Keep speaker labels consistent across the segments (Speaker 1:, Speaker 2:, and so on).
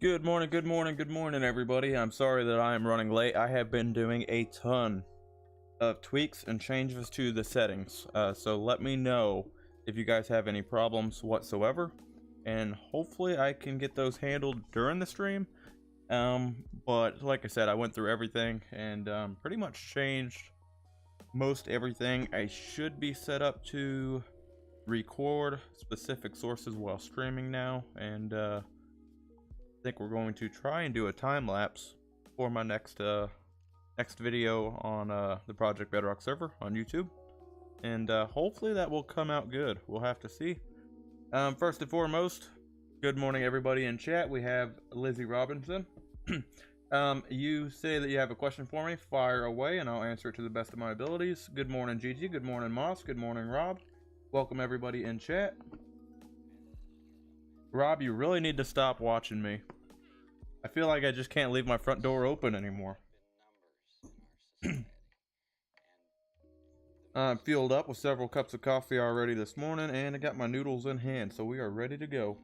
Speaker 1: Good morning, good morning, good morning, everybody. I'm sorry that I am running late. I have been doing a ton of tweaks and changes to the settings. So let me know if you guys have any problems whatsoever. And hopefully I can get those handled during the stream. But like I said, I went through everything and pretty much changed most everything. I should be set up to record specific sources while streaming now. And I think we're going to try and do a time lapse for my next video on the Project Bedrock server on YouTube, and hopefully that will come out good. We'll have to see. First and foremost, good morning everybody in chat. We have Lizzie Robinson. You say that you have a question for me. Fire away and I'll answer it to the best of my abilities. Good morning Gigi, good morning Moss, good morning Rob. Welcome everybody in chat. Rob, you really need to stop watching me. I feel like I just can't leave my front door open anymore. I'm fueled up with several cups of coffee already this morning, and I got my noodles in hand, so we are ready to go.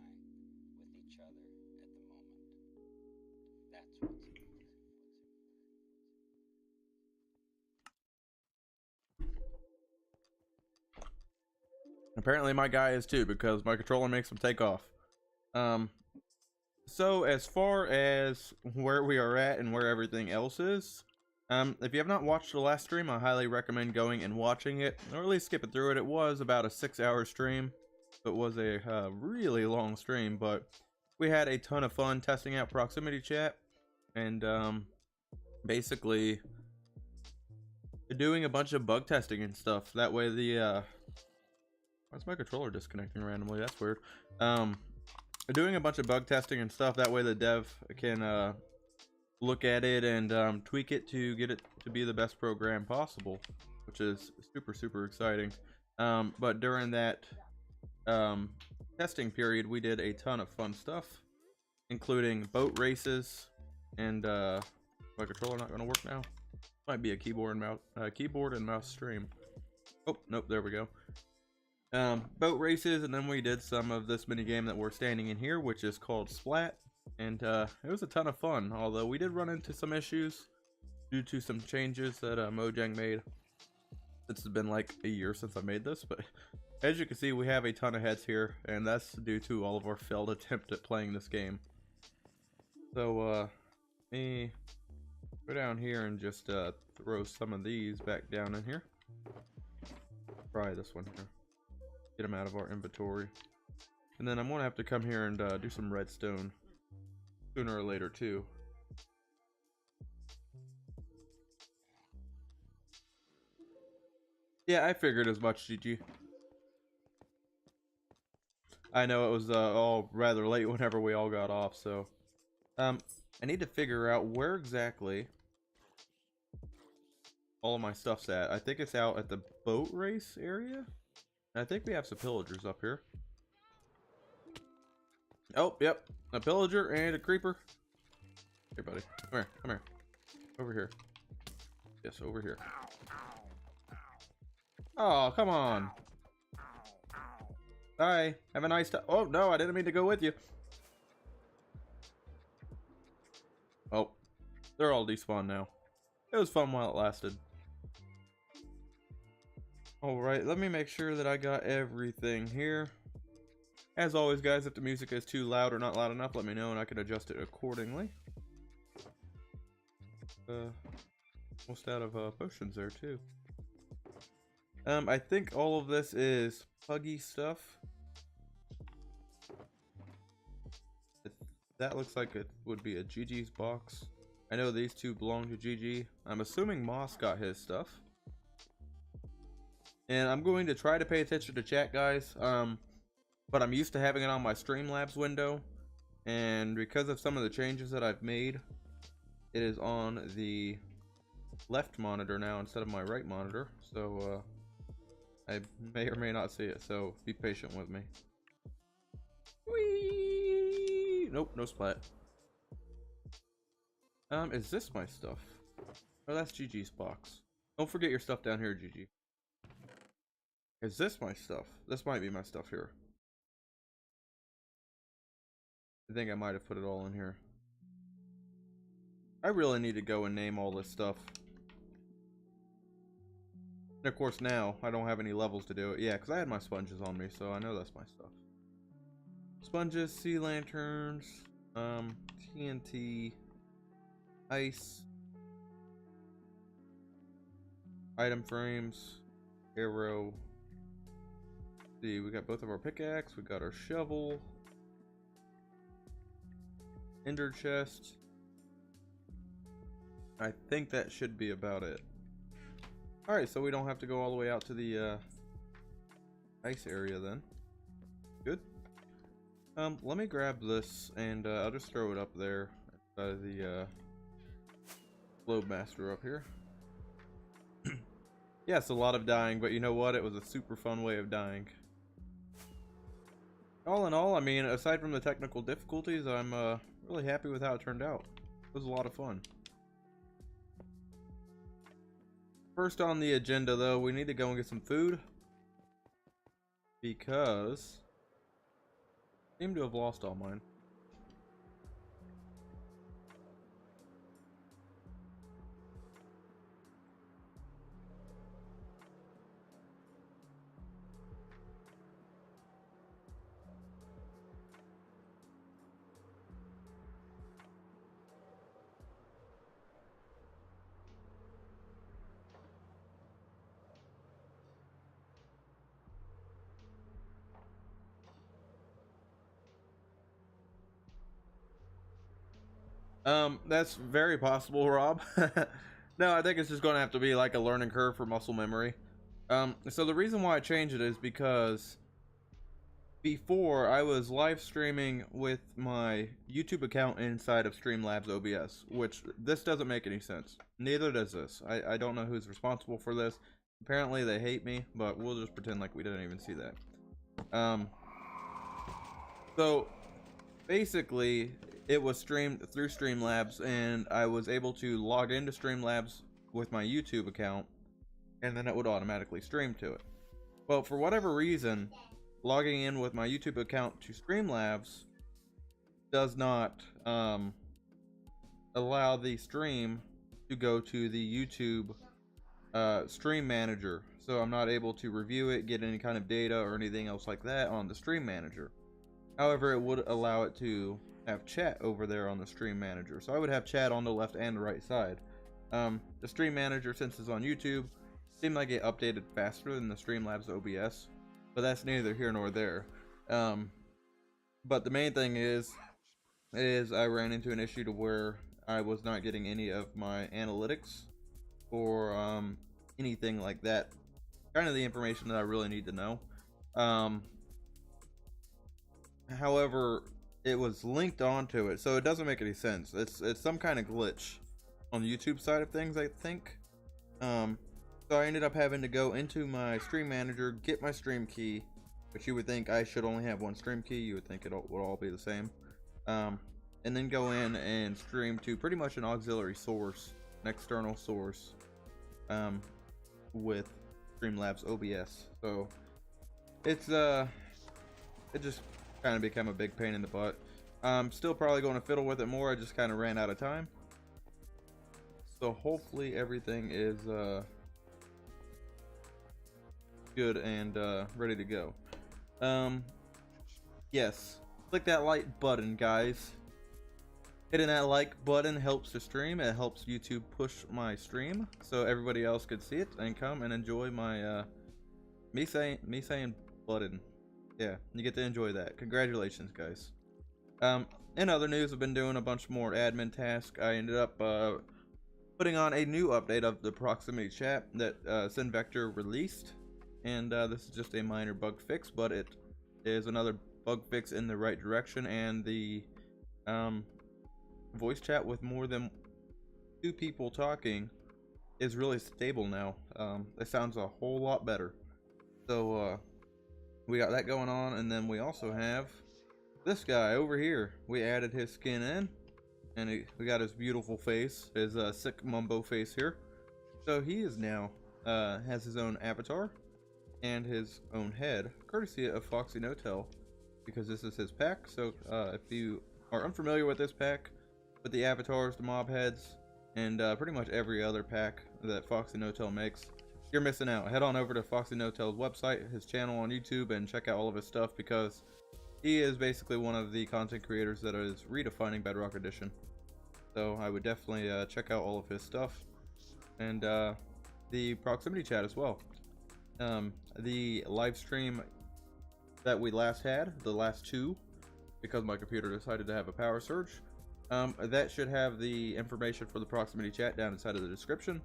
Speaker 1: Apparently my guy is too, because my controller makes him take off. So as far as where we are at and where everything else is, if you have not watched the last stream, I highly recommend going and watching it, or at least skipping through it. It was about a 6-hour stream. It was a really long stream, but we had a ton of fun testing out proximity chat and basically doing a bunch of bug testing and stuff. That way the why's my controller disconnecting randomly? That's weird. Doing a bunch of bug testing and stuff. That way the dev can look at it and tweak it to get it to be the best program possible, which is super exciting. But during that testing period, we did a ton of fun stuff, including boat races. And my controller not going to work now. Might be a keyboard and mouse stream. Oh nope, there we go. Boat races, and then we did some of this mini game that we're standing in here, which is called Splat, and it was a ton of fun, although we did run into some issues due to some changes that Mojang made. It's been like a year since I made this, but as you can see, we have a ton of heads here, and that's due to all of our failed attempt at playing this game. So let me go down here and just throw some of these back down in here. Try this one here. Get them out of our inventory, and then I'm gonna have to come here and do some redstone sooner or later too. Yeah, I figured as much, GG. I know it was all rather late whenever we all got off, so I need to figure out where exactly all of my stuff's at. I think it's out at the boat race area. I think we have some pillagers up here. Oh, yep. A pillager and a creeper. Here, buddy. Come here. Come here. Over here. Yes, over here. Oh, come on. Bye. Have a nice time. Oh, no, I didn't mean to go with you. Oh, they're all despawned now. It was fun while it lasted. Alright, let me make sure that I got everything here. As always, guys, if the music is too loud or not loud enough, let me know and I can adjust it accordingly. Almost out of potions there, too. I think all of this is Puggy stuff. That looks like it would be a GG's box. I know these two belong to GG. I'm assuming Moss got his stuff. And I'm going to try to pay attention to chat, guys, but I'm used to having it on my Streamlabs window, and because of some of the changes that I've made, it is on the left monitor now instead of my right monitor, so I may or may not see it, so be patient with me. Whee! Nope, no splat. Is this my stuff? Oh, that's GG's box. Don't forget your stuff down here, GG. Is this my stuff? This might be my stuff here. I think I might have put it all in here. I really need to go and name all this stuff. And of course now, I don't have any levels to do it. Yeah, because I had my sponges on me, so I know that's my stuff. Sponges, sea lanterns, TNT, ice, item frames, arrow. Let's see, we got both of our pickaxe, we got our shovel, ender chest. I think that should be about it. Alright, so we don't have to go all the way out to the ice area then. Good. Let me grab this and I'll just throw it up there by the Globemaster up here. Yes, a lot of dying, but you know what? It was a super fun way of dying. All in all, I mean, aside from the technical difficulties, I'm really happy with how it turned out. It was a lot of fun. First on the agenda, though, we need to go and get some food. Because I seem to have lost all mine. That's very possible, Rob. No, I think it's just gonna have to be like a learning curve for muscle memory. So the reason why I changed it is because before I was live streaming with my YouTube account inside of Streamlabs OBS, which this doesn't make any sense. Neither does this. I don't know who's responsible for this. Apparently they hate me, but we'll just pretend like we didn't even see that. So basically it was streamed through Streamlabs, and I was able to log into Streamlabs with my YouTube account, and then it would automatically stream to it. Well, for whatever reason, logging in with my YouTube account to Streamlabs does not allow the stream to go to the YouTube stream manager. So I'm not able to review it, get any kind of data or anything else like that on the stream manager. However, it would allow it to have chat over there on the stream manager. So I would have chat on the left and the right side. The stream manager, since it's on YouTube, seemed like it updated faster than the Streamlabs OBS, but that's neither here nor there. But the main thing is I ran into an issue to where I was not getting any of my analytics or anything like that. Kind of the information that I really need to know. However, it was linked onto it, so it doesn't make any sense. It's some kind of glitch on the YouTube side of things, I think. So I ended up having to go into my stream manager, get my stream key, which you would think I should only have one stream key. You would think it would all be the same. And then go in and stream to pretty much an auxiliary source, an external source, with Streamlabs OBS. So it's it just kind of become a big pain in the butt. I'm still probably going to fiddle with it more. I just kind of ran out of time. So hopefully everything is good and ready to go. Yes, click that like button, guys. Hitting that like button helps the stream. It helps YouTube push my stream so everybody else could see it and come and enjoy my me saying button. Yeah, you get to enjoy that. Congratulations, guys. In other news, I've been doing a bunch more admin tasks. I ended up putting on a new update of the proximity chat that SendVector released, and this is just a minor bug fix, but it is another bug fix in the right direction, and the voice chat with more than 2 people talking is really stable now. It sounds a whole lot better. So we got that going on, and then we also have this guy over here. We added his skin in, and we got his beautiful face, his sick mumbo face here. So he is now has his own avatar and his own head, courtesy of Foxy No Tell, because this is his pack. So if you are unfamiliar with this pack, with the avatars, the mob heads, and pretty much every other pack that Foxy No-Tail makes. You're missing out. Head on over to Foxy No-Tail's website, his channel on YouTube, and check out all of his stuff, because he is basically one of the content creators that is redefining Bedrock Edition. So I would definitely check out all of his stuff, and the proximity chat as well. The live stream that we last had, the last two, because my computer decided to have a power surge, that should have the information for the proximity chat down inside of the description.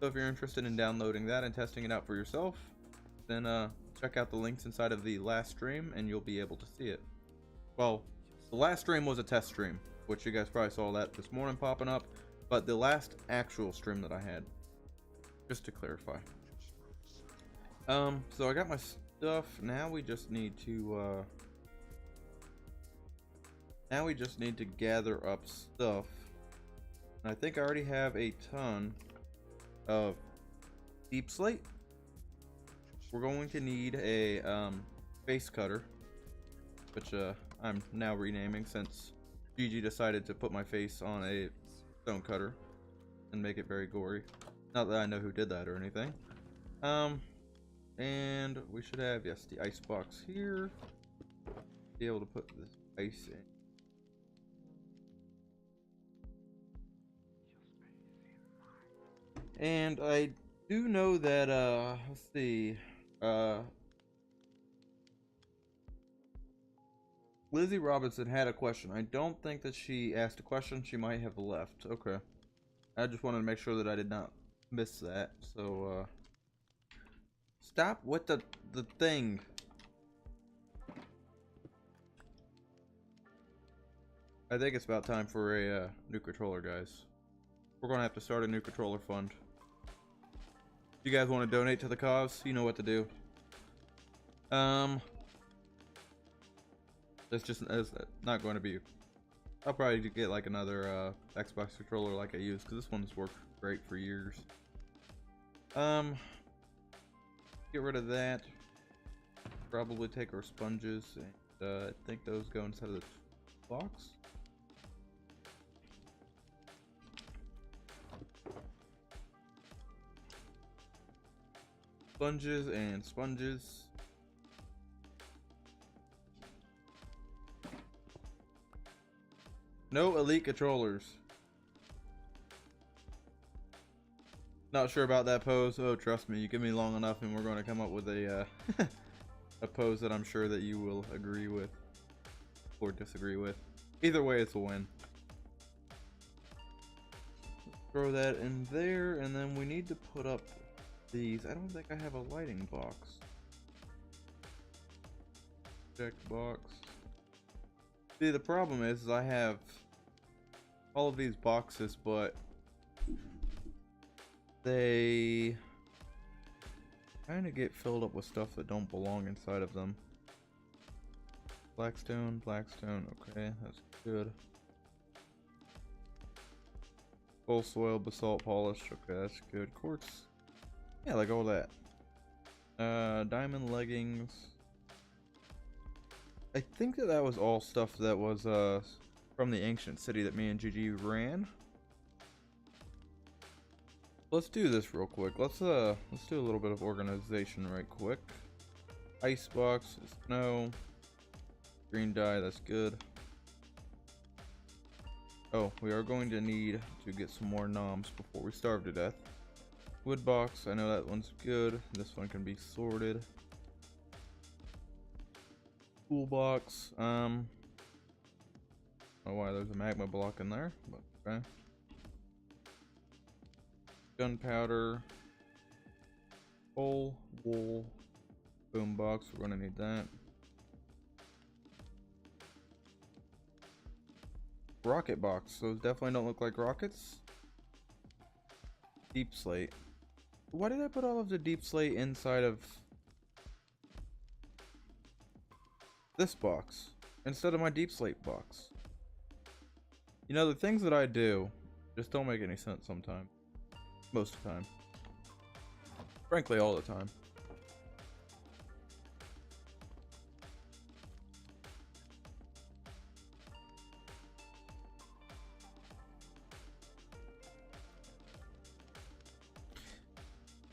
Speaker 1: So if you're interested in downloading that and testing it out for yourself, then check out the links inside of the last stream and you'll be able to see it. Well, the last stream was a test stream, which you guys probably saw that this morning popping up, but the last actual stream that I had, just to clarify. So I got my stuff. Now we just need to gather up stuff. And I think I already have a ton of deep slate. We're going to need a face cutter, which I'm now renaming since Gigi decided to put my face on a stone cutter and make it very gory. Not that I know who did that or anything. And we should have, yes, the ice box here. Be able to put this ice in. And I do know that, let's see, Lizzie Robinson had a question. I don't think that she asked a question. She might have left. Okay. I just wanted to make sure that I did not miss that. So, stop with the thing. I think it's about time for a new controller, guys. We're gonna have to start a new controller fund. If you guys want to donate to the cause, you know what to do. It's not going to be. I'll probably get like another Xbox controller like I use, because this one's worked great for years. Get rid of that. Probably take our sponges, and I think those go inside of the box. Sponges and sponges. No elite controllers. Not sure about that pose. Oh, trust me, you give me long enough and we're going to come up with a a pose that I'm sure that you will agree with or disagree with. Either way, it's a win. Throw that in there, and then we need to put up these. I don't think I have a lighting box. Check box. See, the problem is I have all of these boxes, but they kind of get filled up with stuff that don't belong inside of them. Blackstone, blackstone, okay, that's good. Full soil, basalt polish, okay, that's good. Quartz, yeah, like all that. Diamond leggings. I think that was all stuff that was from the ancient city that me and Gigi ran. Let's do this real quick. Let's do a little bit of organization right quick. Icebox, snow, green dye, that's good. Oh, we are going to need to get some more noms before we starve to death. Wood box, I know that one's good. This one can be sorted. Toolbox, I don't know why there's a magma block in there, but okay. Gunpowder, coal, wool, boombox, we're gonna need that. Rocket box, those definitely don't look like rockets. Deep slate. Why did I put all of the deep slate inside of this box instead of my deep slate box? You know, the things that I do just don't make any sense sometimes. Most of the time. Frankly, all the time.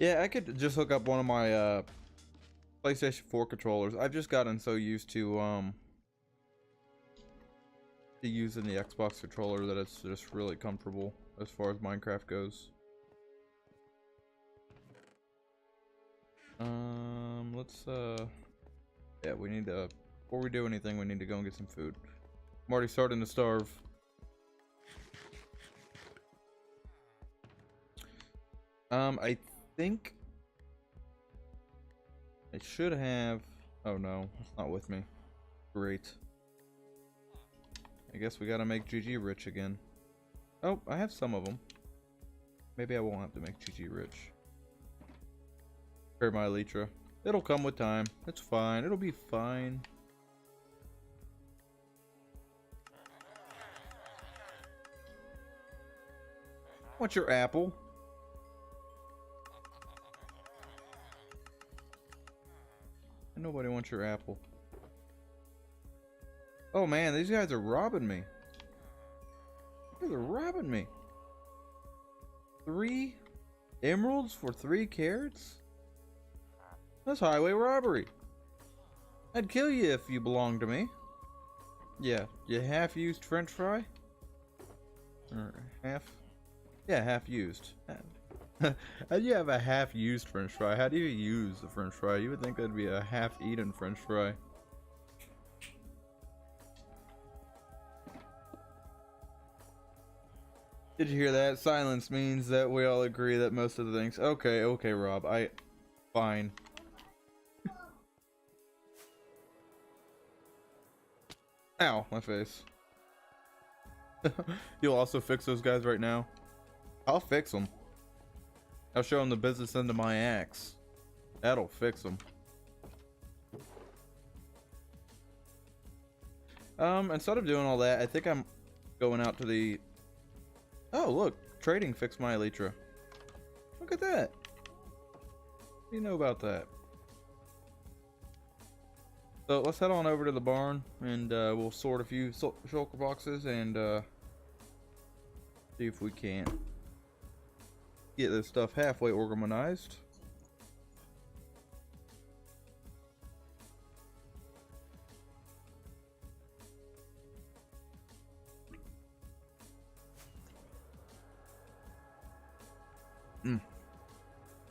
Speaker 1: Yeah, I could just hook up one of my PlayStation 4 controllers. I've just gotten so used to using the Xbox controller that it's just really comfortable as far as Minecraft goes. Let's yeah, we need to, before we do anything, we need to go and get some food. I'm already starting to starve. I think I should have, oh no, it's not with me. Great. I guess we gotta make GG rich again. Oh, I have some of them. Maybe I won't have to make GG rich. Or my elytra. It'll come with time. It's fine. It'll be fine. What's your apple? Nobody wants your apple. Oh man, these guys are robbing me. They're robbing me. 3 emeralds for 3 carrots? That's highway robbery. I'd kill you if you belonged to me. Yeah, you half-used French fry? Or half? Yeah, half-used. How do you have a half-used French fry? How do you use the French fry? You would think that'd be a half-eaten French fry. Did you hear that? Silence means that we all agree that most of the things. Okay, okay, Rob. Fine. Ow, my face. You'll also fix those guys right now? I'll fix them. I'll show them the business end of my axe. That'll fix them. Instead of doing all that, I think I'm going out to the... Oh, look. Trading fixed my elytra. Look at that. What do you know about that? So let's head on over to the barn and we'll sort a few shulker boxes and see if we can get this stuff halfway organized.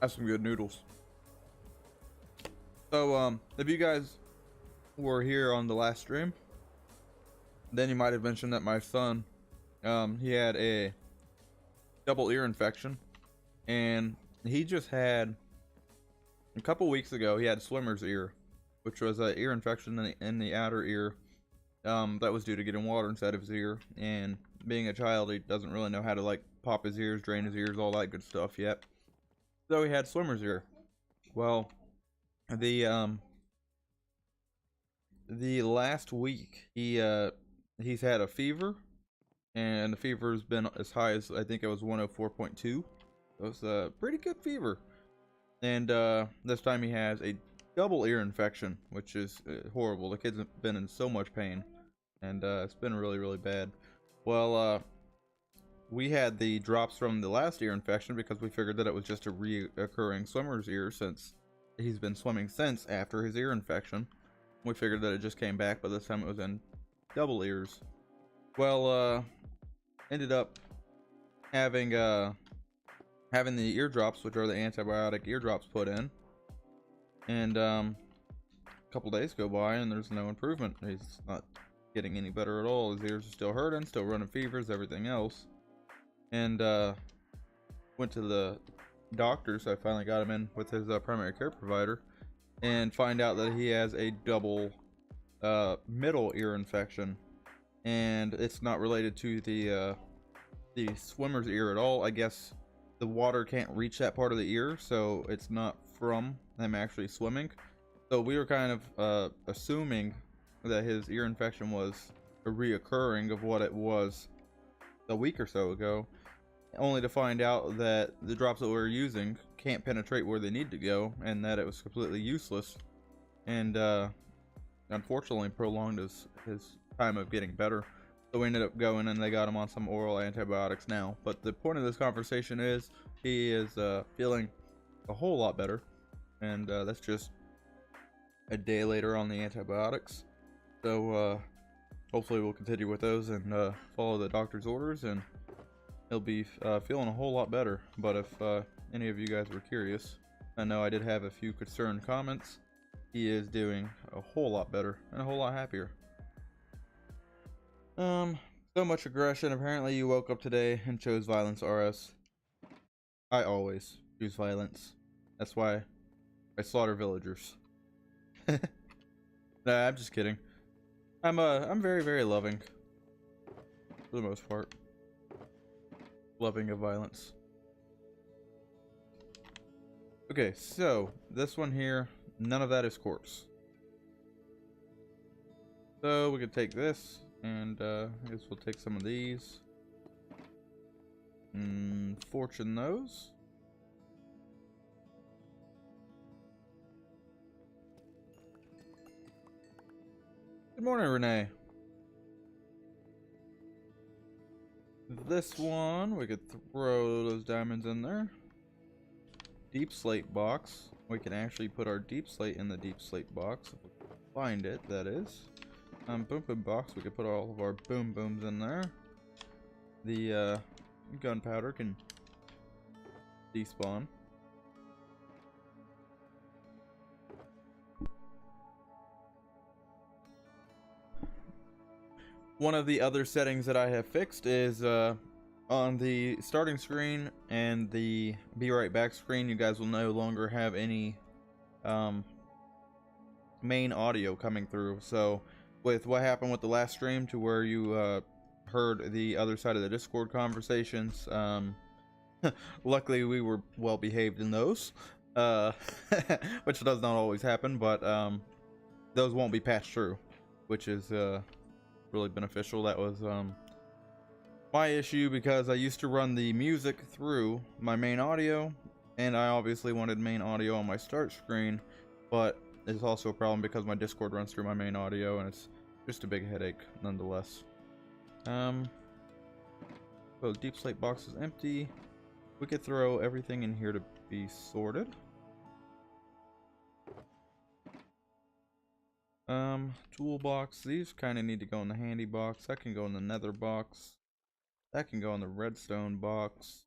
Speaker 1: That's some good noodles. So if you guys were here on the last stream, then you might have mentioned that my son, he had a double ear infection, and he just had, a couple weeks ago, he had swimmer's ear, which was an ear infection in the outer ear that was due to getting water inside of his ear. And being a child, he doesn't really know how to like pop his ears, drain his ears, all that good stuff yet. So he had swimmer's ear. Well, the last week he's had a fever, and the fever's been as high as, I think it was 104.2. It was a pretty good fever. And this time he has a double ear infection, which is horrible. The kid's been in so much pain, and it's been really, really bad. Well, we had the drops from the last ear infection because we figured that it was just a reoccurring swimmer's ear, since he's been swimming since after his ear infection. We figured that it just came back, but this time it was in double ears. Well, ended up having the eardrops, which are the antibiotic eardrops, put in, and a couple days go by and there's no improvement. He's not getting any better at all. His ears are still hurting, still running fevers, everything else. And went to the doctor, so I finally got him in with his primary care provider, and find out that he has a double middle ear infection, and it's not related to the swimmer's ear at all. I guess the water can't reach that part of the ear, so it's not from him actually swimming. So we were kind of assuming that his ear infection was a reoccurring of what it was a week or so ago, only to find out that the drops that we were using can't penetrate where they need to go, and that it was completely useless, and unfortunately prolonged his time of getting better. So we ended up going and they got him on some oral antibiotics now. But the point of this conversation is he is feeling a whole lot better. And that's just a day later on the antibiotics. So hopefully we'll continue with those and follow the doctor's orders, and he'll be feeling a whole lot better. But if any of you guys were curious, I know I did have a few concerned comments. He is doing a whole lot better and a whole lot happier. So much aggression. Apparently you woke up today and chose violence, RS. I always choose violence. That's why I slaughter villagers. Nah, I'm just kidding. I'm very, very loving. For the most part. Loving of violence. Okay, so this one here, none of that is quartz. So we could take this, and I guess we'll take some of these. Fortune those. Good morning, Renee. This one, we could throw those diamonds in there. Deep slate box. We can actually put our deep slate in the deep slate box. If we can find it, that is. Boom boom box, we could put all of our boom booms in there. The gunpowder can despawn. One of the other settings that I have fixed is on the starting screen and the be right back screen, you guys will no longer have any main audio coming through. So with what happened with the last stream, to where you heard the other side of the Discord conversations, luckily we were well behaved in those, which does not always happen, but those won't be patched through, which is really beneficial. That was my issue, because I used to run the music through my main audio, and I obviously wanted main audio on my start screen, but it's also a problem because my Discord runs through my main audio, and it's just a big headache nonetheless. So the deep slate box is empty. We could throw everything in here to be sorted. Toolbox, these kind of need to go in the handy box. That can go in the nether box. That can go in the redstone box.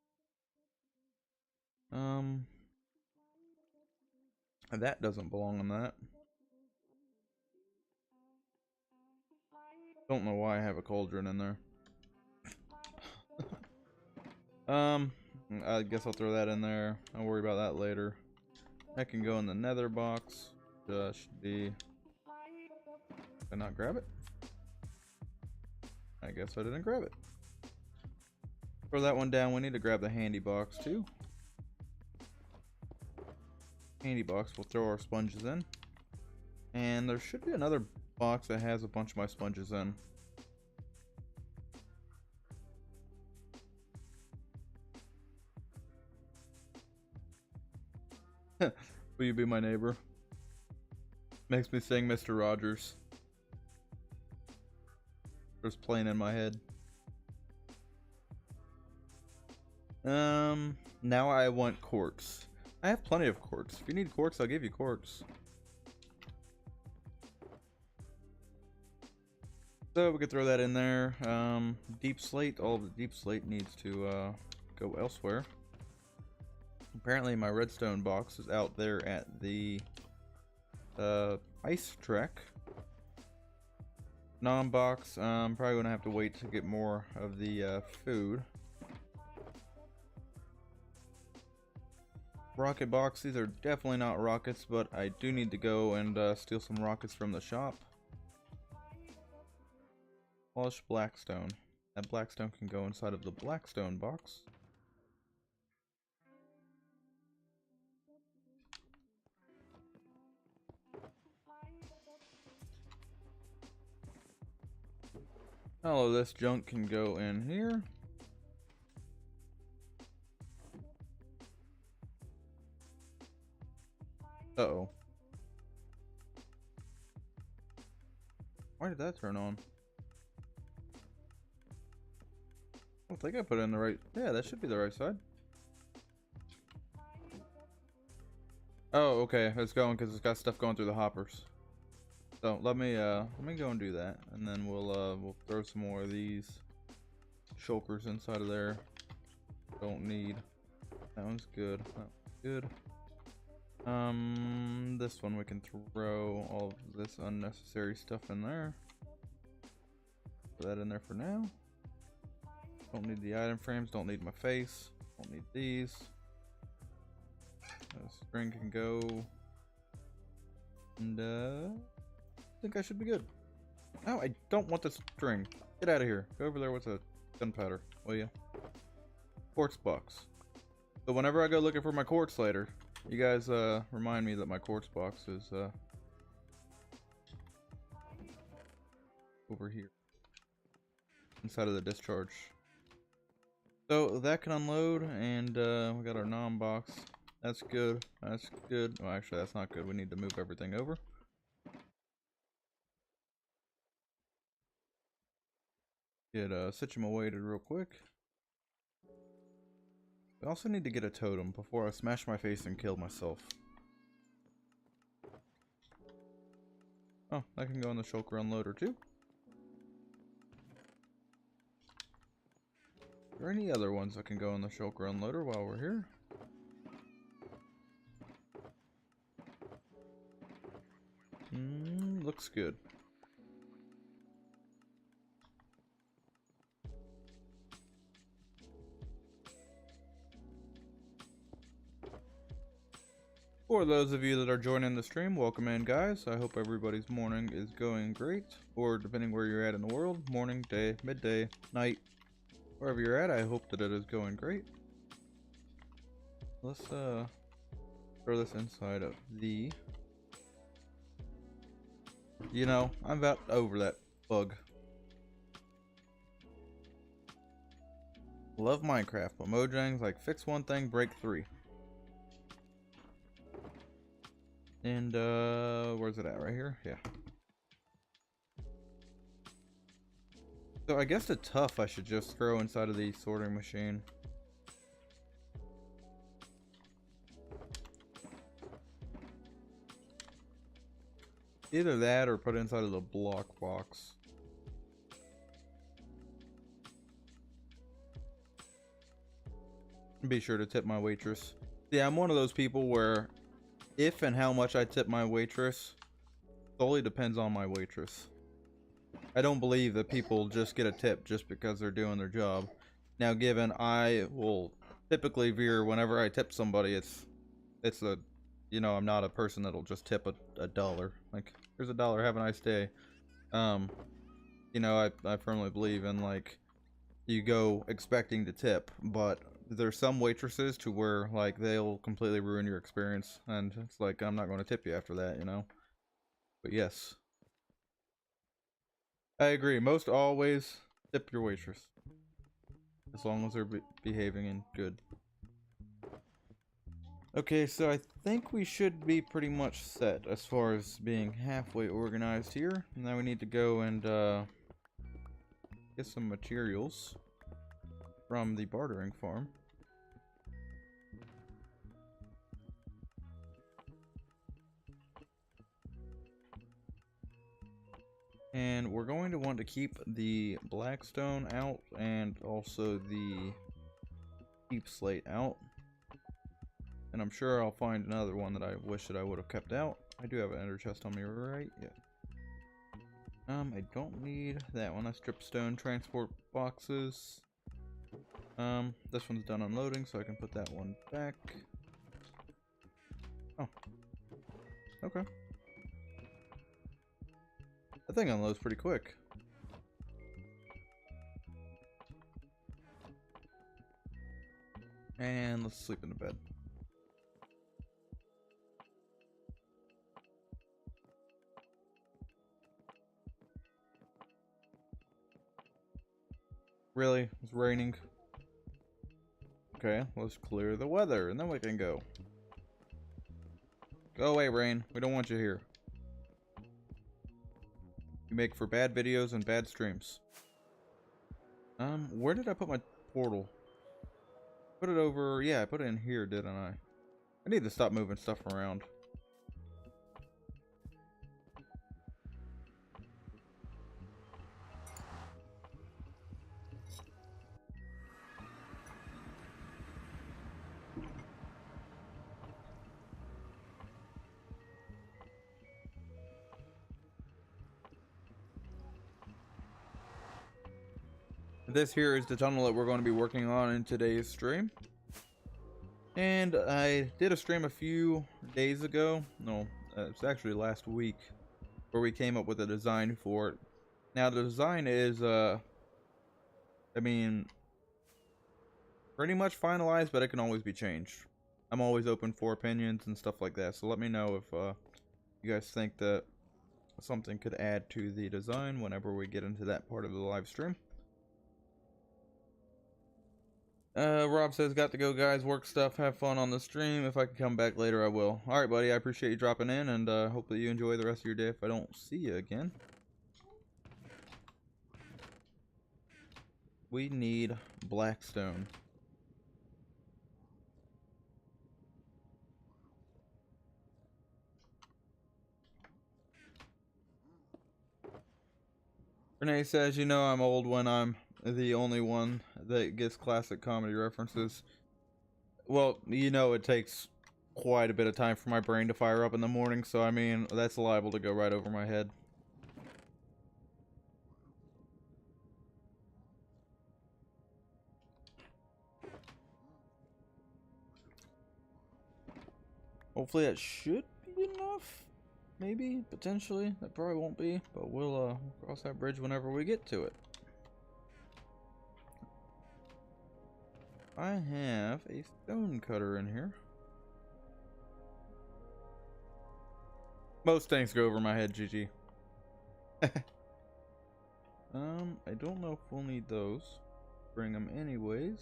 Speaker 1: That doesn't belong in that. Don't know why I have a cauldron in there. I guess I'll throw that in there. I'll worry about that later. That can go in the nether box. Should be... Did I not grab it? I guess I didn't grab it. Throw that one down. We need to grab the handy box too. Handy box, we'll throw our sponges in. And there should be another box that has a bunch of my sponges in. Will you be my neighbor? Makes me sing Mr. Rogers. Just playing in my head. Now I want quartz. I have plenty of quartz. If you need quartz, I'll give you quartz. So we could throw that in there. Deep slate. All of the deep slate needs to go elsewhere. Apparently my redstone box is out there at the ice track. Non-box, I'm probably gonna have to wait to get more of the food. Rocket box, these are definitely not rockets, but I do need to go and steal some rockets from the shop. Polished blackstone. That blackstone can go inside of the blackstone box. All of this junk can go in here. Uh-oh. Why did that turn on? I don't think I put it in the right... Yeah, that should be the right side. Oh, okay. It's going because it's got stuff going through the hoppers. So let me go and do that, and then we'll throw some more of these shulkers inside of there. Don't need. That one's good. That one's good. This one we can throw all of this unnecessary stuff in there. Put that in there for now. Don't need the item frames. Don't need my face. Don't need these. String can go. And I think I should be good. Oh, I don't want this string. Get out of here. Go over there with a gunpowder, will you? Quartz box. So whenever I go looking for my quartz later, you guys remind me that my quartz box is over here inside of the discharge. So that can unload, and we got our nom box. That's good. That's good. Well, actually, that's not good. We need to move everything over. Get Sichima weighted real quick. I also need to get a totem before I smash my face and kill myself. Oh, that can go in the shulker unloader too. Are there any other ones that can go in the shulker unloader while we're here? Looks good. For those of you that are joining the stream, welcome in, guys. I hope everybody's morning is going great, or depending where you're at in the world, morning, day, midday, night, wherever you're at, I hope that it is going great. Let's throw this inside of the... You know, I'm about over that bug. Love Minecraft, but Mojang's like fix one thing, break three. And where's it at? Right here? Yeah. So I guess the tough I should just throw inside of the sorting machine. Either that or put it inside of the block box. Be sure to tip my waitress. Yeah, I'm one of those people where if and how much I tip my waitress solely depends on my waitress. I don't believe that people just get a tip just because they're doing their job. Now, given I will typically veer whenever I tip somebody, it's a, you know, I'm not a person that'll just tip a dollar. Like, here's $1, have a nice day. You know, I firmly believe in, like, you go expecting to tip, but there's some waitresses to where, like, they'll completely ruin your experience, and it's like, I'm not going to tip you after that, you know? But yes. I agree. Most always tip your waitress. As long as they're behaving and good. Okay, so I think we should be pretty much set as far as being halfway organized here. Now we need to go and get some materials from the bartering farm. And we're going to want to keep the blackstone out and also the deep slate out. And I'm sure I'll find another one that I wish that I would have kept out. I do have an ender chest on me, right? Yeah. I don't need that one. That's dripstone transport boxes. This one's done unloading, so I can put that one back. Oh. Okay. That thing unloads pretty quick. And let's sleep in the bed. Really? It's raining. Okay, let's clear the weather and then we can go. Go away, rain. We don't want you here. You make for bad videos and bad streams. Where did I put my portal? Put it over, yeah, I put it in here, didn't I? I need to stop moving stuff around. This here is the tunnel that we're going to be working on in today's stream. And I did a stream a few days ago. No, it's actually last week, where we came up with a design for it. Now the design is, I mean, pretty much finalized, but it can always be changed. I'm always open for opinions and stuff like that, so let me know if you guys think that something could add to the design whenever we get into that part of the live stream. Rob says, got to go, guys. Work stuff. Have fun on the stream. If I can come back later, I will. Alright, buddy. I appreciate you dropping in, and hopefully you enjoy the rest of your day if I don't see you again. We need blackstone. Renee says, you know I'm old when I'm the only one that gets classic comedy references. Well, you know it takes quite a bit of time for my brain to fire up in the morning, so I mean, that's liable to go right over my head. Hopefully that should be enough. Maybe, potentially. That probably won't be, but we'll cross that bridge whenever we get to it. I have a stone cutter in here. Most things go over my head, GG. I don't know if we'll need those. Bring them anyways.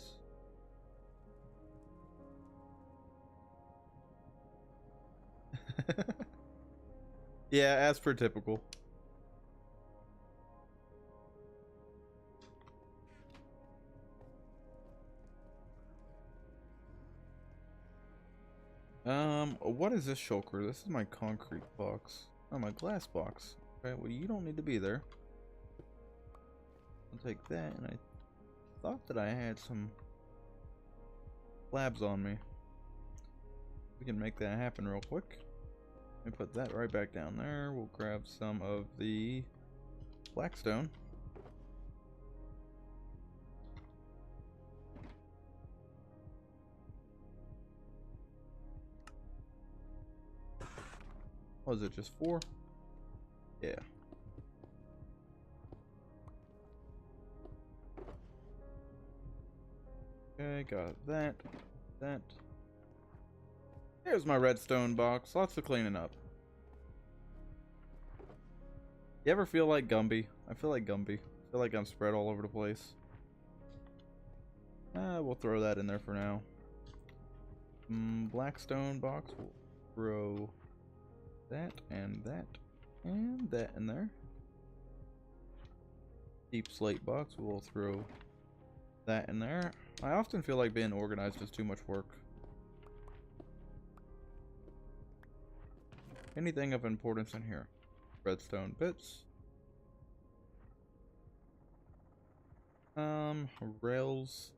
Speaker 1: Yeah, as per typical. What is this shulker? This is my concrete box. Oh, my glass box. Okay, well, you don't need to be there. I'll take that, and I thought that I had some slabs on me. We can make that happen real quick. Let me put that right back down there. We'll grab some of the blackstone. Was it just 4? Yeah. Okay, got that. Here's my redstone box. Lots of cleaning up. You ever feel like Gumby? I feel like Gumby. I feel like I'm spread all over the place. We'll throw that in there for now. Blackstone box. We'll throw that and that and that in there. Deep slate box. We'll throw that in there. I often feel like being organized is too much work. Anything of importance in here? Redstone bits. Rails.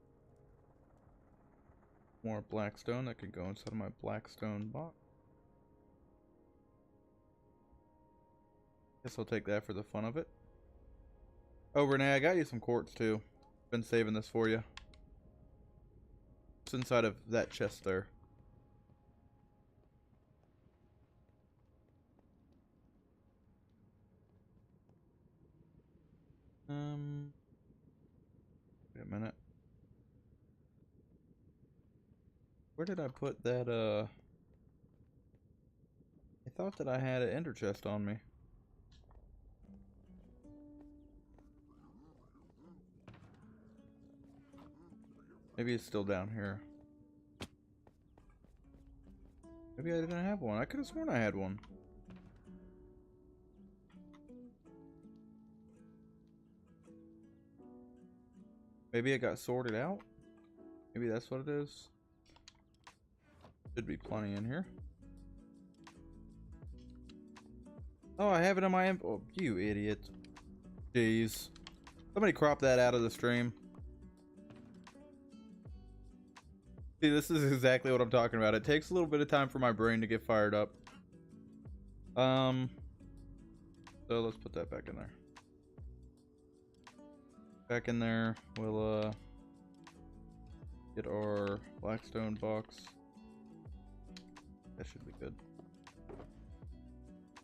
Speaker 1: More blackstone that could go inside of my blackstone box. Guess I'll take that for the fun of it. Oh, Renee, I got you some quartz too. Been saving this for you. It's inside of that chest there. Wait a minute. Where did I put that, I thought that I had an ender chest on me. Maybe it's still down here. Maybe I didn't have one. I could have sworn I had one. Maybe it got sorted out? Maybe that's what it is. Should be plenty in here. Oh, I have it on my oh, you idiot. Jeez. Somebody crop that out of the stream. See, this is exactly what I'm talking about. It takes a little bit of time for my brain to get fired up. So let's put that back in there. Back in there, we'll get our blackstone box. That should be good.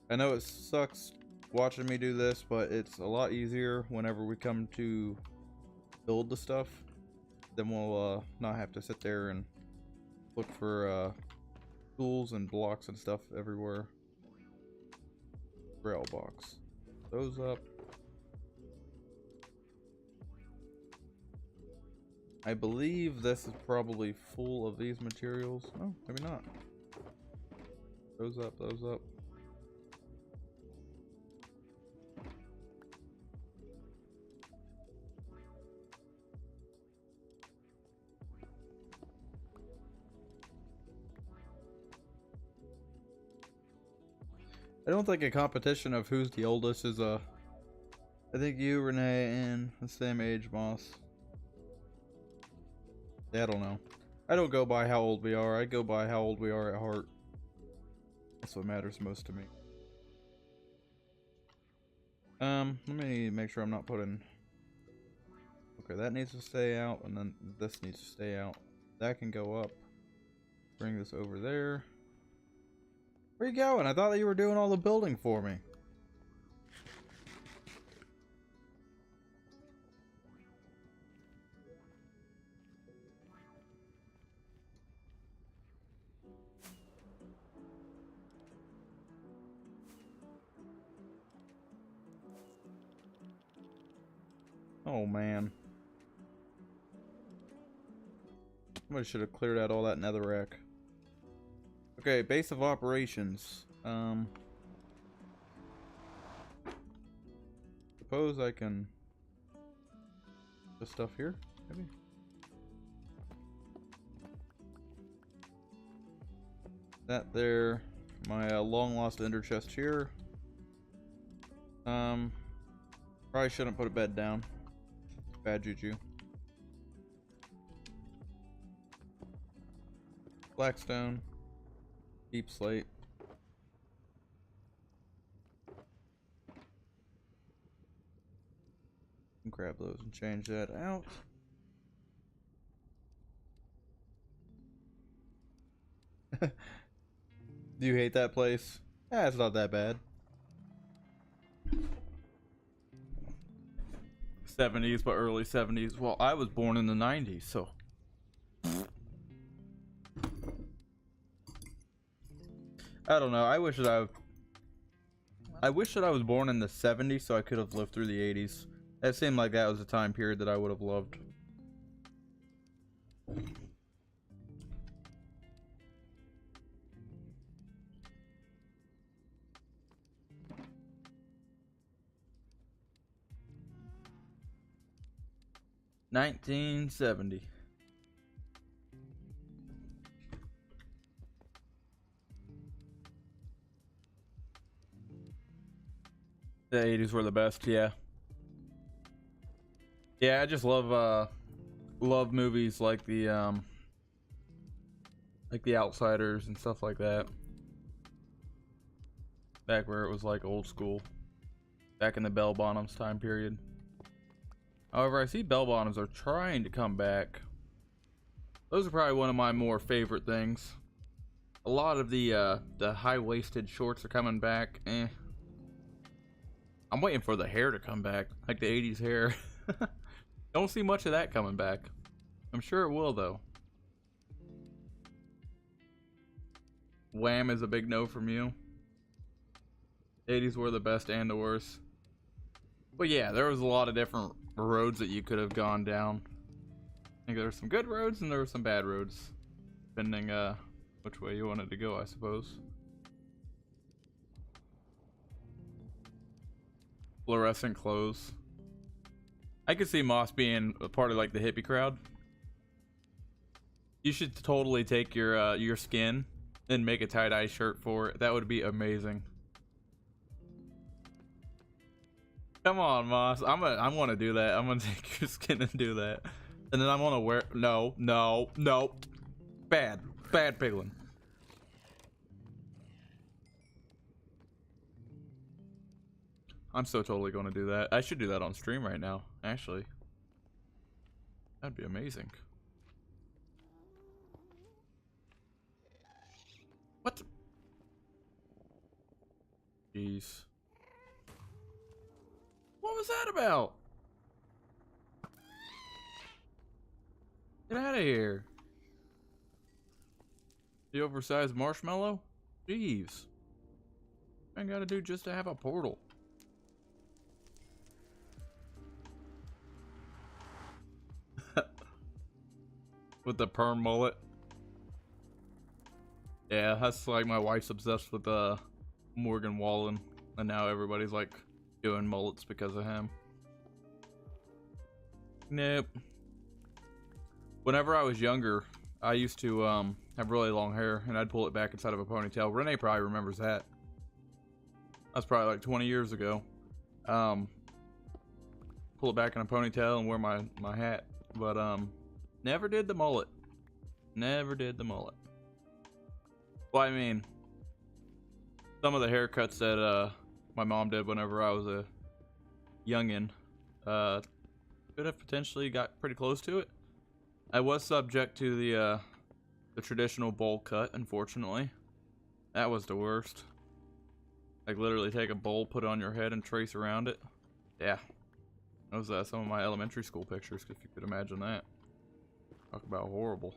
Speaker 1: I know it sucks watching me do this, but it's a lot easier whenever we come to build the stuff. Then we'll not have to sit there and look for tools and blocks and stuff everywhere. Rail box. Those up. I believe this is probably full of these materials. No, maybe not. Those up, those up. I don't think a competition of who's the oldest is I think you, Renee, and the same age, Moss. Yeah, I don't know. I don't go by how old we are. I go by how old we are at heart. That's what matters most to me. Let me make sure I'm not putting... Okay, that needs to stay out, and then this needs to stay out. That can go up. Bring this over there. Where you going? I thought that you were doing all the building for me. Oh man. Somebody should have cleared out all that netherrack. Okay, base of operations. Suppose I can put stuff here, maybe. That there. My long lost ender chest here. Probably shouldn't put a bed down. Bad juju. Blackstone. Deep slate. Grab those and change that out. Do you hate that place? Yeah, it's not that bad. 70s, but early 70s. Well, I was born in the 90s, so. I don't know. I wish that I was born in the 70s so I could have lived through the 80s. That seemed like that was a time period that I would have loved. $1970. The 80s were the best, yeah. Yeah, I just love movies like the Outsiders and stuff like that. Back where it was like old school. Back in the bell bottoms time period. However, I see bell bottoms are trying to come back. Those are probably one of my more favorite things. A lot of the high-waisted shorts are coming back. I'm waiting for the hair to come back, like the 80s hair. Don't see much of that coming back. I'm sure it will, though. Wham is a big no from you. 80s were the best and the worst. But yeah, there was a lot of different roads that you could have gone down. I think there were some good roads and there were some bad roads. Depending which way you wanted to go, I suppose. Fluorescent clothes. I could see Moss being a part of like the hippie crowd. You should totally take your skin and make a tie-dye shirt for it. That would be amazing. Come on, Moss. I'm gonna do that. I'm gonna take your skin and do that. And then I'm gonna wear no. Bad piglin. I'm so totally gonna do that. I should do that on stream right now, actually. That'd be amazing. What the? Jeez. What was that about? Get out of here. The oversized marshmallow? Jeez. I gotta do just to have a portal. With the perm mullet. Yeah, that's like my wife's obsessed with Morgan Wallen, and now everybody's like doing mullets because of him. Nope. Whenever I was younger, I used to have really long hair, and I'd pull it back inside of a ponytail. Renee probably remembers that. That's probably like 20 years ago. Pull it back in a ponytail and wear my hat, but never did the mullet. Never did the mullet. Well, I mean, some of the haircuts that my mom did whenever I was a youngin' could have potentially got pretty close to it. I was subject to the traditional bowl cut, unfortunately. That was the worst. Like literally take a bowl, put it on your head, and trace around it. Yeah, that was some of my elementary school pictures, if you could imagine that. Talk about horrible.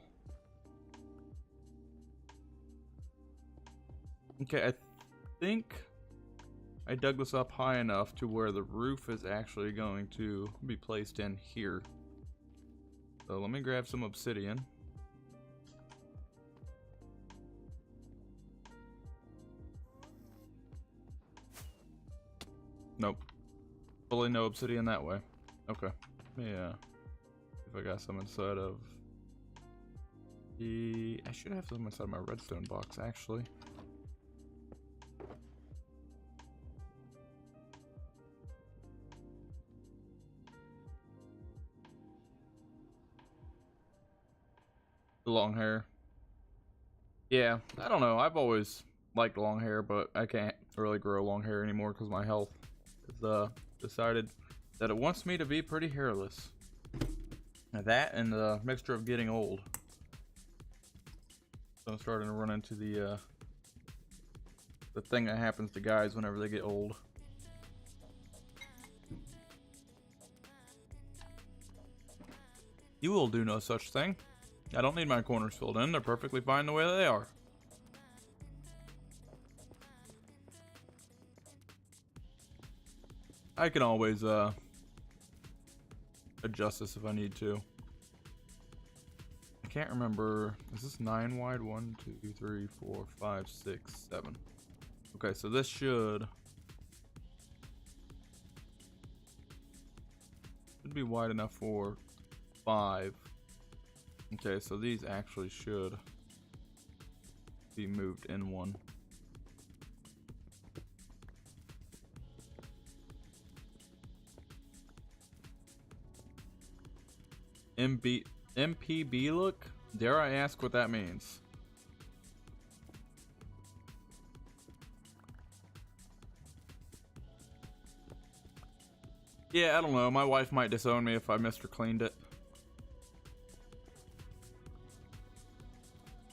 Speaker 1: Okay, I think I dug this up high enough to where the roof is actually going to be placed in here. So let me grab some obsidian. Nope. Fully no obsidian that way. Okay. Yeah. If I got some inside of the... I should have some inside my redstone box, actually. The long hair. Yeah, I don't know. I've always liked long hair, but I can't really grow long hair anymore because my health has decided that it wants me to be pretty hairless. Now that and the mixture of getting old. So I'm starting to run into the thing that happens to guys whenever they get old. You will do no such thing. I don't need my corners filled in. They're perfectly fine the way they are. I can always adjust this if I need to. I can't remember. Is this 9 wide? 1, 2, 3, 4, 5, 6, 7. Okay, so this should be wide enough for 5. Okay, so these actually should be moved in one. MPB look? Dare I ask what that means? Yeah, I don't know. My wife might disown me if I Mr. Cleaned it.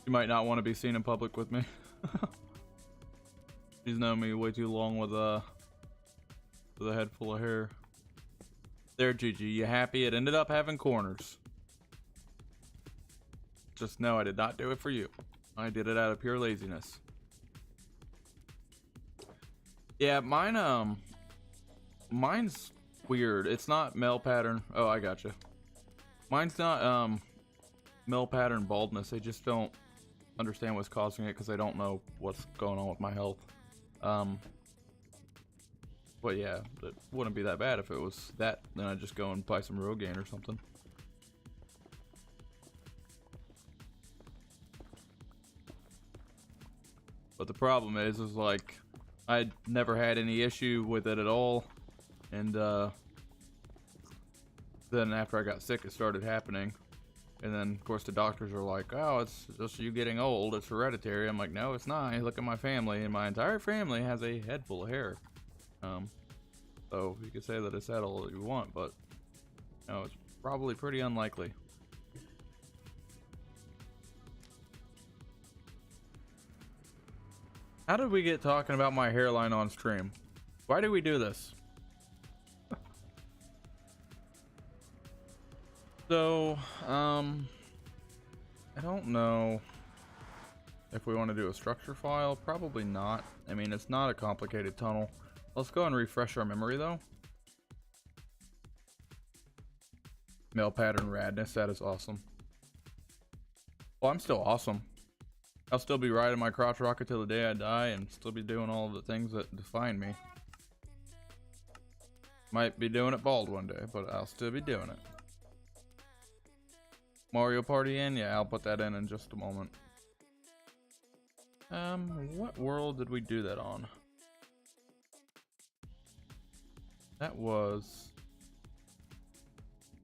Speaker 1: She might not want to be seen in public with me. She's known me way too long with a head full of hair. There, Gigi, you happy? It ended up having corners. Just know I did not do it for you. I did it out of pure laziness. Yeah, mine's weird. It's not male pattern. Oh, I gotcha. Mine's not male pattern baldness. They just don't understand what's causing it because they don't know what's going on with my health. But yeah, it wouldn't be that bad if it was that. Then I'd just go and buy some Rogaine or something. But the problem is like I never had any issue with it at all, and then after I got sick, it started happening. And then, of course, the doctors are like, oh, it's just you getting old. It's hereditary. I'm like, no, it's not. Look at my family. And my entire family has a head full of hair. So you could say that it's that all you want, but no, it's probably pretty unlikely. How did we get talking about my hairline on stream? Why do we do this? So, I don't know if we want to do a structure file. Probably not. I mean, it's not a complicated tunnel. Let's go and refresh our memory though. Male pattern radness, that is awesome. Well, I'm still awesome. I'll still be riding my crotch rocket till the day I die and still be doing all of the things that define me. Might be doing it bald one day, but I'll still be doing it. Mario Party in? Yeah, I'll put that in just a moment. What world did we do that on? That was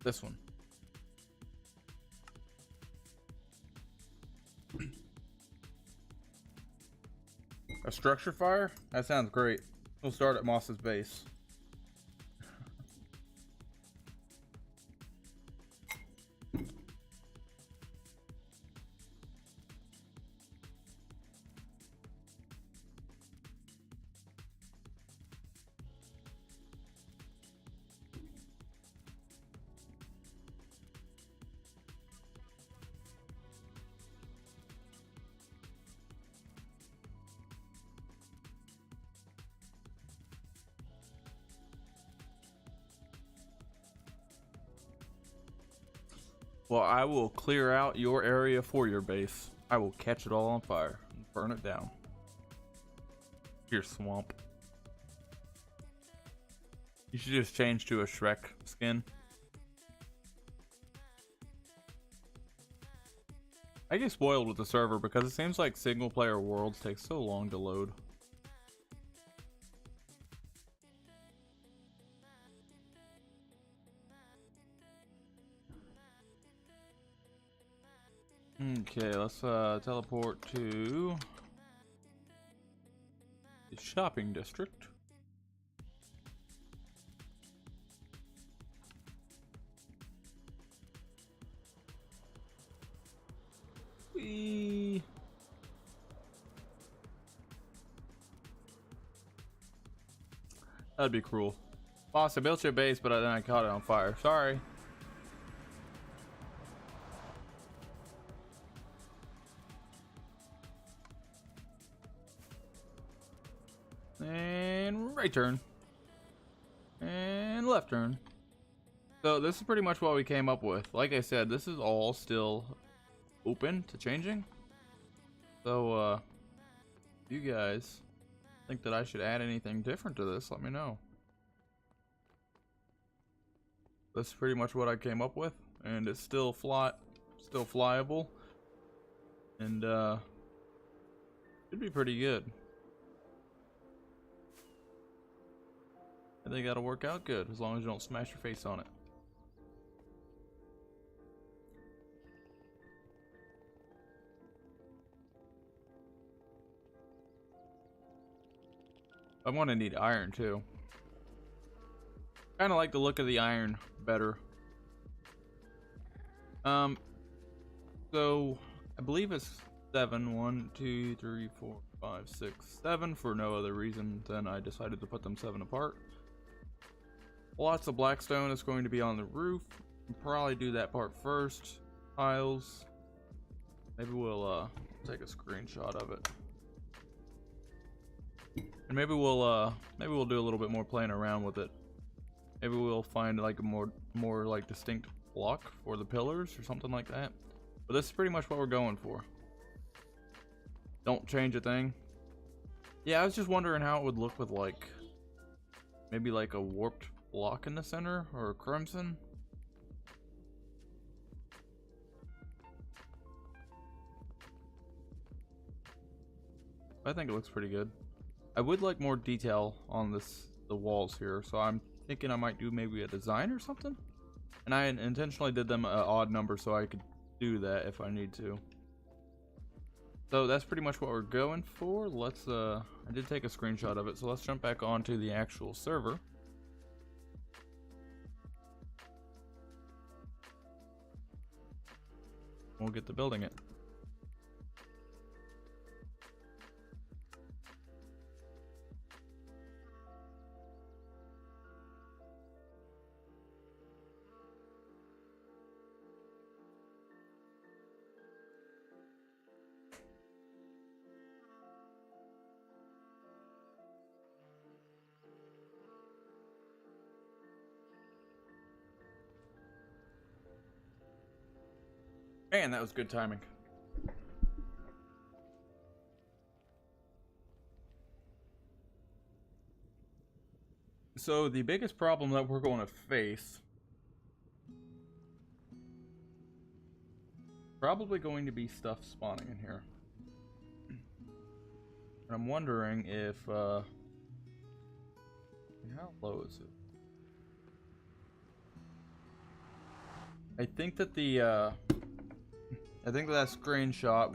Speaker 1: this one. A structure fire? That sounds great. We'll start at Moss's base. Well, I will clear out your area for your base. I will catch it all on fire and burn it down. Your swamp. You should just change to a Shrek skin. I get spoiled with the server because it seems like single player worlds take so long to load. Okay, let's teleport to the shopping district. Whee! That'd be cruel. Boss, I built your base, but then I caught it on fire. Sorry. And right turn. And left turn. So this is pretty much what we came up with. Like I said, this is all still open to changing. So if you guys think that I should add anything different to this, let me know. That's pretty much what I came up with, and it's still flyable, and should be pretty good. I think that'll work out good as long as you don't smash your face on it. I'm gonna need iron too. Kind of like the look of the iron better. So I believe it's 7. 1, 2, 3, 4, 5, 6, 7 for no other reason than I decided to put them 7 apart. Lots of blackstone is going to be on the roof. We'll probably do that part first. Tiles. Maybe we'll take a screenshot of it. And maybe we'll do a little bit more playing around with it. Maybe we'll find like a more like distinct block for the pillars or something like that. But this is pretty much what we're going for. Don't change a thing. Yeah, I was just wondering how it would look with like maybe like a warped block in the center or a crimson. I think it looks pretty good. I would like more detail on the walls here, so I'm thinking I might do maybe a design or something. And I intentionally did them an odd number so I could do that if I need to. So that's pretty much what we're going for. Let's I did take a screenshot of it, so let's jump back onto the actual server. We'll get to building it. Man, that was good timing. So the biggest problem that we're going to face probably going to be stuff spawning in here. And I'm wondering if how low is it? I think that the I think that screenshot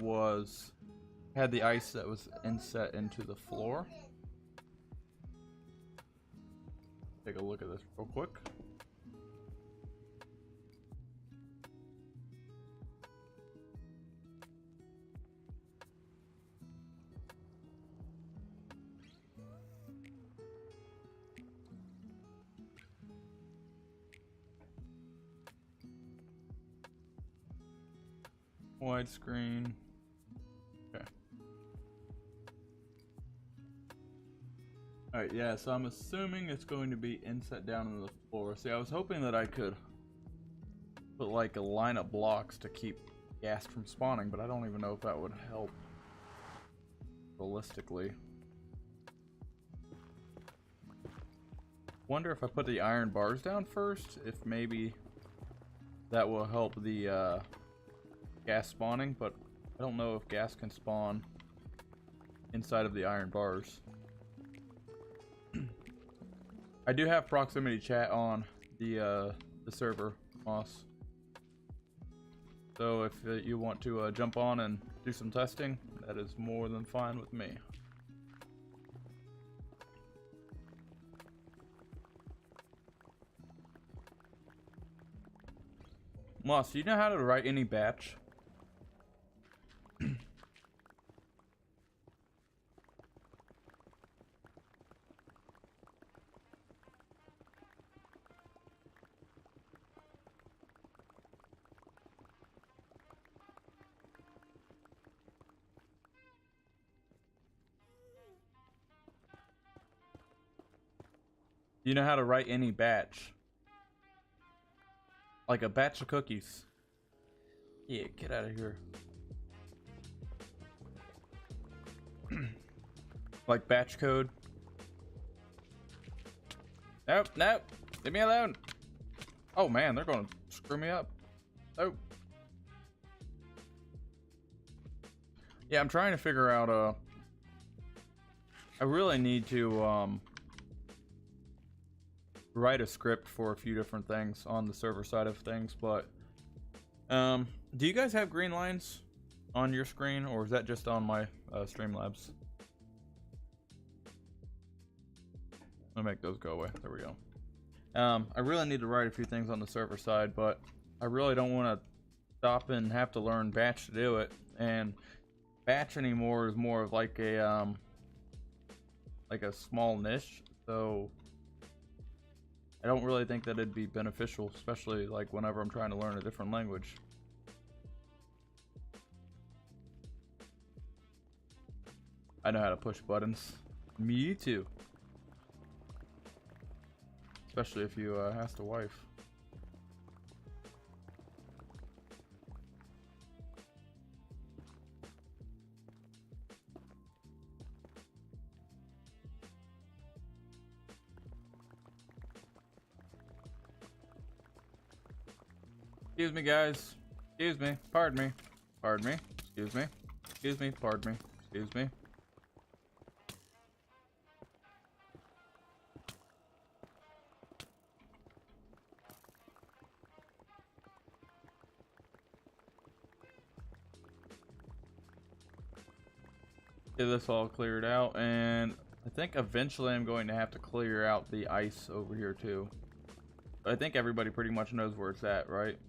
Speaker 1: had the ice that was inset into the floor. Take a look at this real quick. Widescreen. Okay. Alright, yeah, so I'm assuming it's going to be inset down into the floor. See, I was hoping that I could put like a line of blocks to keep gas from spawning, but I don't even know if that would help realistically. Wonder if I put the iron bars down first, if maybe that will help the gas spawning, but I don't know if gas can spawn inside of the iron bars. I do have proximity chat on the server, Moss. So if you want to jump on and do some testing, that is more than fine with me. Moss, do you know how to write any batch? Do you know how to write any batch? Like a batch of cookies. Yeah, get out of here. Like batch code. Nope, nope. Leave me alone. Oh man, they're gonna screw me up. Oh. Yeah, I'm trying to figure out I really need to write a script for a few different things on the server side of things, but do you guys have green lines on your screen, or is that just on my Streamlabs? I'll make those go away. There we go. I really need to write a few things on the server side, but I really don't want to stop and have to learn batch to do it. And batch anymore is more of like a small niche, so I don't really think that it'd be beneficial, especially like whenever I'm trying to learn a different language. I know how to push buttons. Me too. Especially if you ask the wife. Excuse me, guys. Excuse me. Pardon me. Pardon me. Excuse me. Excuse me. Pardon me. Excuse me. Get this all cleared out, and I think eventually I'm going to have to clear out the ice over here too. But I think everybody pretty much knows where it's at, right?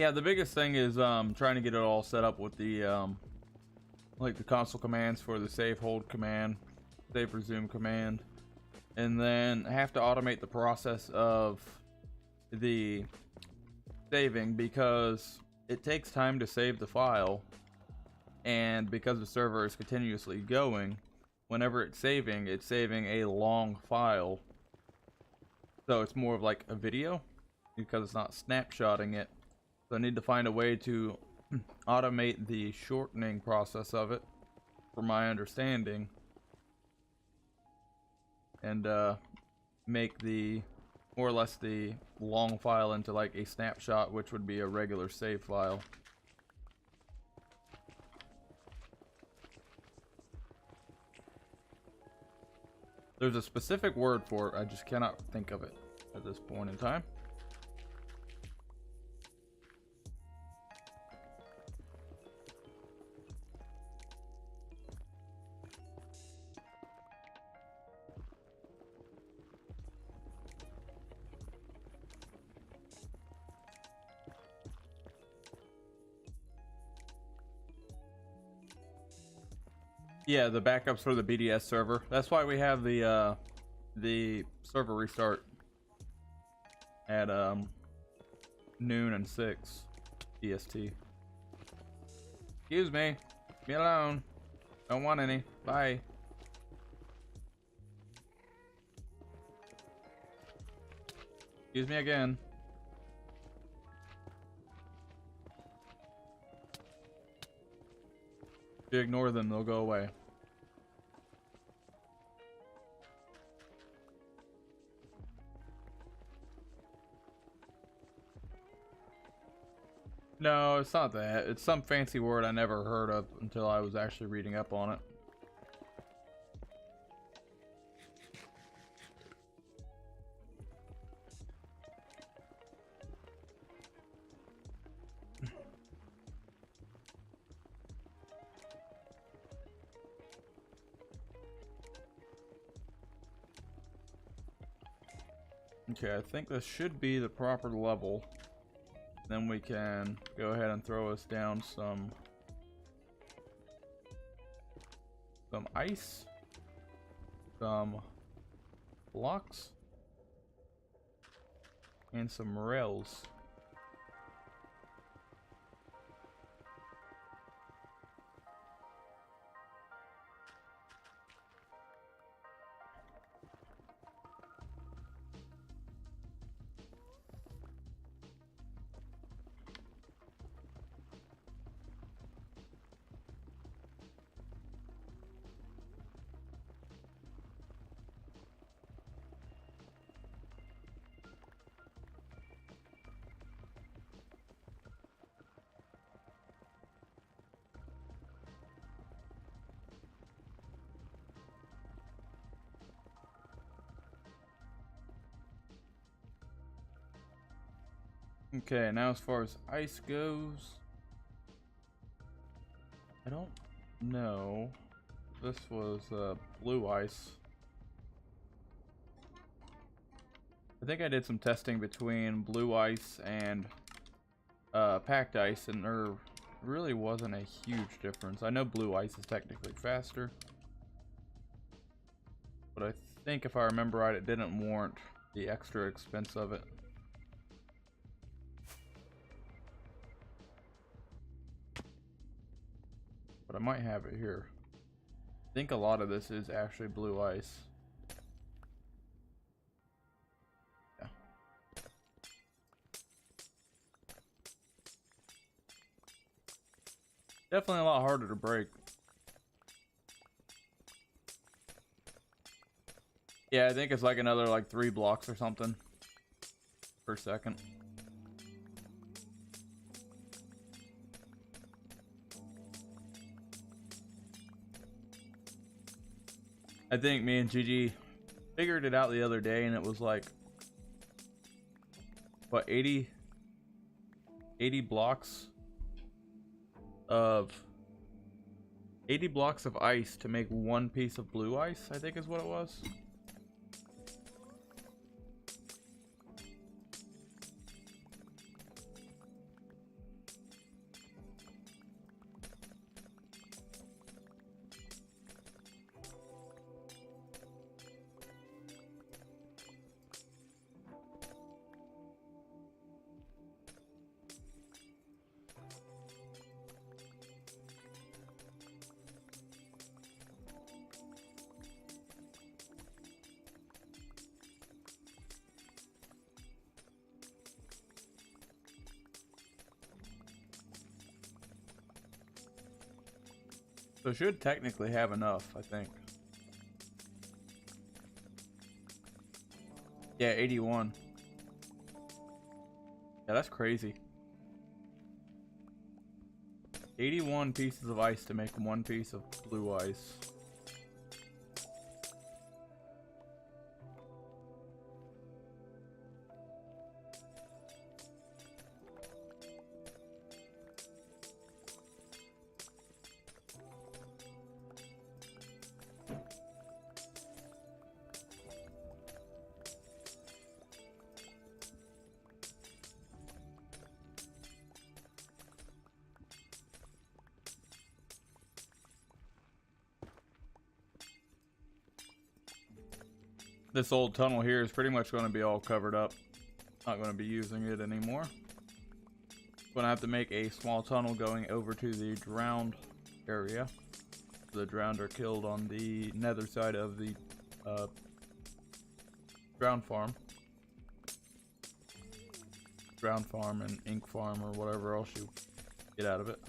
Speaker 1: Yeah, the biggest thing is trying to get it all set up with the like the console commands for the save hold command, save resume command, and then I have to automate the process of the saving because it takes time to save the file, and because the server is continuously going, whenever it's saving a long file, so it's more of like a video because it's not snapshotting it. So I need to find a way to automate the shortening process of it, from my understanding, and make the more or less the long file into like a snapshot, which would be a regular save file. There's a specific word for it, I just cannot think of it at this point in time. Yeah, the backups for the BDS server. That's why we have the server restart at noon and 6 EST. Excuse me. Leave me alone. Don't want any. Bye. Excuse me again. If you ignore them, they'll go away. No, it's not that. It's some fancy word I never heard of until I was actually reading up on it. Okay, I think this should be the proper level. Then we can go ahead and throw us down some ice, some blocks, and some rails. Okay, now as far as ice goes, I don't know. This was blue ice. I think I did some testing between blue ice and packed ice, and there really wasn't a huge difference. I know blue ice is technically faster, but I think if I remember right, it didn't warrant the extra expense of it. But I might have it here. I think a lot of this is actually blue ice. Yeah. Definitely a lot harder to break. Yeah, I think it's like another like 3 blocks or something per second. I think me and Gigi figured it out the other day, and it was like, what, 80 blocks of 80 blocks of ice to make 1 piece of blue ice, I think is what it was. So should technically have enough, I think. Yeah, 81. Yeah, that's crazy. 81 pieces of ice to make 1 piece of blue ice. This old tunnel here is pretty much going to be all covered up. Not going to be using it anymore. Going to have to make a small tunnel going over to the drowned area. The drowned are killed on the nether side of the drowned farm. Drowned farm and ink farm or whatever else you get out of it.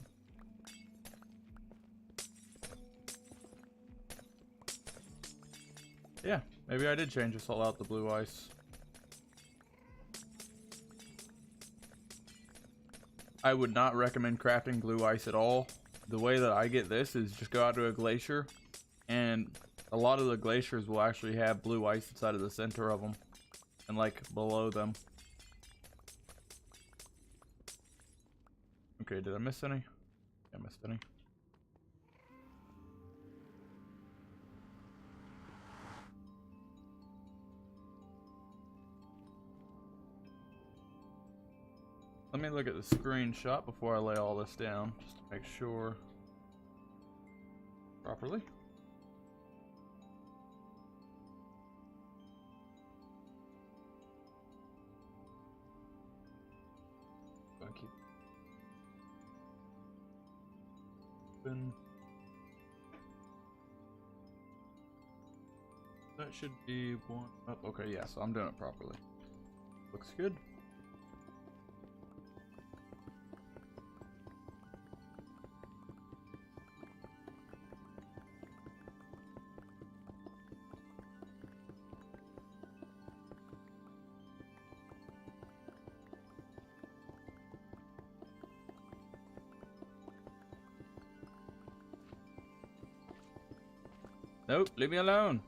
Speaker 1: Yeah, maybe I did change this all out to blue ice. I would not recommend crafting blue ice at all. The way that I get this is just go out to a glacier, and a lot of the glaciers will actually have blue ice inside of the center of them and like below them. Okay, did I miss any? I missed any. Let me look at the screenshot before I lay all this down, just to make sure properly. Gonna keep open. That should be one up. Okay, yeah, so I'm doing it properly. Looks good. Nope, leave me alone.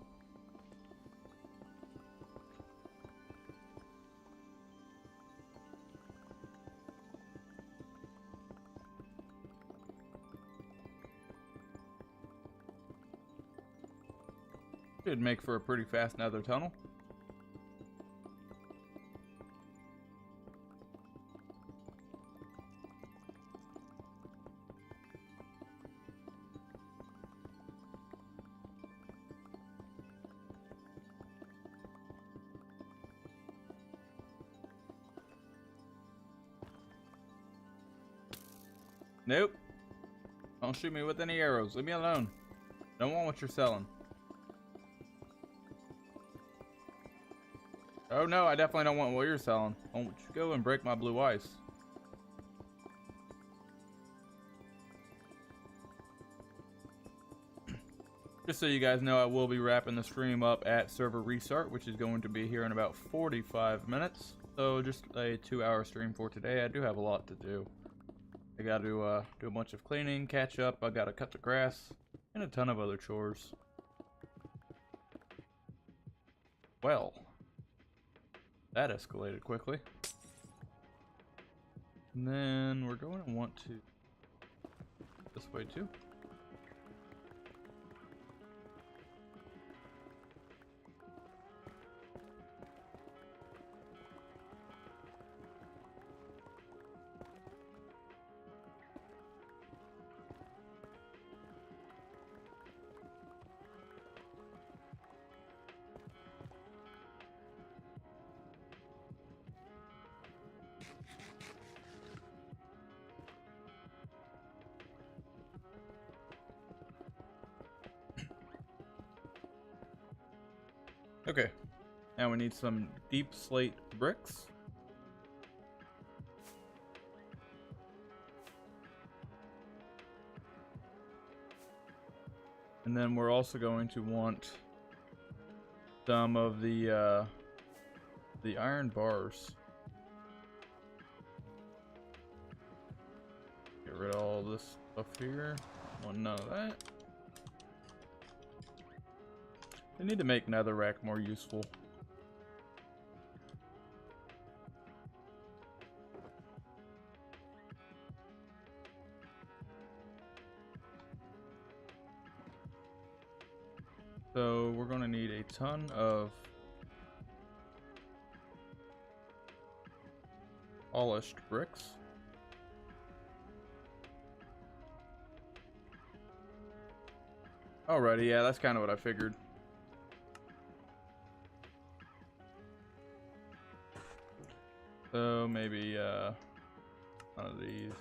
Speaker 1: Should make for a pretty fast nether tunnel. Nope. Don't shoot me with any arrows. Leave me alone. Don't want what you're selling. Oh no, I definitely don't want what you're selling. Don't you go and break my blue ice. Just so you guys know, I will be wrapping the stream up at server restart, which is going to be here in about 45 minutes. So just a 2-hour stream for today. I do have a lot to do. I gotta do a bunch of cleaning, catch up, I gotta cut the grass, and a ton of other chores. Well, that escalated quickly. And then we're going to want to this way too. Okay, now we need some deep slate bricks. And then we're also going to want some of the iron bars. Get rid of all this stuff here. Want none of that. I need to make netherrack more useful. So we're going to need a ton of polished bricks. Alrighty, yeah, that's kind of what I figured. So maybe one of these.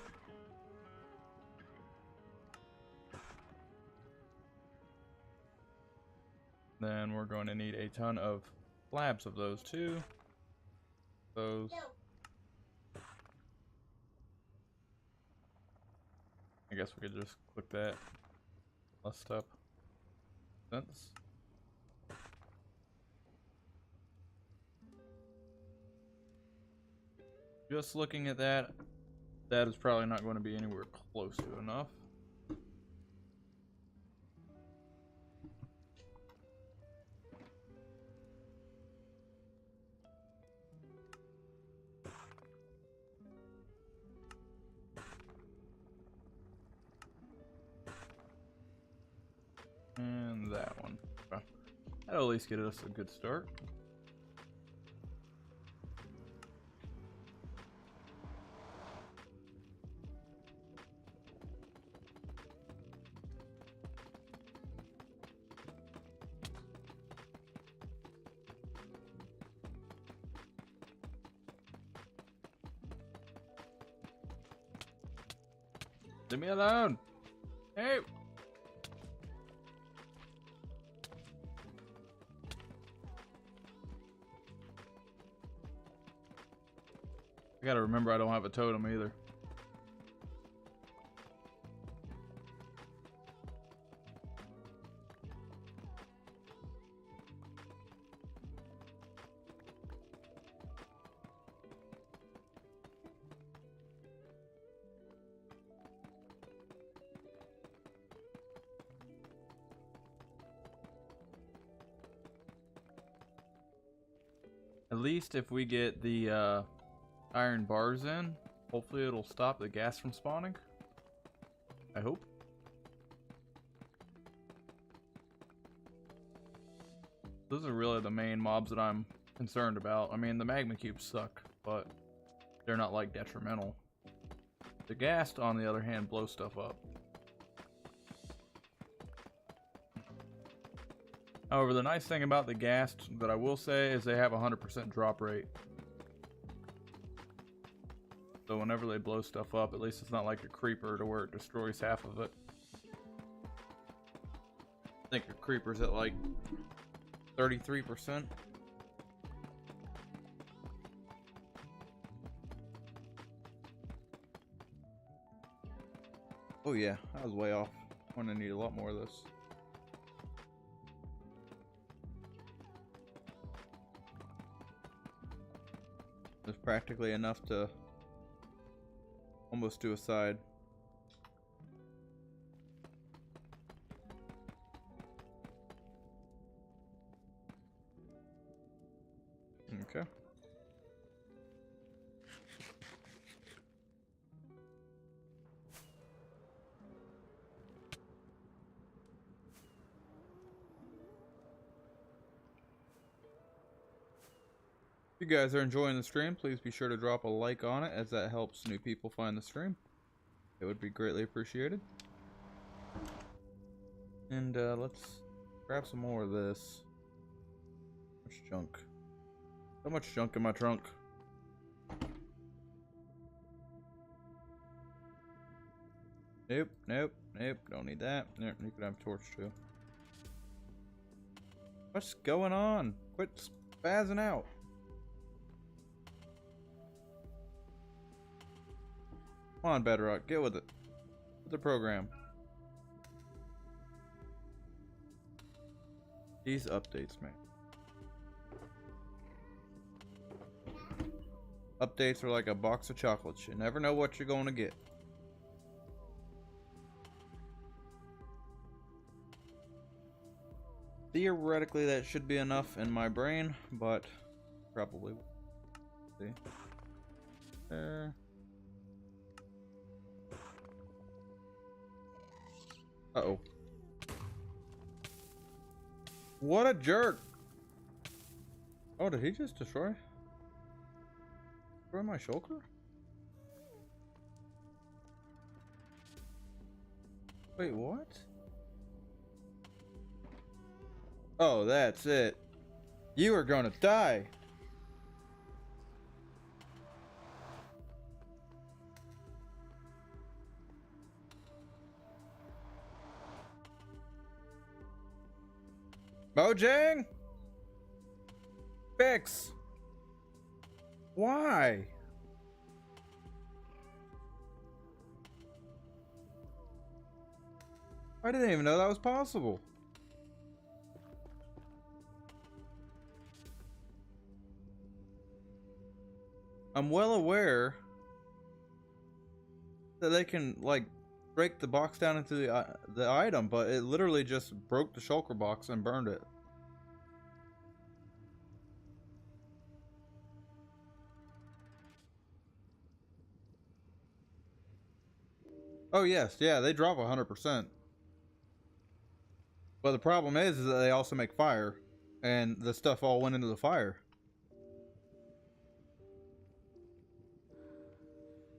Speaker 1: Then we're going to need a ton of slabs of those too. Those. I guess we could just click that. Less up. Sense. Just looking at that, that is probably not going to be anywhere close to enough. And that one. Okay. That'll at least get us a good start. Leave me alone! Hey! I gotta remember I don't have a totem either. At least if we get the iron bars in, hopefully it'll stop the gas from spawning. I hope. Those are really the main mobs that I'm concerned about. I mean, the magma cubes suck, but they're not like detrimental. The ghast, on the other hand, blows stuff up. However, the nice thing about the ghast that I will say is they have a 100% drop rate. So whenever they blow stuff up, at least it's not like a creeper to where it destroys half of it. I think a creeper's at like 33%. Oh yeah, I was way off. I'm gonna need a lot more of this. There's practically enough to almost do a side. Okay. If you guys are enjoying the stream, please be sure to drop a like on it, as that helps new people find the stream. It would be greatly appreciated. And let's grab some more of this. Much junk. So much junk in my trunk. Nope, nope, nope. Don't need that. Nope, you can have a torch too. What's going on? Quit spazzing out. Come on, Bedrock, get with it. With the program. These updates, man. Updates are like a box of chocolates. You never know what you're going to get. Theoretically, that should be enough in my brain, but probably. See? There. Uh-oh. What a jerk! Oh, did he just destroy my shulker? Wait, what? Oh, that's it. You are gonna die. Mojang? Fix. Why? I didn't even know that was possible. I'm well aware that they can like break the box down into the item, but it literally just broke the shulker box and burned it. Oh yes, yeah, they drop 100%. But the problem is that they also make fire, and the stuff all went into the fire.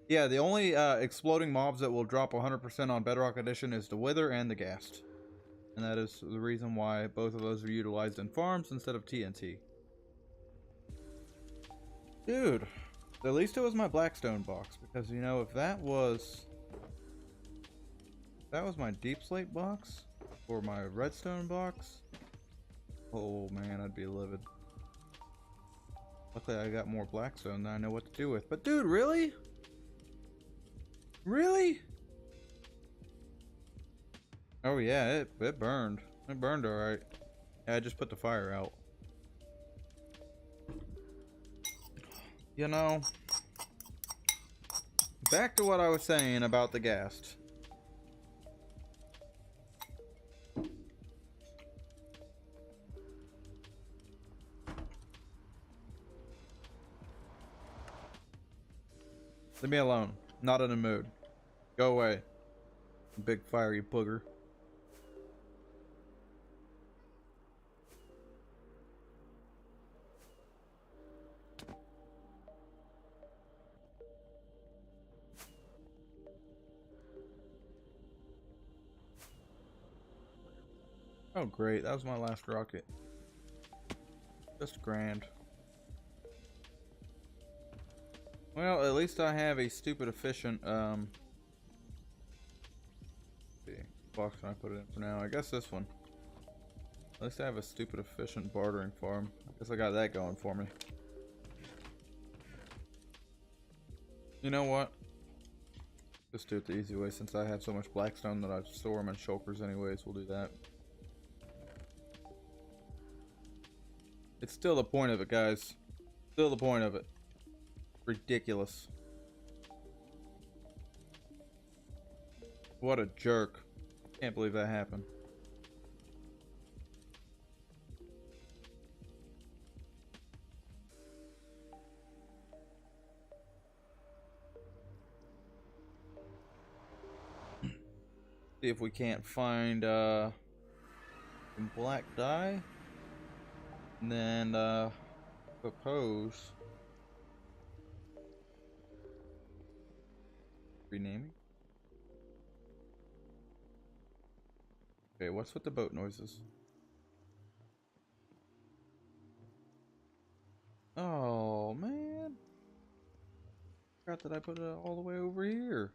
Speaker 1: Yeah, the only exploding mobs that will drop 100% on Bedrock Edition is the Wither and the Ghast. And that is the reason why both of those are utilized in farms instead of TNT. Dude, at least it was my Blackstone box, because you know, if that was my Deep Slate box, or my Redstone box, oh man, I'd be livid. Luckily I got more Blackstone than I know what to do with. But dude, really? Really? Oh yeah, it burned. It burned alright. Yeah, I just put the fire out. You know, back to what I was saying about the Ghast. Leave me alone. Not in the mood. Go away. Big fiery booger. Oh great, that was my last rocket. Just grand. Well, at least I have a stupid efficient, let's see, box can I put it in for now? I guess this one. At least I have a stupid efficient bartering farm. I guess I got that going for me. You know what? Just do it the easy way, since I have so much Blackstone that I store them in shulkers anyways. We'll do that. It's still the point of it, guys. Still the point of it. Ridiculous. What a jerk. Can't believe that happened. See if we can't find some black dye. And then propose renaming. Okay, what's with the boat noises? Oh man, forgot that I put it all the way over here.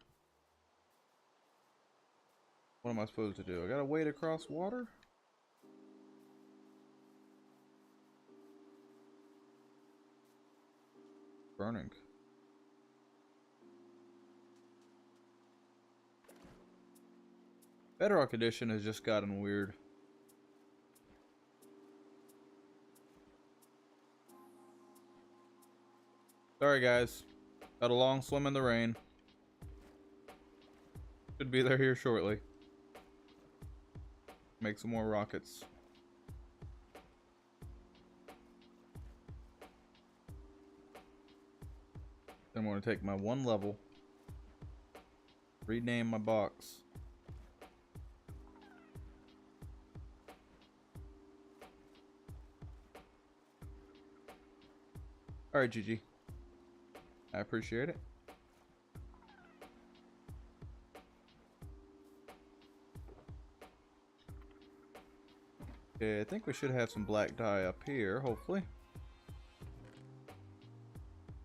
Speaker 1: What am I supposed to do? I gotta wade across water? Burning. Bedrock Edition has just gotten weird. Sorry guys, got a long swim in the rain. Should be there here shortly. Make some more rockets. Then I'm going to take my one level, rename my box. Alright, GG. I appreciate it. Okay, I think we should have some black dye up here, hopefully.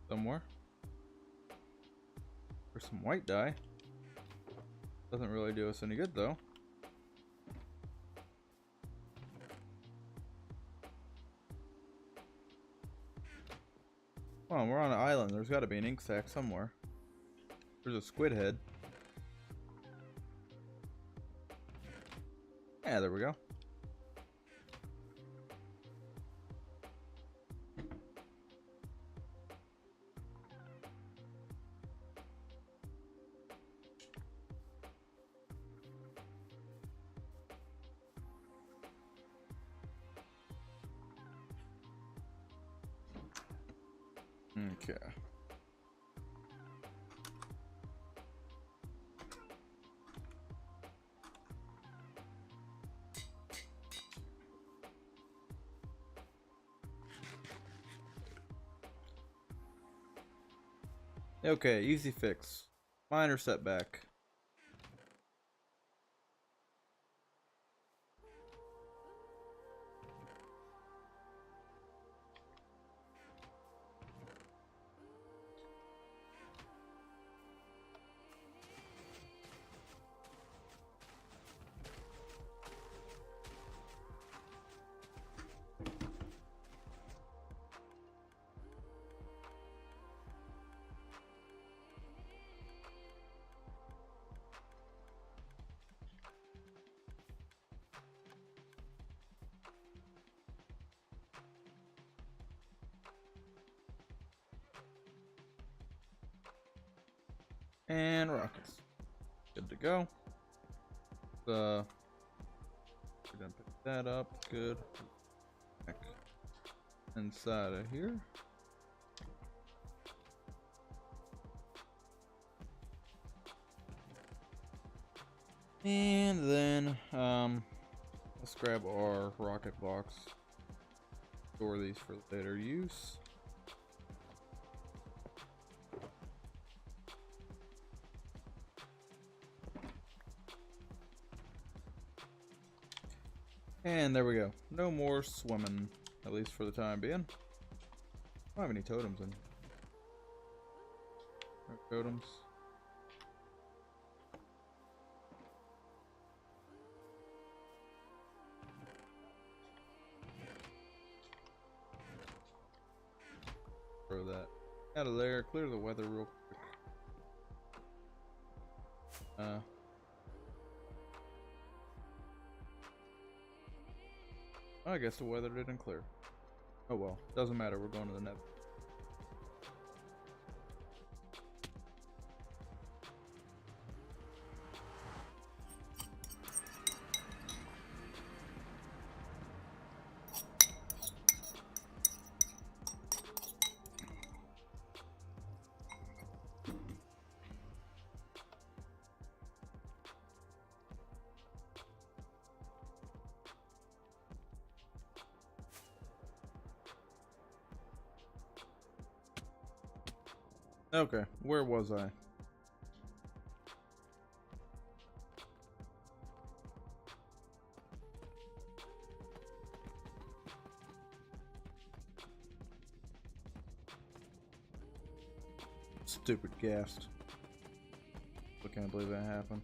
Speaker 1: Somewhere. Or some white dye. Doesn't really do us any good though. Come on, we're on an island. There's got to be an ink sac somewhere. There's a squid head. Yeah, there we go. Okay. Okay, easy fix. Minor setback. And rockets. Good to go. We're gonna pick that up. Good. Back inside of here. And then let's grab our rocket box. Store these for later use. And there we go. No more swimming, at least for the time being. I don't have any totems in. No totems. Throw that out of there. Clear the weather real quick. I guess the weather didn't clear. Oh well, doesn't matter, we're going to the nether. Okay, where was I? Stupid ghast. I can't believe that happened.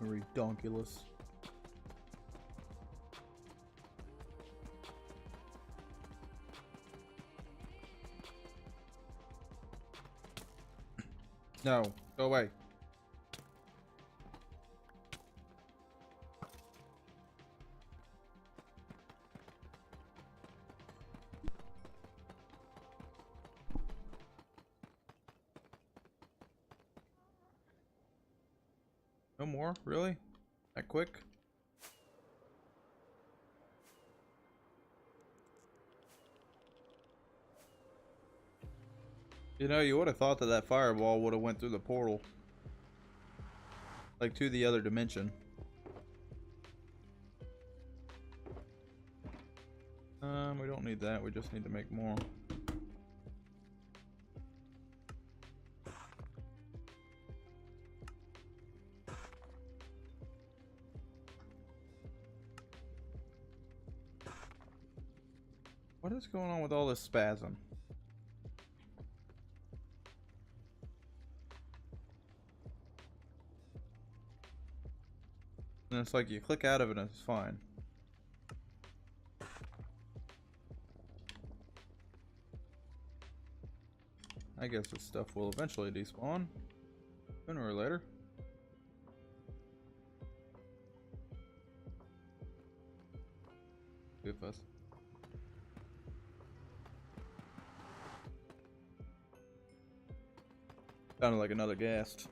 Speaker 1: Redonkulous. No, go away. No more? Really? That quick? You know, you would have thought that that fireball would have went through the portal. Like to the other dimension. We don't need that, we just need to make more. What is going on with all this spasm? And it's like you click out of it and it's fine. I guess this stuff will eventually despawn. Sooner or later. Goof us. Sounded like another ghast.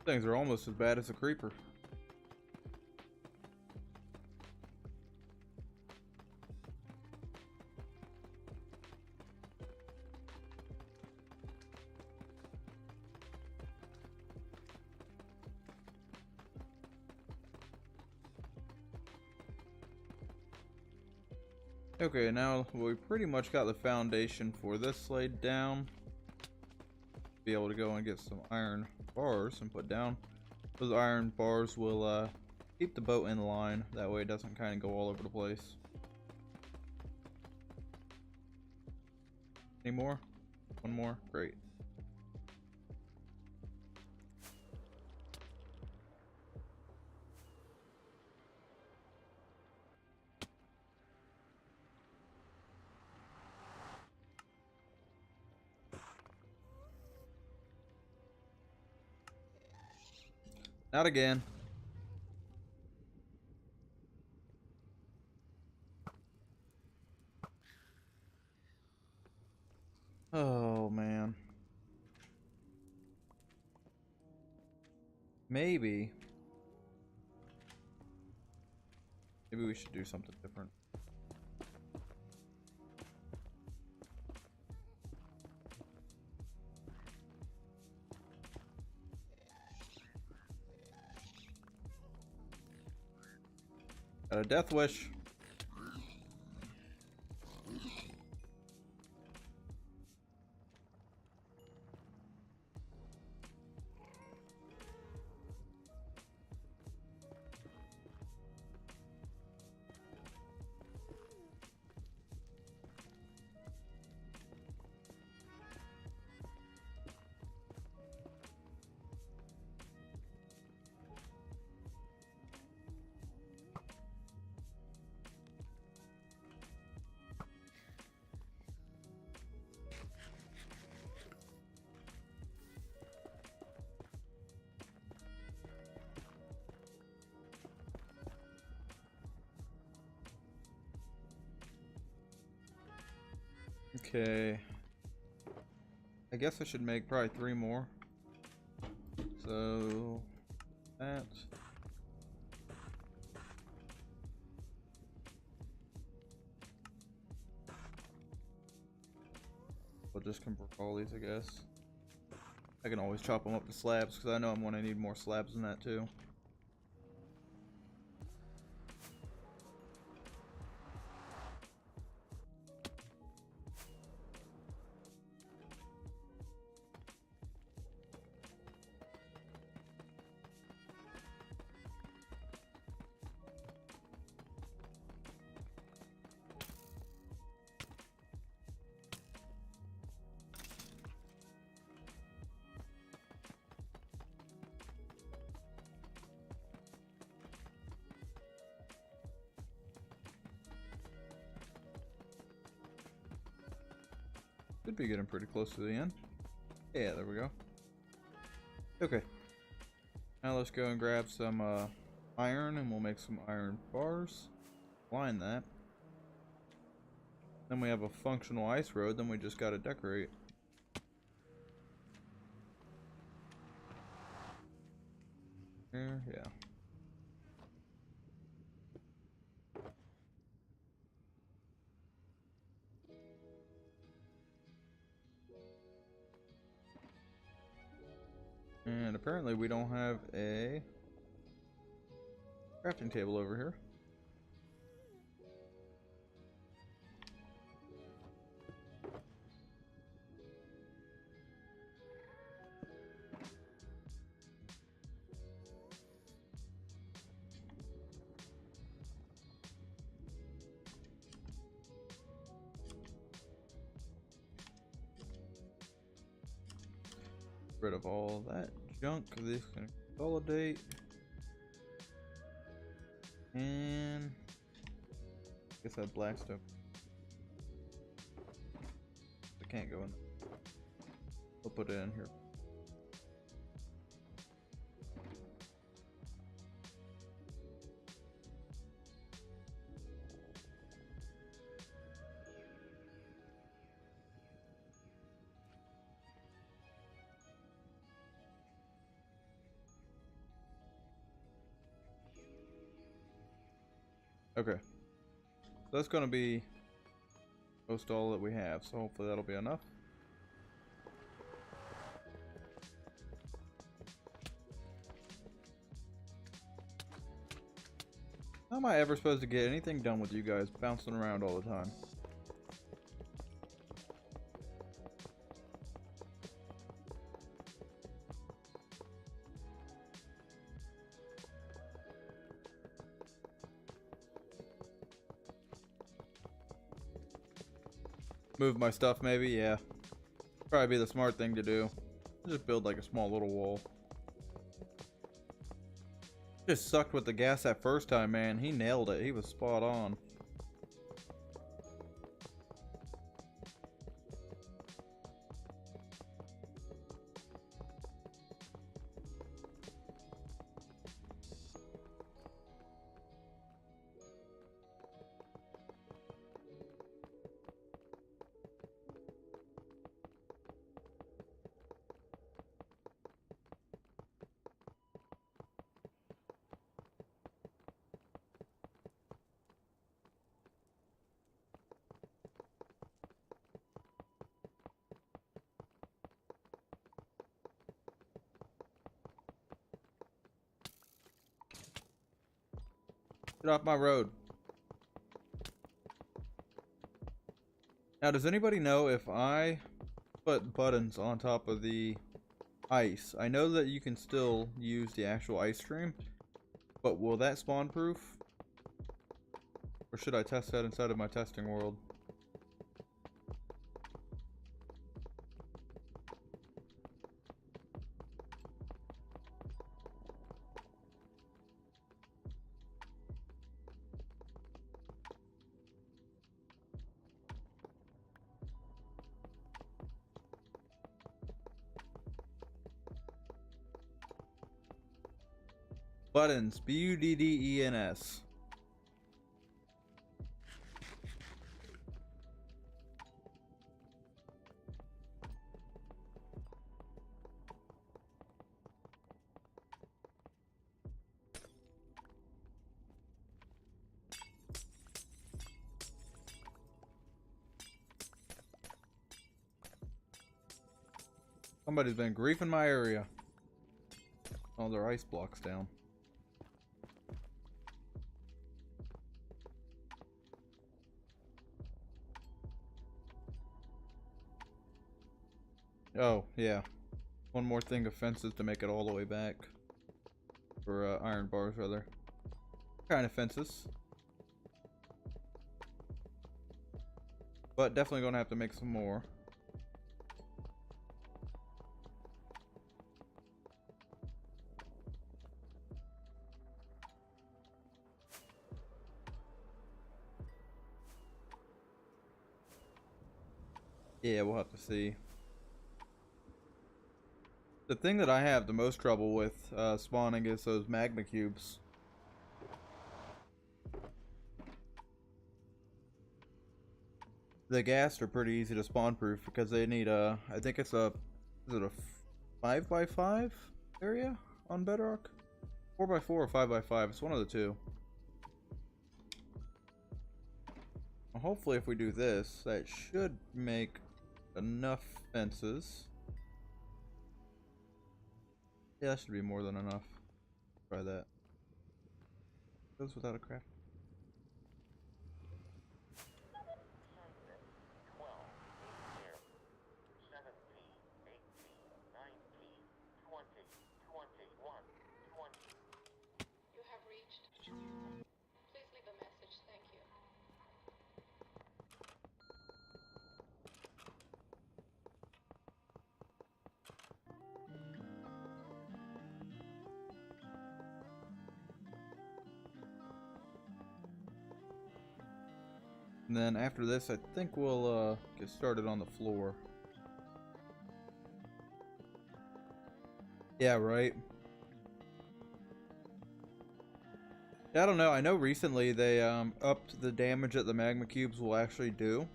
Speaker 1: Things are almost as bad as a creeper. Okay, now we pretty much got the foundation for this laid down. Be able to go and get some iron bars and put down. Those iron bars will keep the boat in line. That way it doesn't kind of go all over the place. Any more? One more? Great. Not again. Oh man. Maybe we should do something different. Got a death wish. Okay. I guess I should make probably 3 more. So that. We'll just convert all these, I guess. I can always chop them up to slabs because I know I'm going to need more slabs than that too. Should be getting pretty close to the end. Yeah, there we go. Okay. Now let's go and grab some iron and we'll make some iron bars. Line that. Then we have a functional ice road, then we just gotta decorate. Yeah. And apparently we don't have a crafting table over here. Rid of all that junk. This can consolidate. And I guess that black stuff. I can't go in. We'll put it in here. Okay. So that's gonna be most all that we have, so hopefully that'll be enough. How am I ever supposed to get anything done with you guys bouncing around all the time? Move my stuff maybe? Yeah. Probably be the smart thing to do. Just build like a small little wall. Just sucked with the gas that first time, man. He nailed it. He was spot on. Get off my road. Now, does anybody know if I put buttons on top of the ice? I know that you can still use the actual ice stream, but will that spawn proof? Or should I test that inside of my testing world? Buttons, Buddens. Somebody's been griefing my area. Oh, their ice blocks down. Oh, yeah. One more thing of fences to make it all the way back. For iron bars, rather. Kind of fences. But definitely gonna have to make some more. Yeah, we'll have to see. The thing that I have the most trouble with spawning is those magma cubes. The ghast are pretty easy to spawn proof because they need a, I think it's a, is it a 5x5 area on Bedrock? 4x4 or 5x5. It's one of the two. Well, hopefully if we do this, that should make enough fences. Yeah, that should be more than enough. Try that. Goes without a craft. And then after this, I think we'll get started on the floor. Yeah, right. I don't know. I know recently they upped the damage that the magma cubes will actually do,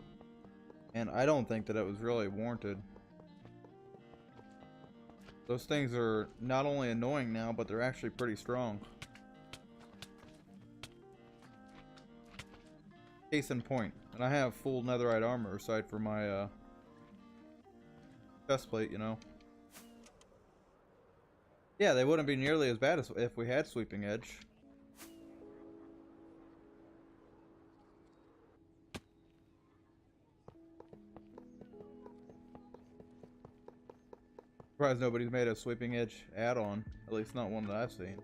Speaker 1: and I don't think that it was really warranted. Those things are not only annoying now, but they're actually pretty strong. Case in point, and I have full netherite armor aside for my chest plate, you know. Yeah, they wouldn't be nearly as bad as if we had sweeping edge. Surprised nobody's made a sweeping edge add-on, at least not one that I've seen.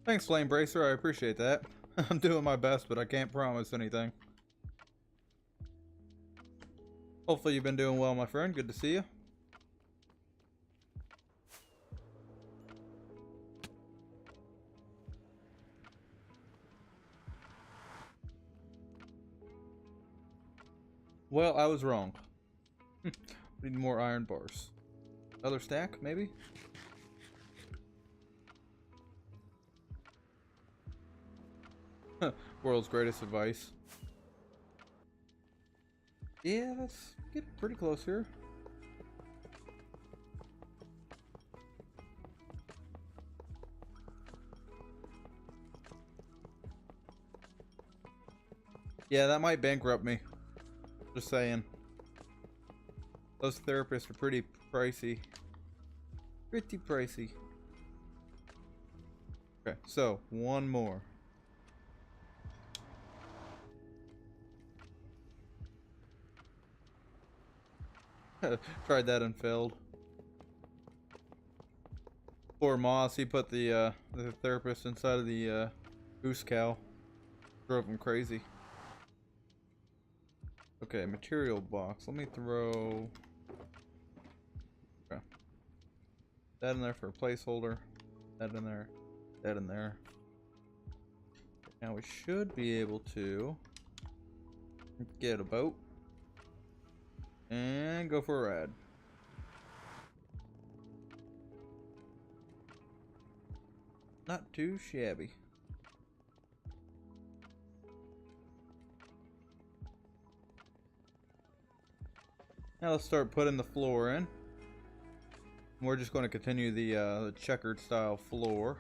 Speaker 1: Thanks, Flame Bracer. I appreciate that. I'm doing my best, but I can't promise anything. Hopefully you've been doing well, my friend. Good to see you. Well, I was wrong. Need more iron bars. Another stack, maybe? World's greatest advice. Yeah, let's get pretty close here. Yeah, that might bankrupt me. Just saying. Those therapists are pretty pricey. Pretty pricey. Okay, so one more. Tried that and failed. Poor Moss, he put the therapist inside of the goose cow. Drove him crazy. Okay, material box. Let me throw that in there for a placeholder. That in there. That in there. Now we should be able to get a boat and go for a ride. Not too shabby. Now let's start putting the floor in. We're just going to continue the checkered style floor.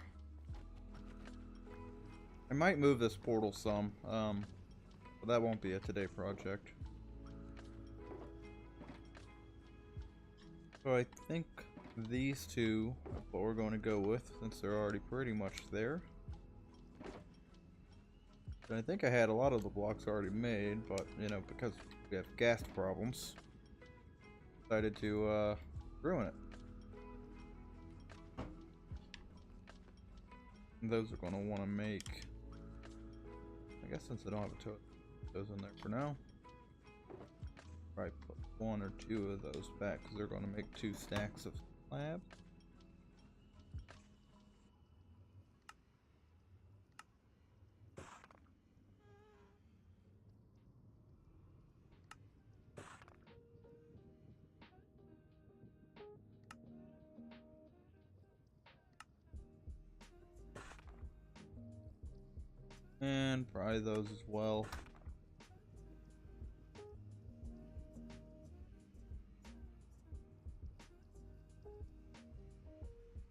Speaker 1: I might move this portal some, but that won't be a today project. So I think these two are what we're going to go with, since they're already pretty much there. And I think I had a lot of the blocks already made, but you know, because we have gas problems, decided to ruin it. And those are going to want to make, I guess since I don't have a toilet, those in there for now. Probably put one or two of those back because they're going to make 2 stacks of slab. And probably those as well.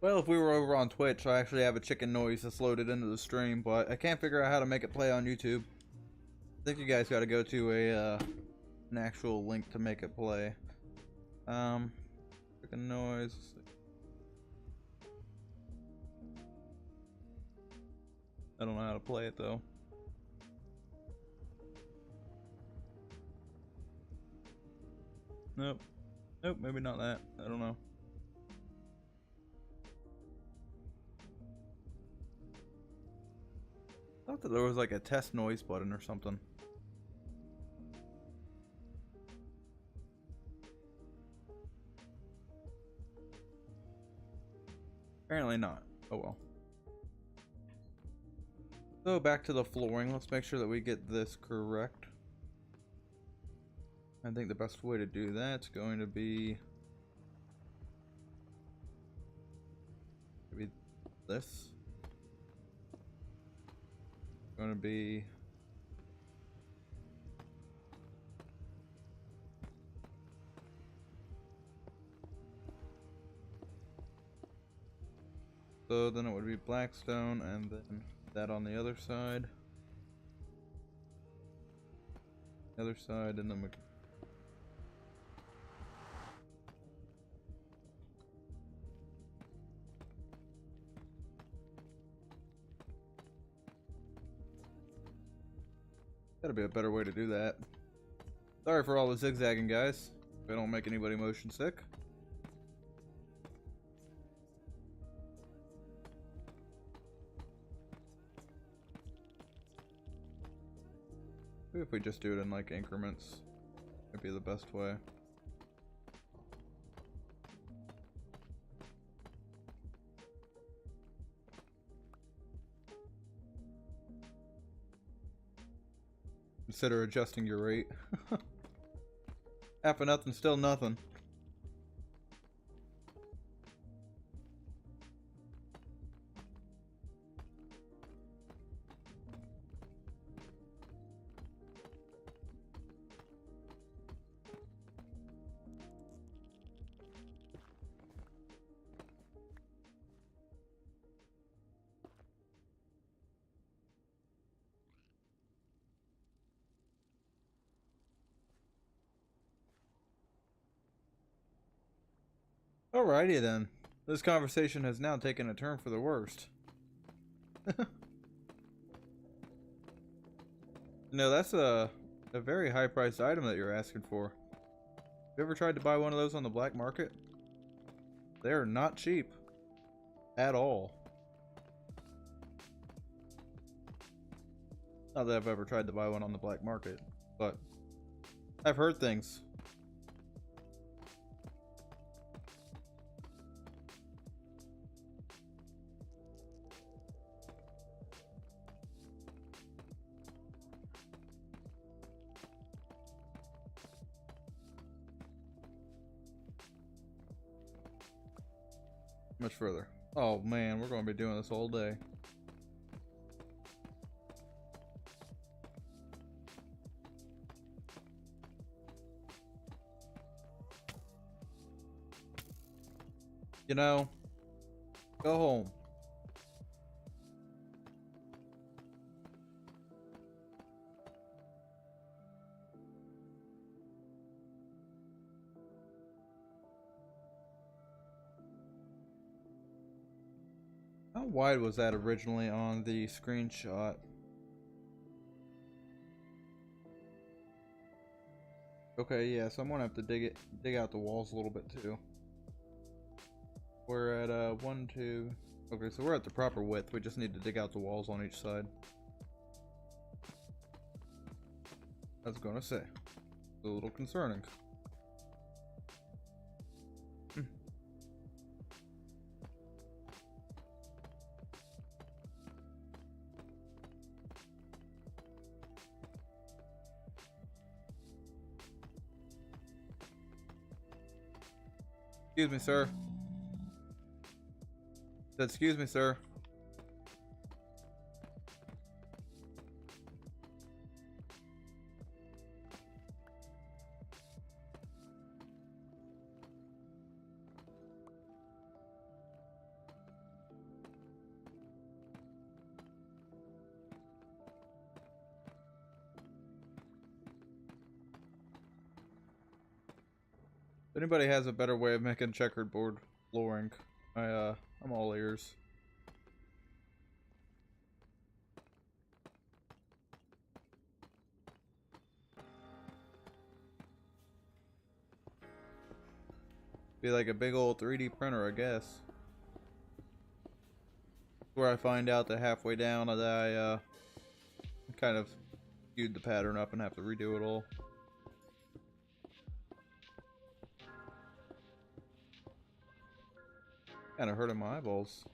Speaker 1: Well, if we were over on Twitch, I actually have a chicken noise that's loaded into the stream, but I can't figure out how to make it play on YouTube. I think you guys got to go to an actual link to make it play. Chicken noise. I don't know how to play it though. Nope. Nope, maybe not that. I don't know. I thought that there was like a test noise button or something. Apparently not. Oh well. So back to the flooring. Let's make sure that we get this correct. I think the best way to do that's going to be maybe this. Going to be so then it would be blackstone and then that on the other side. The other side and then we gotta be a better way to do that. Sorry for all the zigzagging, guys. If I don't make anybody motion sick. Maybe if we just do it in like increments, it'd be the best way. Consider adjusting your rate. Half of nothing, still nothing. Alrighty then. This conversation has now taken a turn for the worst. No, that's a very high priced item that you're asking for. Have you ever tried to buy one of those on the black market? They're not cheap. At all. Not that I've ever tried to buy one on the black market, but I've heard things. Much further. Oh man, we're going to be doing this all day. You know, go home. How wide was that originally on the screenshot? Okay, yeah, so I'm gonna have to dig out the walls a little bit too. We're at 1, 2. Okay, so we're at the proper width. We just need to dig out the walls on each side. I was gonna say, a little concerning. Excuse me, sir. Said, excuse me, sir. If anybody has a better way of making checkerboard flooring, I'm all ears. Be like a big old 3D printer, I guess. Where I find out that halfway down that I kind of skewed the pattern up and have to redo it all. Kinda hurting my eyeballs.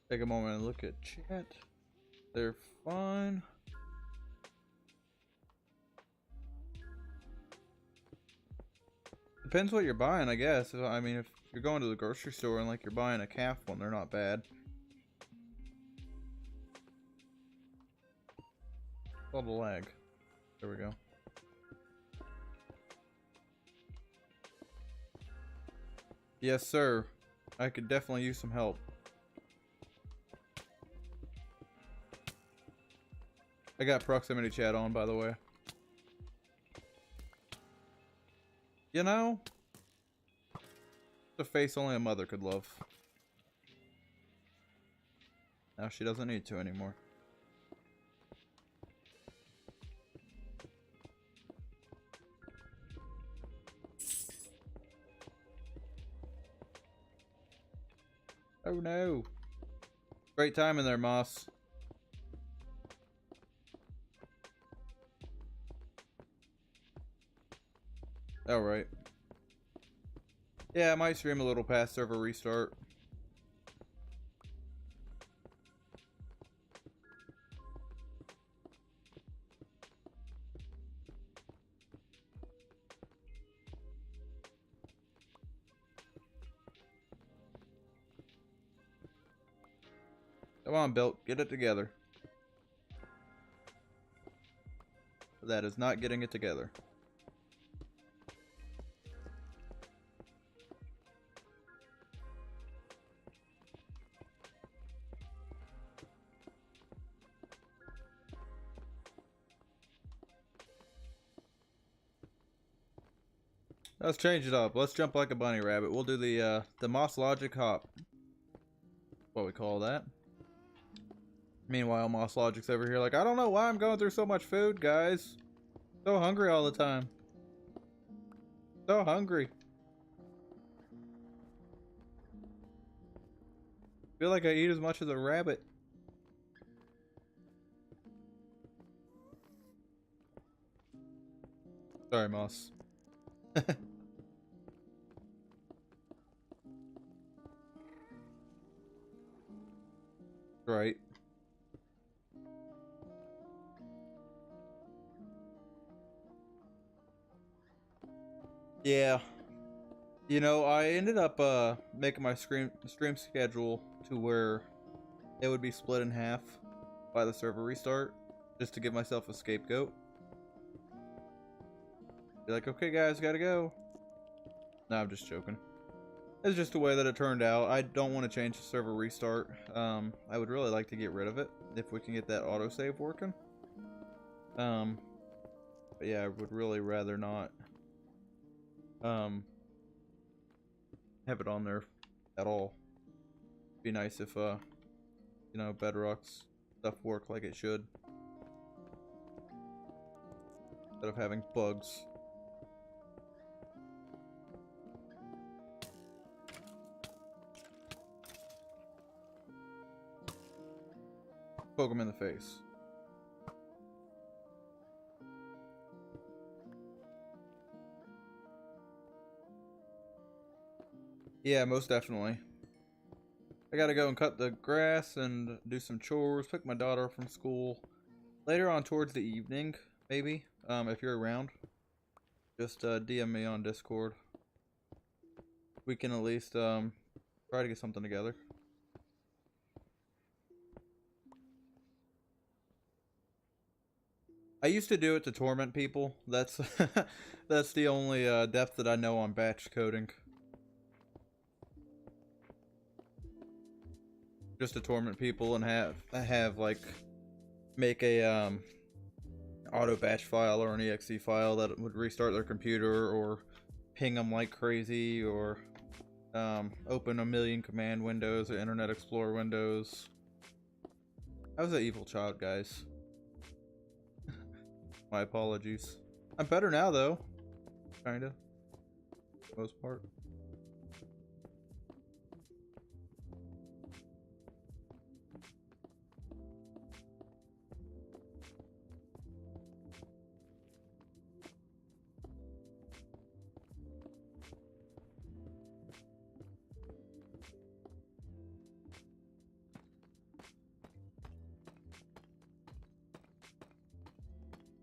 Speaker 1: Take a moment and look at chat. They're fine. Depends what you're buying, I guess. I mean, if you're going to the grocery store and like you're buying a calf one, they're not bad. All the lag. There we go. Yes, sir. I could definitely use some help. I got proximity chat on, by the way. You know, the face only a mother could love. Now she doesn't need to anymore. Oh no. Great time in there, Moss. Alright. Yeah, I might stream a little past server restart. Come on, Built, get it together. That is not getting it together. Let's change it up. Let's jump like a bunny rabbit. We'll do the Moss Logic hop. What we call that. Meanwhile, Moss Logic's over here like, I don't know why I'm going through so much food, guys. So hungry all the time. So hungry. Feel like I eat as much as a rabbit. Sorry, Moss. Right. Yeah. You know, I ended up making my stream schedule to where it would be split in half by the server restart, just to give myself a scapegoat. Be like, okay guys, gotta go. No, I'm just joking. It's just the way that it turned out. I don't want to change the server restart. I would really like to get rid of it if we can get that autosave working. But yeah, I would really rather not have it on there at all. Be nice if you know, Bedrock's stuff work like it should, instead of having bugs. Poke him in the face. Yeah, most definitely. I gotta go and cut the grass and do some chores, pick my daughter up from school. Later on towards the evening, maybe, if you're around. Just DM me on Discord. We can at least try to get something together. I used to do it to torment people. That's that's the only depth that I know on batch coding. just to torment people and have like make a auto batch file or an exe file that would restart their computer or ping them like crazy, or open a million command windows or Internet Explorer windows. I was an evil child, guys. My apologies. I'm better now, though. Kinda. For the most part.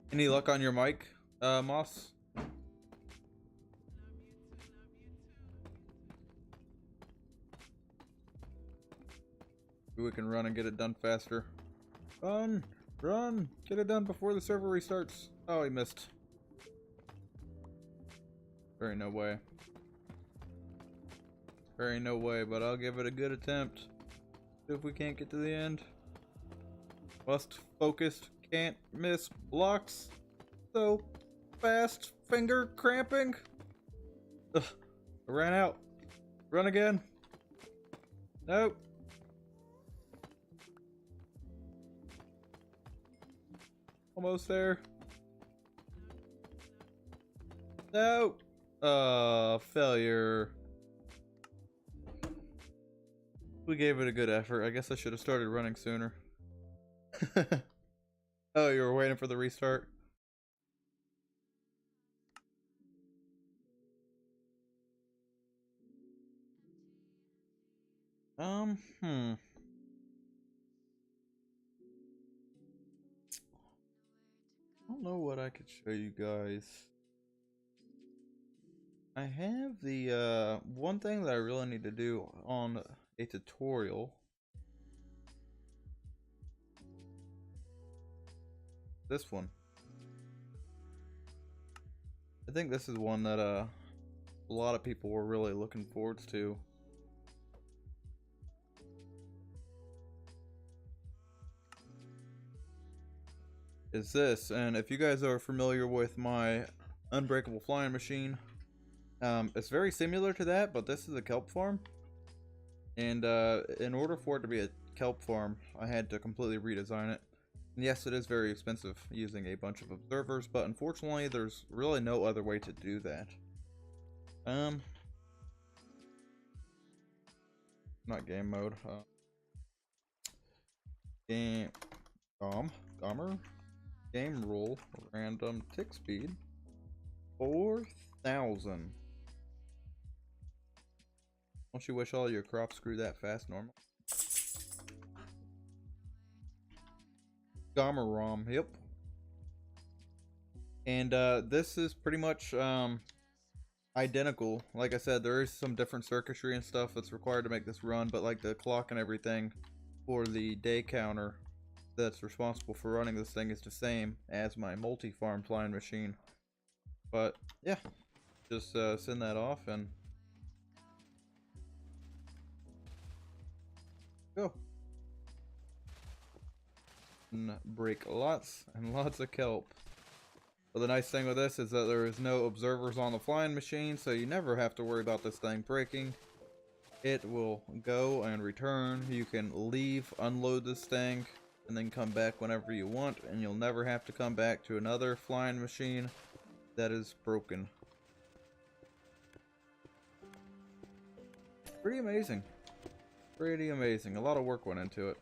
Speaker 1: Any luck on your mic, Moss? We can run and get it done faster. Run! Run! Get it done before the server restarts. Oh, he missed. Very no way. Very no way, but I'll give it a good attempt. If we can't get to the end. Must focused. Can't miss blocks. So fast. Finger cramping. Ugh. I ran out. Run again. Nope. Almost there. No. Failure. We gave it a good effort. I guess I should have started running sooner. Oh, you were waiting for the restart? I don't know what I could show you guys. I have the one thing that I really need to do on a tutorial. This one. I think this is one that a lot of people were really looking forward to. Is this, and if you guys are familiar with my unbreakable flying machine, it's very similar to that, but this is a kelp farm. And in order for it to be a kelp farm, I had to completely redesign it. And yes, it is very expensive using a bunch of observers, but unfortunately there's really no other way to do that. Not game mode. Gomer. Game rule, random tick speed, 4,000. Don't you wish all your crops grew that fast normal? Gomer ROM, yep. And this is pretty much identical. Like I said, there is some different circuitry and stuff that's required to make this run, but like the clock and everything for the day counter that's responsible for running this thing is the same as my multi-farm flying machine. But yeah, just send that off and go. And break lots and lots of kelp. But the nice thing with this is that there is no observers on the flying machine, so you never have to worry about this thing breaking. It will go and return. You can leave, unload this thing, and then come back whenever you want, and you'll never have to come back to another flying machine that is broken. Pretty amazing. Pretty amazing. A lot of work went into it.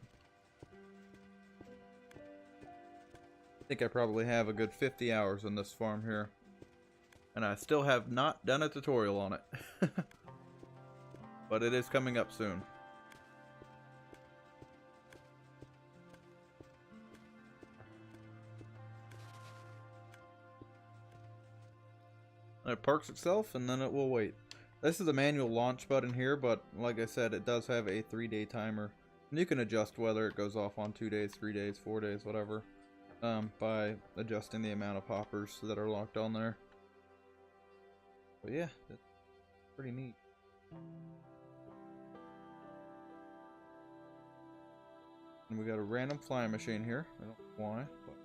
Speaker 1: I think I probably have a good 50 hours on this farm here. And I still have not done a tutorial on it. But it is coming up soon. And it parks itself and then it will wait. This is a manual launch button here, but like I said, it does have a 3-day timer. And you can adjust whether it goes off on 2 days, 3 days, 4 days, whatever. By adjusting the amount of hoppers that are locked on there. But yeah, that's pretty neat. And we got a random flying machine here. I don't know why. But...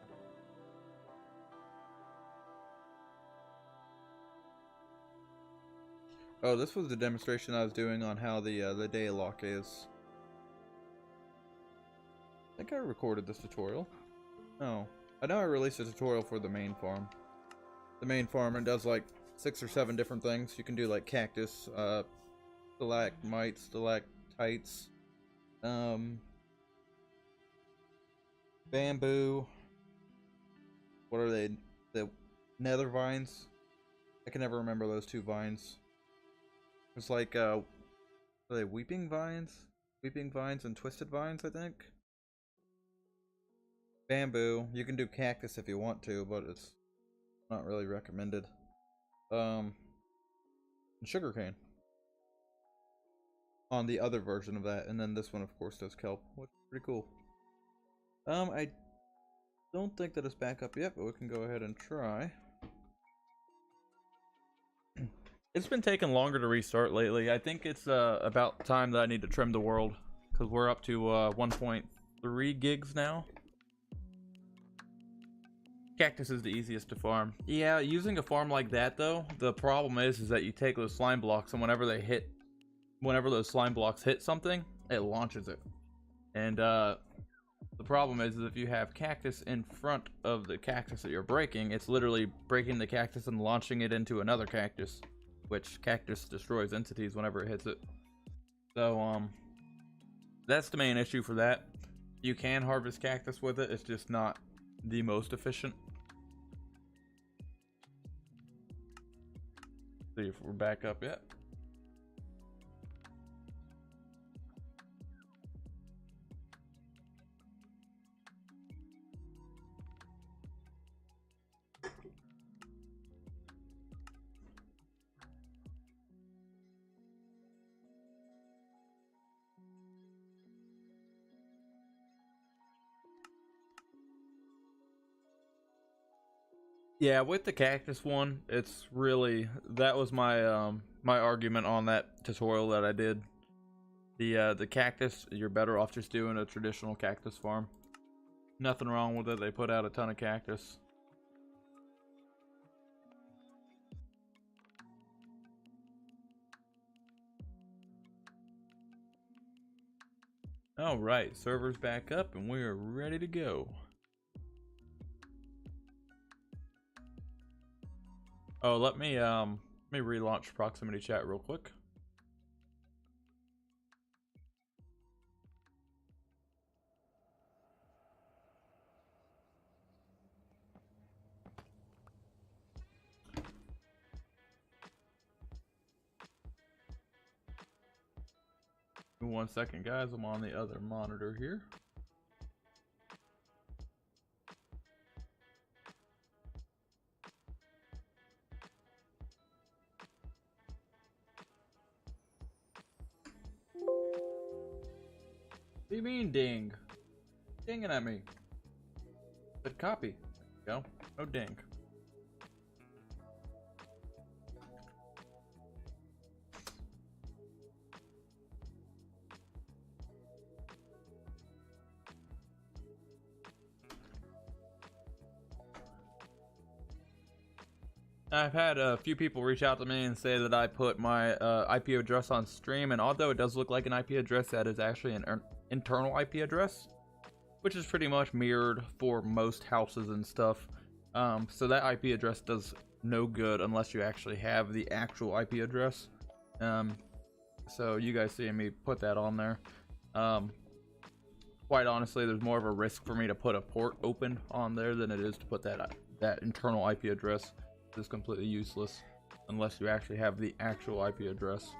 Speaker 1: Oh, this was the demonstration I was doing on how the day lock is. I think I recorded this tutorial. Oh, I know I released a tutorial for the main farm. The main farm, it does like 6 or 7 different things. You can do like cactus, stalagmites, stalactites, bamboo. What are they? The nether vines? I can never remember those 2 vines. It's like, are they weeping vines? Weeping vines and twisted vines, I think. Bamboo. You can do cactus if you want to, but it's not really recommended. And sugarcane. On the other version of that, and then this one, of course, does kelp, which is pretty cool. I don't think that it's back up yet, but we can go ahead and try. It's been taking longer to restart lately. I think it's about time that I need to trim the world, because we're up to 1.3 gigs now. Cactus is the easiest to farm. Yeah, using a farm like that though, the problem is that you take those slime blocks, and whenever those slime blocks hit something, it launches it. And the problem is if you have cactus in front of the cactus that you're breaking, it's literally breaking the cactus and launching it into another cactus, which cactus destroys entities whenever it hits it. So that's the main issue for that. You can harvest cactus with it, it's just not the most efficient. See if we're back up yet. Yeah, with the cactus one, it's really, that was my my argument on that tutorial that I did. The cactus, you're better off just doing a traditional cactus farm. Nothing wrong with it. They put out a ton of cactus. All right, server's back up and we are ready to go. Oh, let me relaunch proximity chat real quick. Give me 1 second, guys. I'm on the other monitor here. What do you mean, ding? Dinging at me. But copy. There you go. No ding. I've had a few people reach out to me and say that I put my IP address on stream, and although it does look like an IP address, that is actually an internal IP address, which is pretty much mirrored for most houses and stuff. So that IP address does no good unless you actually have the actual IP address. So you guys seeing me put that on there. Quite honestly, there's more of a risk for me to put a port open on there than it is to put that internal IP address. It's completely useless unless you actually have the actual IP address.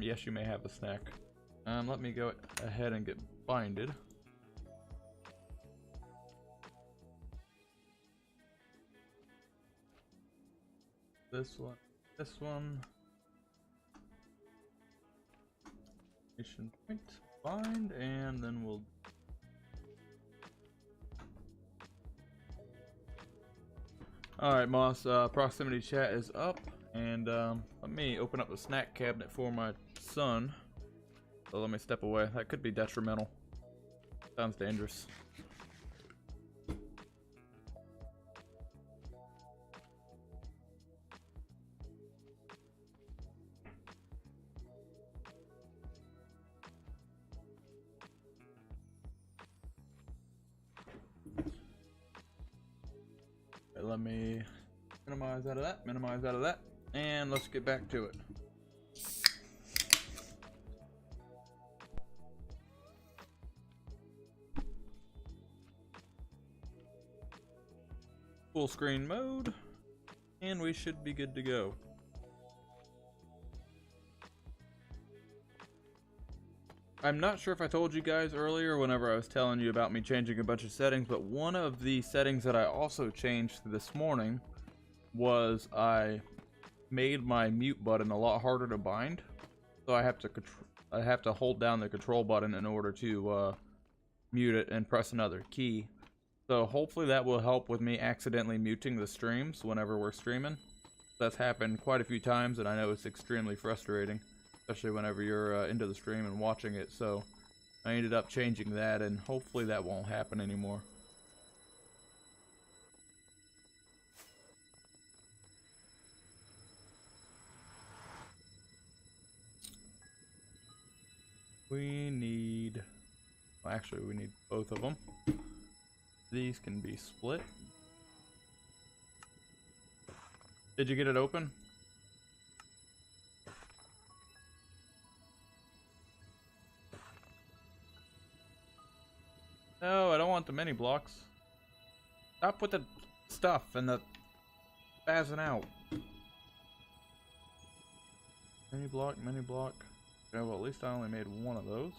Speaker 1: Yes, you may have a snack. Let me go ahead and get binded. This one. Mission point, bind, and then we'll. Alright, Moss, proximity chat is up, and let me open up the snack cabinet for my son. So let me step away. That could be detrimental. Sounds dangerous. Okay, let me minimize out of that, minimize out of that, and let's get back to it. Full screen mode, and we should be good to go. I'm not sure if I told you guys earlier whenever I was telling you about me changing a bunch of settings, but one of the settings that I also changed this morning was I made my mute button a lot harder to bind. So I have to hold down the control button in order to mute it and press another key. So hopefully that will help with me accidentally muting the streams whenever we're streaming. That's happened quite a few times, and I know it's extremely frustrating, especially whenever you're into the stream and watching it. So I ended up changing that, and hopefully that won't happen anymore. We need, well, actually we need both of them. These can be split. Did you get it open? No, I don't want the mini blocks. Stop with the stuff and the spazzing out. Mini block, mini block. Okay, well at least I only made one of those.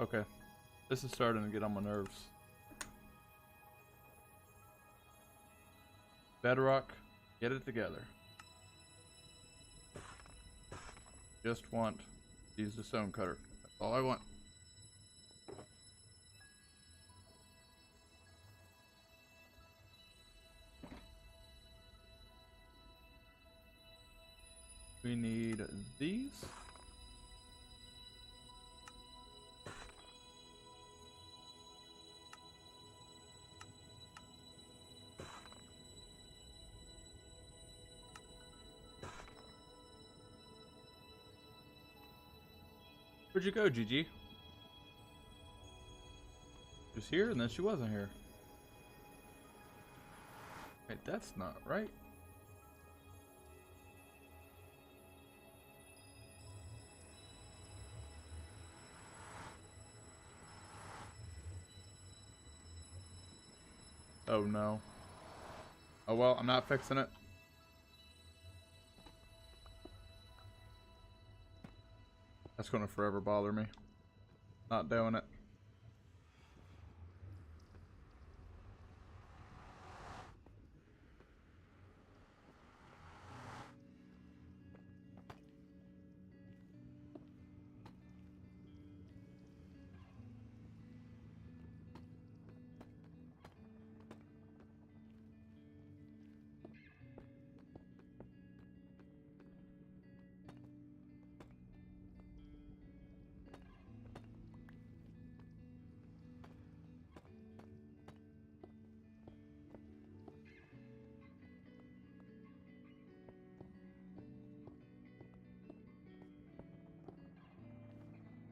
Speaker 1: Okay, this is starting to get on my nerves. Bedrock, get it together. Just want to use the stone cutter. That's all I want. We need these. Where'd you go, Gigi? She was here and then she wasn't here. Wait, that's not right. Oh no. Oh well, I'm not fixing it. That's gonna forever bother me. Not doing it.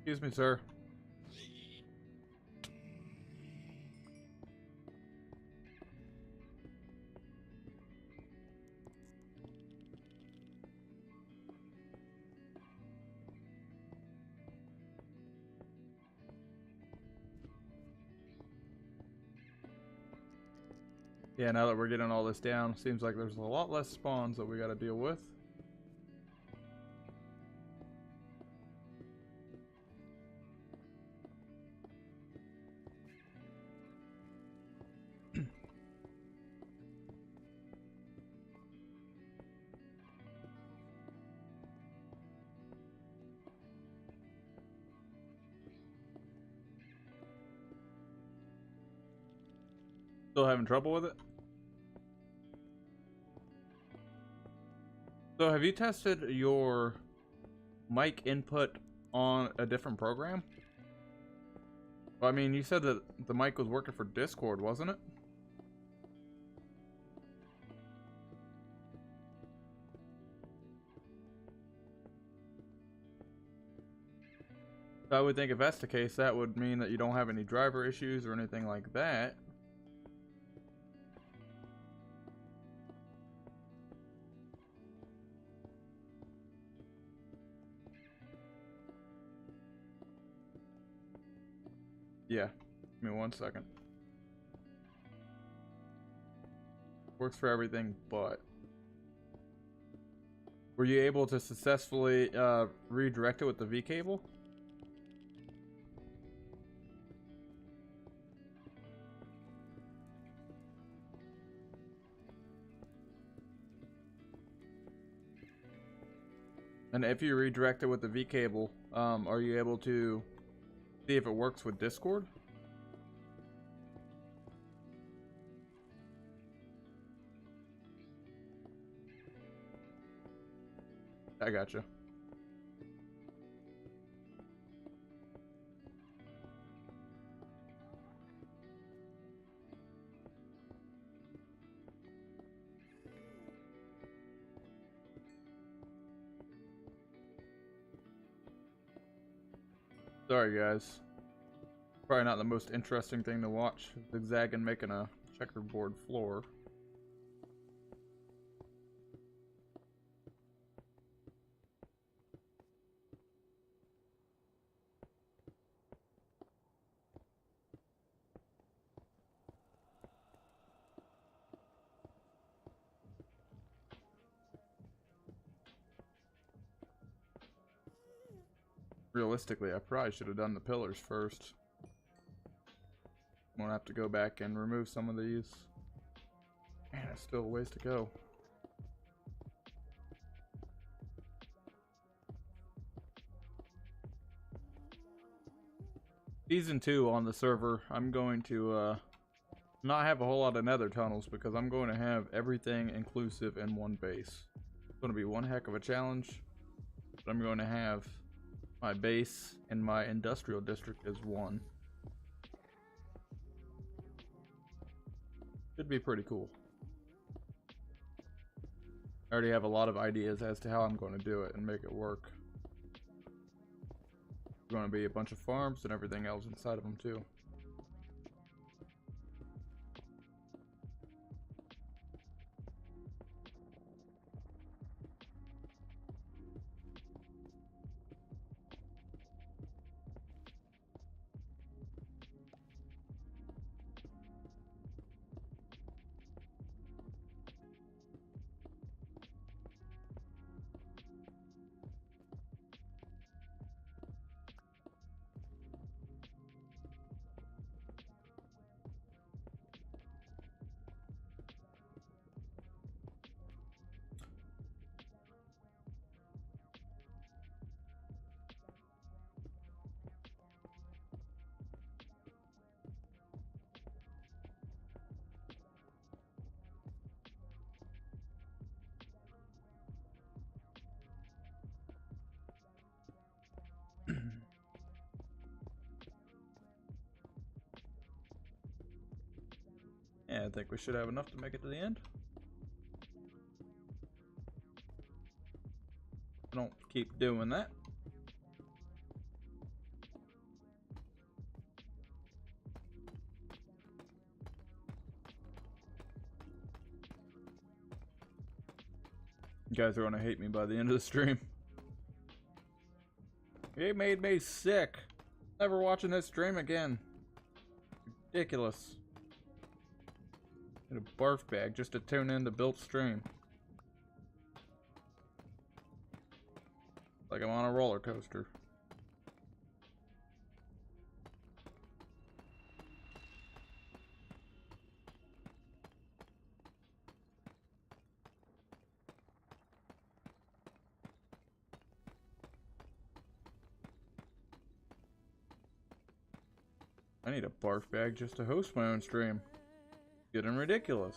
Speaker 1: Excuse me, sir. Yeah, now that we're getting all this down, seems like there's a lot less spawns that we gotta deal with. Still having trouble with it? So have you tested your mic input on a different program? Well, I mean, you said that the mic was working for Discord, wasn't it? I would think if that's the case, that would mean that you don't have any driver issues or anything like that. Yeah, give me 1 second. Works for everything, but were you able to successfully redirect it with the V cable? And if you redirect it with the V cable, are you able to see if it works with Discord? I gotcha. Sorry guys. Probably not the most interesting thing to watch. Zigzagging making a checkerboard floor. Realistically, I probably should have done the pillars first. Won't have to go back and remove some of these. Man, it's still a ways to go. Season 2 on the server, I'm going to not have a whole lot of nether tunnels because I'm going to have everything inclusive in one base. It's going to be one heck of a challenge, but I'm going to have my base and my industrial district as one. Should be pretty cool. I already have a lot of ideas as to how I'm going to do it and make it work. There's going to be a bunch of farms and everything else inside of them too. Yeah, I think we should have enough to make it to the end. Don't keep doing that. You guys are gonna hate me by the end of the stream. It made me sick. Never watching this stream again. Ridiculous. Get a barf bag just to tune in the built stream. Like I'm on a roller coaster. I need a barf bag just to host my own stream. Getting ridiculous.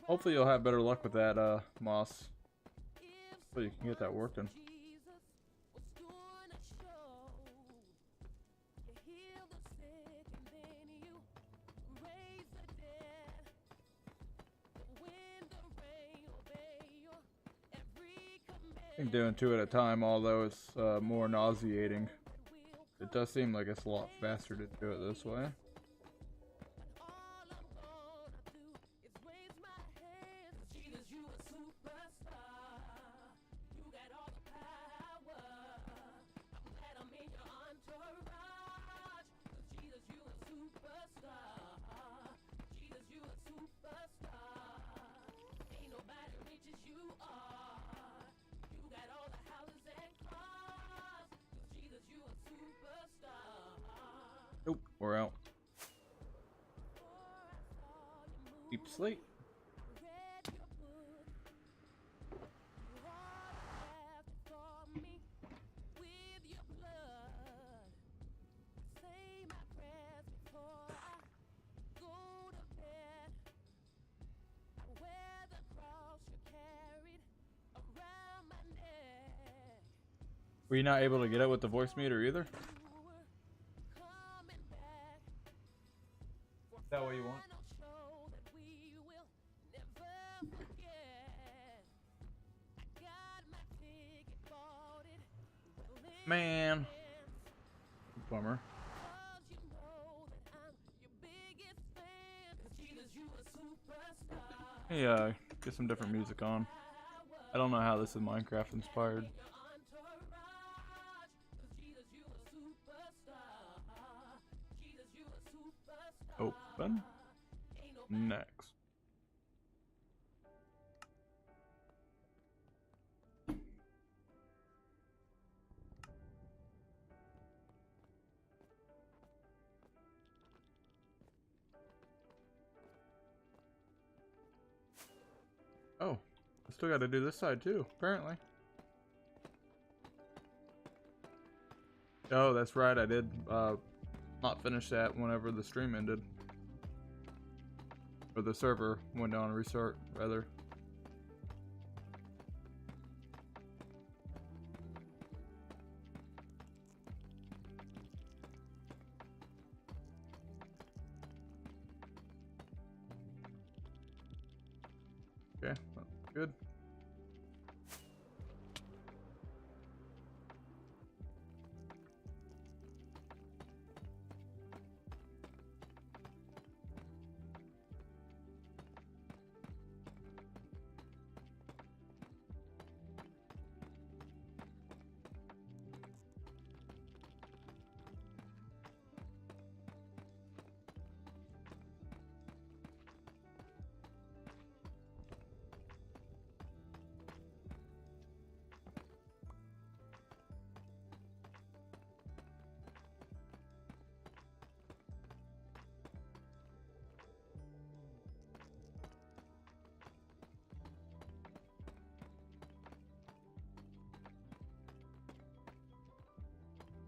Speaker 1: Hopefully you'll have better luck with that, Moss. So you can get that working. I think doing 2 at a time, although it's more nauseating. It does seem like it's a lot faster to do it this way. Nope, we're out. Deep sleep. Were you not able to get it with the voice meter either? Is that what you want? Man. Bummer. Hey, get some different music on. I don't know how this is Minecraft inspired. Open. Next. Oh, I still got to do this side too, apparently. Oh, that's right. I did not finish that whenever the stream ended. Or the server went down and restart, rather. Okay, that's good.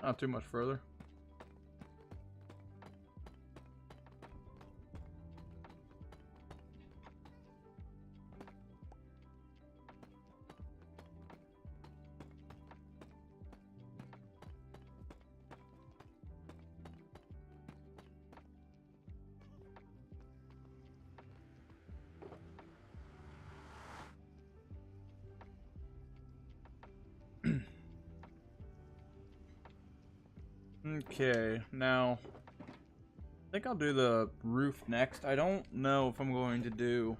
Speaker 1: Not too much further. Okay, now I think I'll do the roof next. I don't know if I'm going to do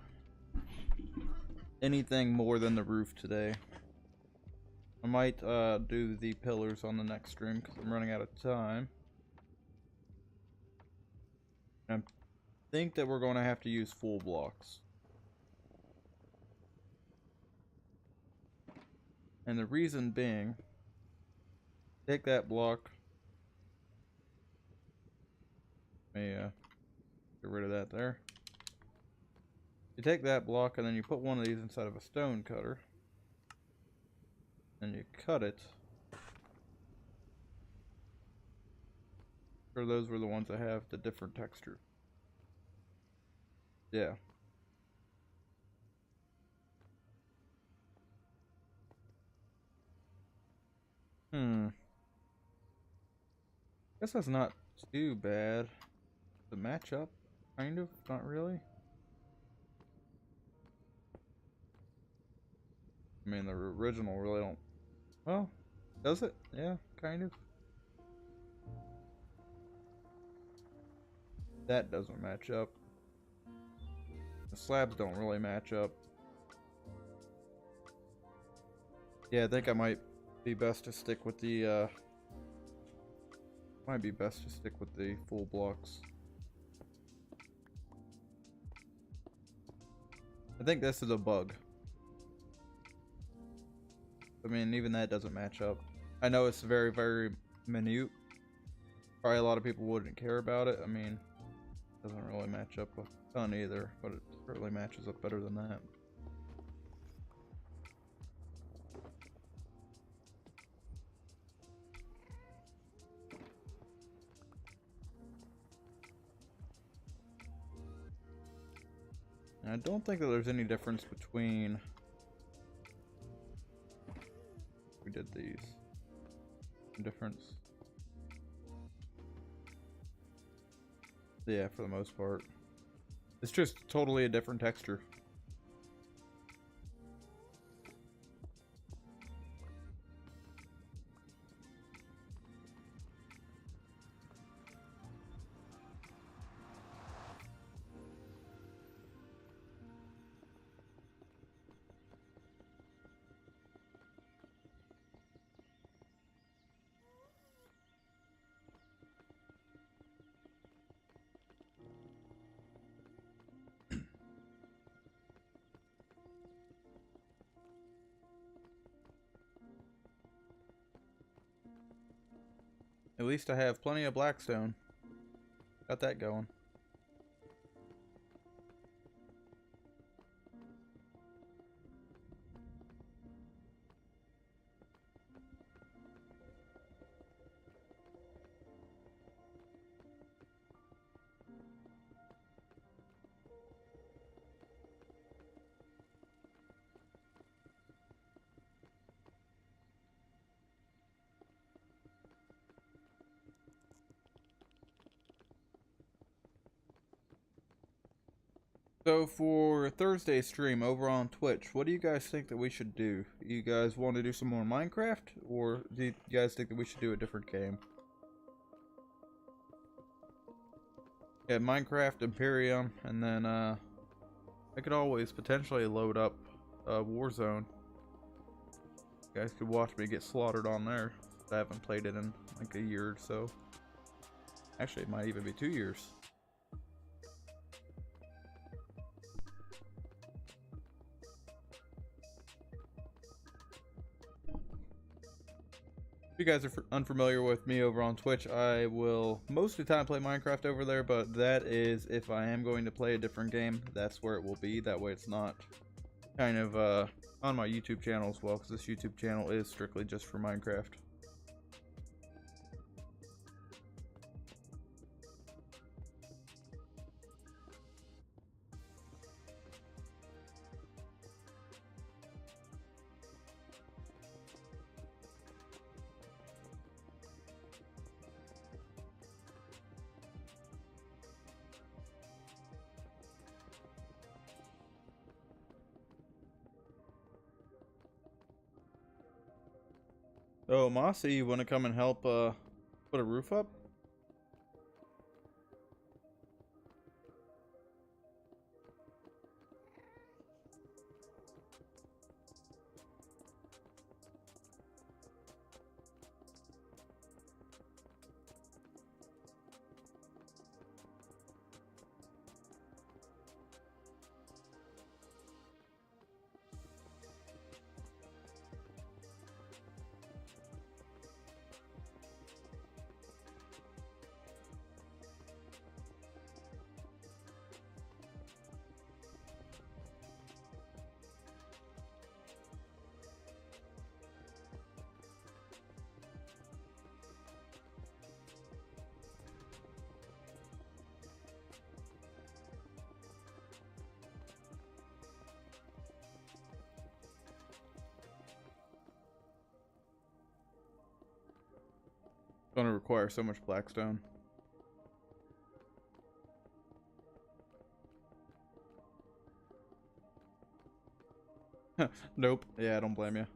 Speaker 1: anything more than the roof today. I might do the pillars on the next stream because I'm running out of time. I think that we're going to have to use full blocks. And the reason being, take that block. Let me get rid of that there. You take that block and then you put one of these inside of a stone cutter. And you cut it. Or those were the ones that have the different texture. Yeah. Guess that's not too bad. The matchup, kind of, not really. I mean, the original really don't. Well, does it? Yeah, kind of. That doesn't match up. The slabs don't really match up. Yeah, I think I might be best to stick with the, might be best to stick with the full blocks. I think this is a bug. I mean, even that doesn't match up. I know it's very, very minute. Probably a lot of people wouldn't care about it. I mean, it doesn't really match up a ton either, but it certainly matches up better than that. And I don't think that there's any difference between... We did these. Difference. Yeah, for the most part. It's just totally a different texture. At least I have plenty of blackstone. Got that going. So for Thursday's stream over on Twitch, what do you guys think that we should do? You guys want to do some more Minecraft, or do you guys think that we should do a different game? Yeah, Minecraft, Imperium, and then I could always potentially load up Warzone. You guys could watch me get slaughtered on there. I haven't played it in like a year or so. Actually, it might even be 2 years. If you guys are unfamiliar with me over on Twitch, I will most of the time play Minecraft over there, but that is if I am going to play a different game, that's where it will be. That way it's not kind of on my YouTube channel as well, because this YouTube channel is strictly just for Minecraft. Oh, Mossy, you want to come and help put a roof up? Gonna require so much blackstone. Nope. Yeah, I don't blame you.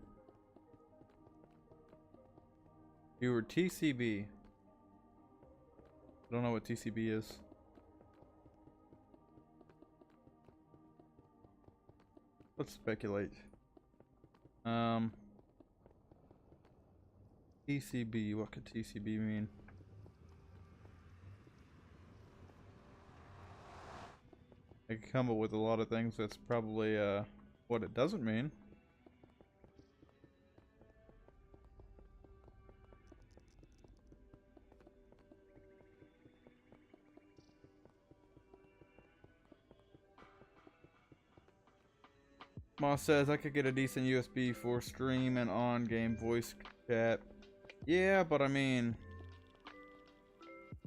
Speaker 1: You were TCB. I don't know what TCB is. Let's speculate. TCB, what could TCB mean? I could come up with a lot of things. That's probably what it doesn't mean. Moss says I could get a decent USB for stream and on-game voice chat. Yeah, but I mean,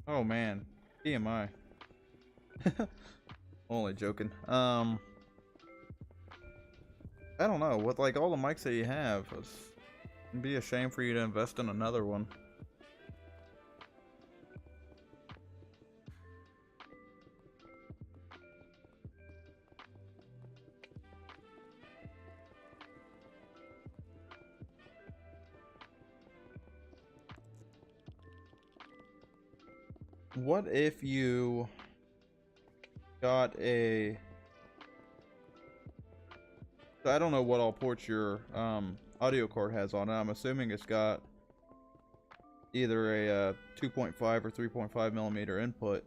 Speaker 1: oh man, TMI. Only joking. I don't know. With like all the mics that you have, it'd be a shame for you to invest in another one. What if you got a... I don't know what all ports your audio card has on it. I'm assuming it's got either a 2.5 or 3.5 millimeter input.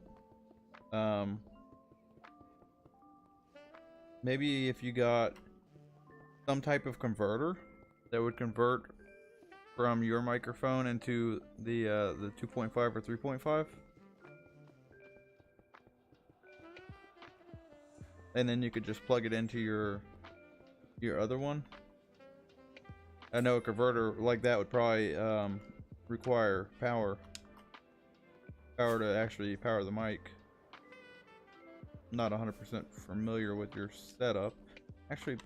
Speaker 1: Maybe if you got some type of converter that would convert from your microphone into the 2.5 or 3.5. And then you could just plug it into your other one. I know a converter like that would probably require power to actually power the mic. I'm not 100% familiar with your setup. Actually,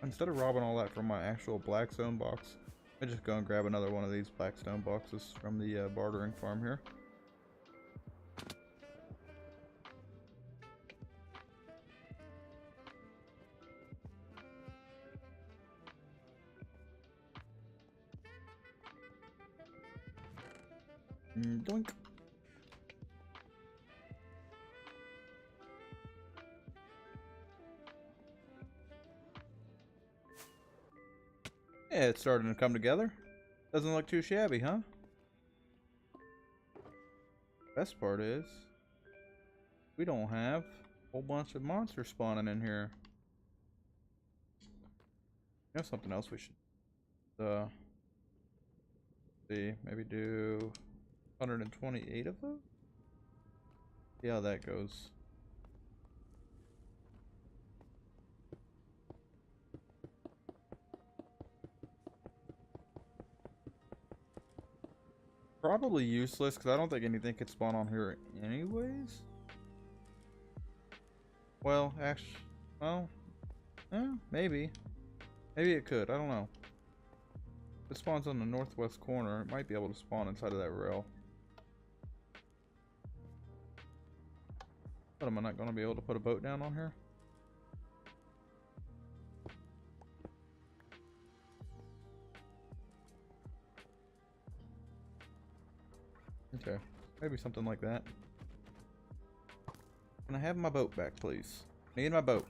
Speaker 1: instead of robbing all that from my actual blackstone box, I just go and grab another one of these blackstone boxes from the bartering farm here. Doink. Yeah, it's starting to come together. Doesn't look too shabby, huh? Best part is, we don't have a whole bunch of monsters spawning in here. You know something else we should see, maybe do 128 of those? See how that goes. Probably useless because I don't think anything could spawn on here anyways. Well, actually, well, yeah, maybe it could. I don't know. If it spawns on the northwest corner, it might be able to spawn inside of that rail. But am I not going to be able to put a boat down on here? Okay, maybe something like that. Can I have my boat back, please? Need my boat.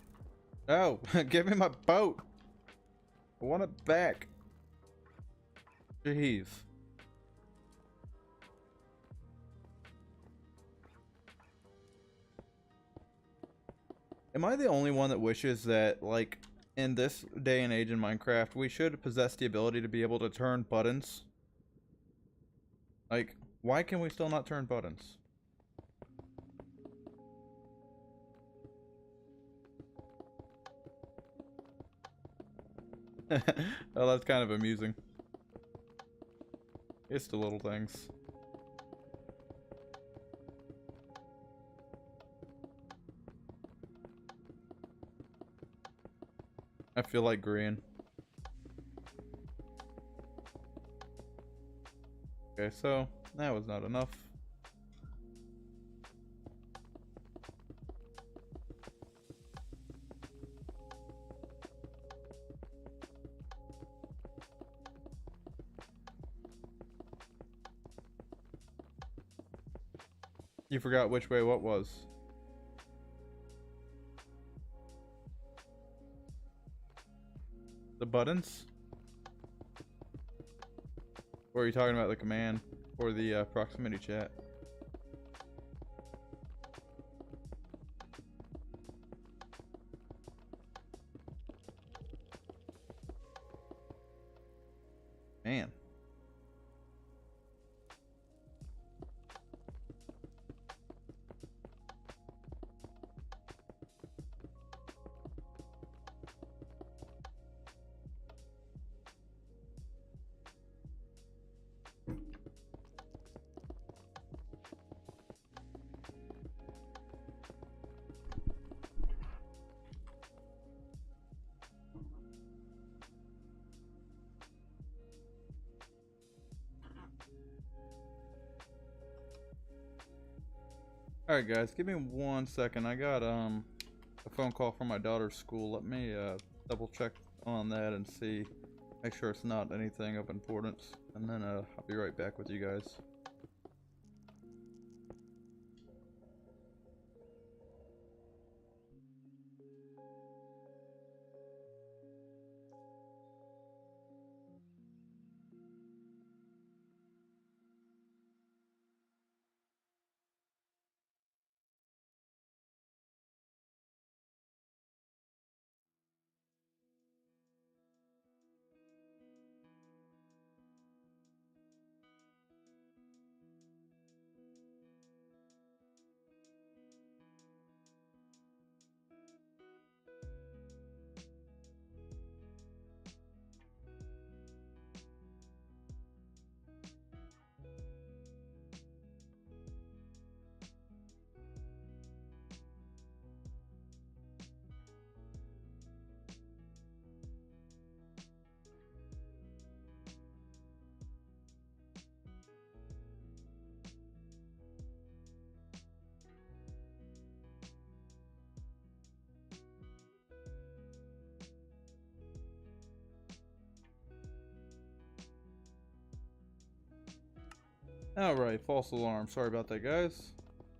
Speaker 1: No, give me my boat. I want it back. Jeez. Am I the only one that wishes that, like, in this day and age in Minecraft, we should possess the ability to be able to turn buttons? Like, why can we still not turn buttons? Oh, that's kind of amusing. It's the little things. I feel like green. Okay, so That was not enough. You forgot which way what was. The buttons? Or are you talking about the command or the proximity chat? Man. Alright guys, give me 1 second. I got a phone call from my daughter's school. Let me double check on that and see, make sure it's not anything of importance, and then I'll be right back with you guys. Alright, false alarm. Sorry about that, guys.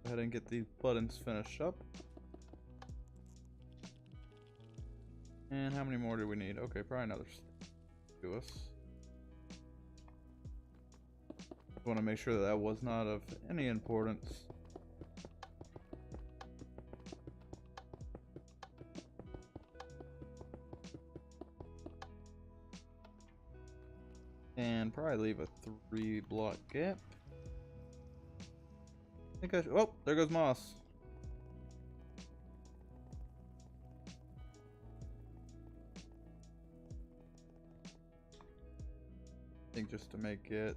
Speaker 1: Go ahead and get these buttons finished up. And how many more do we need? Okay, probably another to us. Want to make sure that that was not of any importance. And probably leave a 3-block gap. I think I should. Oh, there goes Moss. I think just to make it.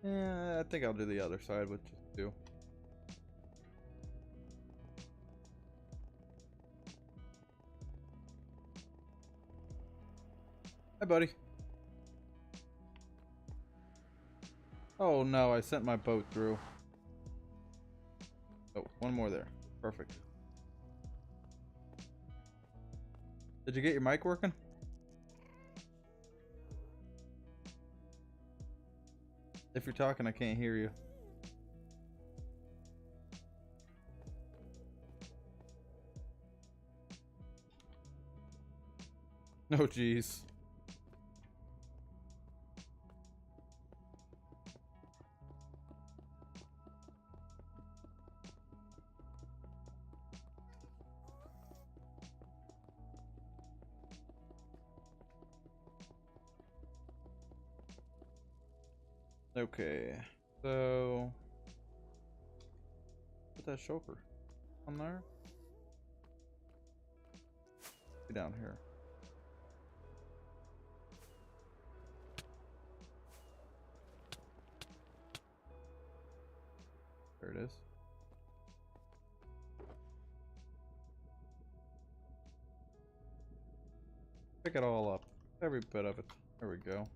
Speaker 1: Yeah, I think I'll do the other side with just 2. Hi, buddy. Oh no, I sent my boat through. Oh, one more there. Perfect. Did you get your mic working? If you're talking, I can't hear you. Oh, jeez. Okay, so put that chauffeur on there. Be down here. There it is. Pick it all up, every bit of it. There we go.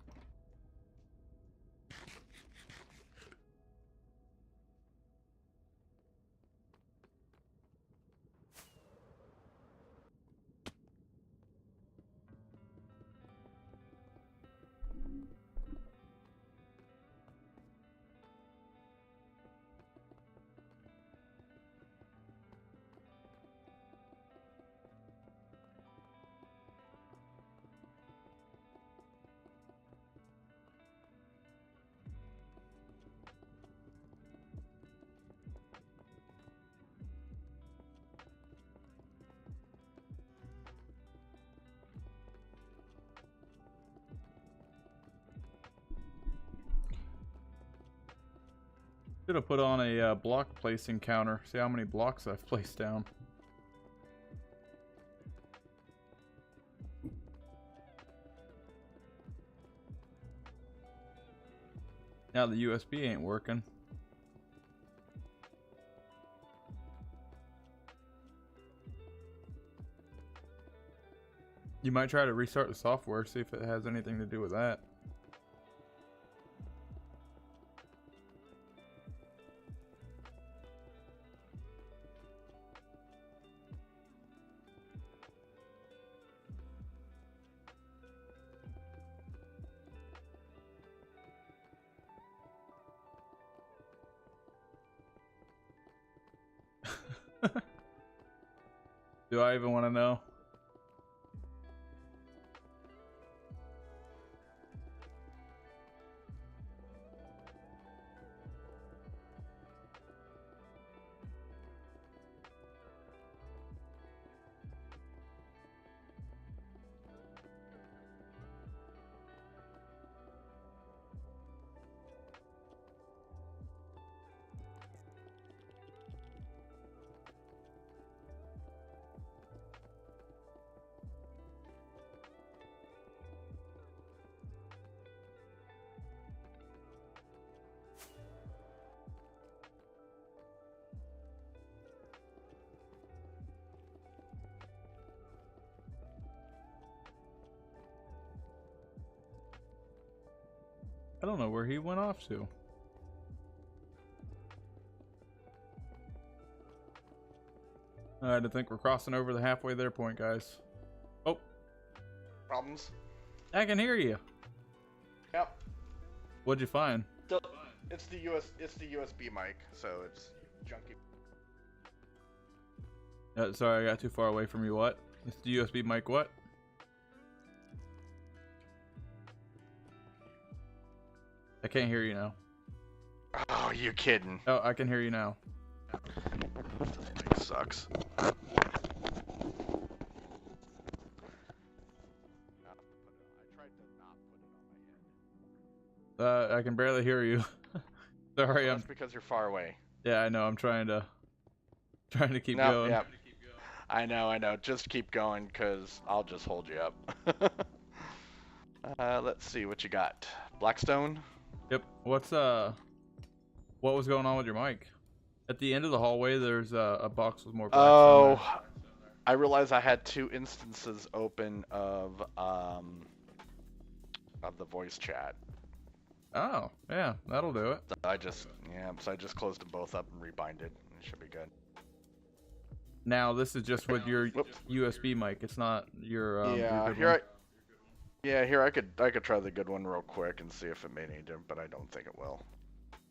Speaker 1: Should have put on a block placing counter. See how many blocks I've placed down. Now the USB ain't working. You might try to restart the software, see if it has anything to do with that. Do I even want to know? I don't know where he went off to. I think we're crossing over the halfway there point, guys. Oh.
Speaker 2: Problems?
Speaker 1: I can hear you.
Speaker 2: Yep.
Speaker 1: What'd you find?
Speaker 2: It's the USB mic, so it's junky.
Speaker 1: Sorry, I got too far away from you. What? It's the USB mic. What? I can't hear you now.
Speaker 2: Oh, you kidding?
Speaker 1: Oh, I can hear you now.
Speaker 2: It sucks. I tried to not put it on my head.
Speaker 1: I can barely hear you. Sorry,
Speaker 2: That's because you're far away.
Speaker 1: Yeah, I know. I'm trying to keep going.
Speaker 2: Yeah. I know. Just keep going, cause I'll just hold you up. Let's see what you got. Blackstone.
Speaker 1: Yep. What was going on with your mic? At the end of the hallway, there's a box with more blackstone.
Speaker 2: Oh, I realized I had 2 instances open of the voice chat.
Speaker 1: Oh, yeah, that'll do it.
Speaker 2: So I just closed them both up and rebinded. It should be good.
Speaker 1: Now this is just with your USB mic. It's not your your good one.
Speaker 2: Here I could try the good one real quick and see if it made any difference, but I don't think it will.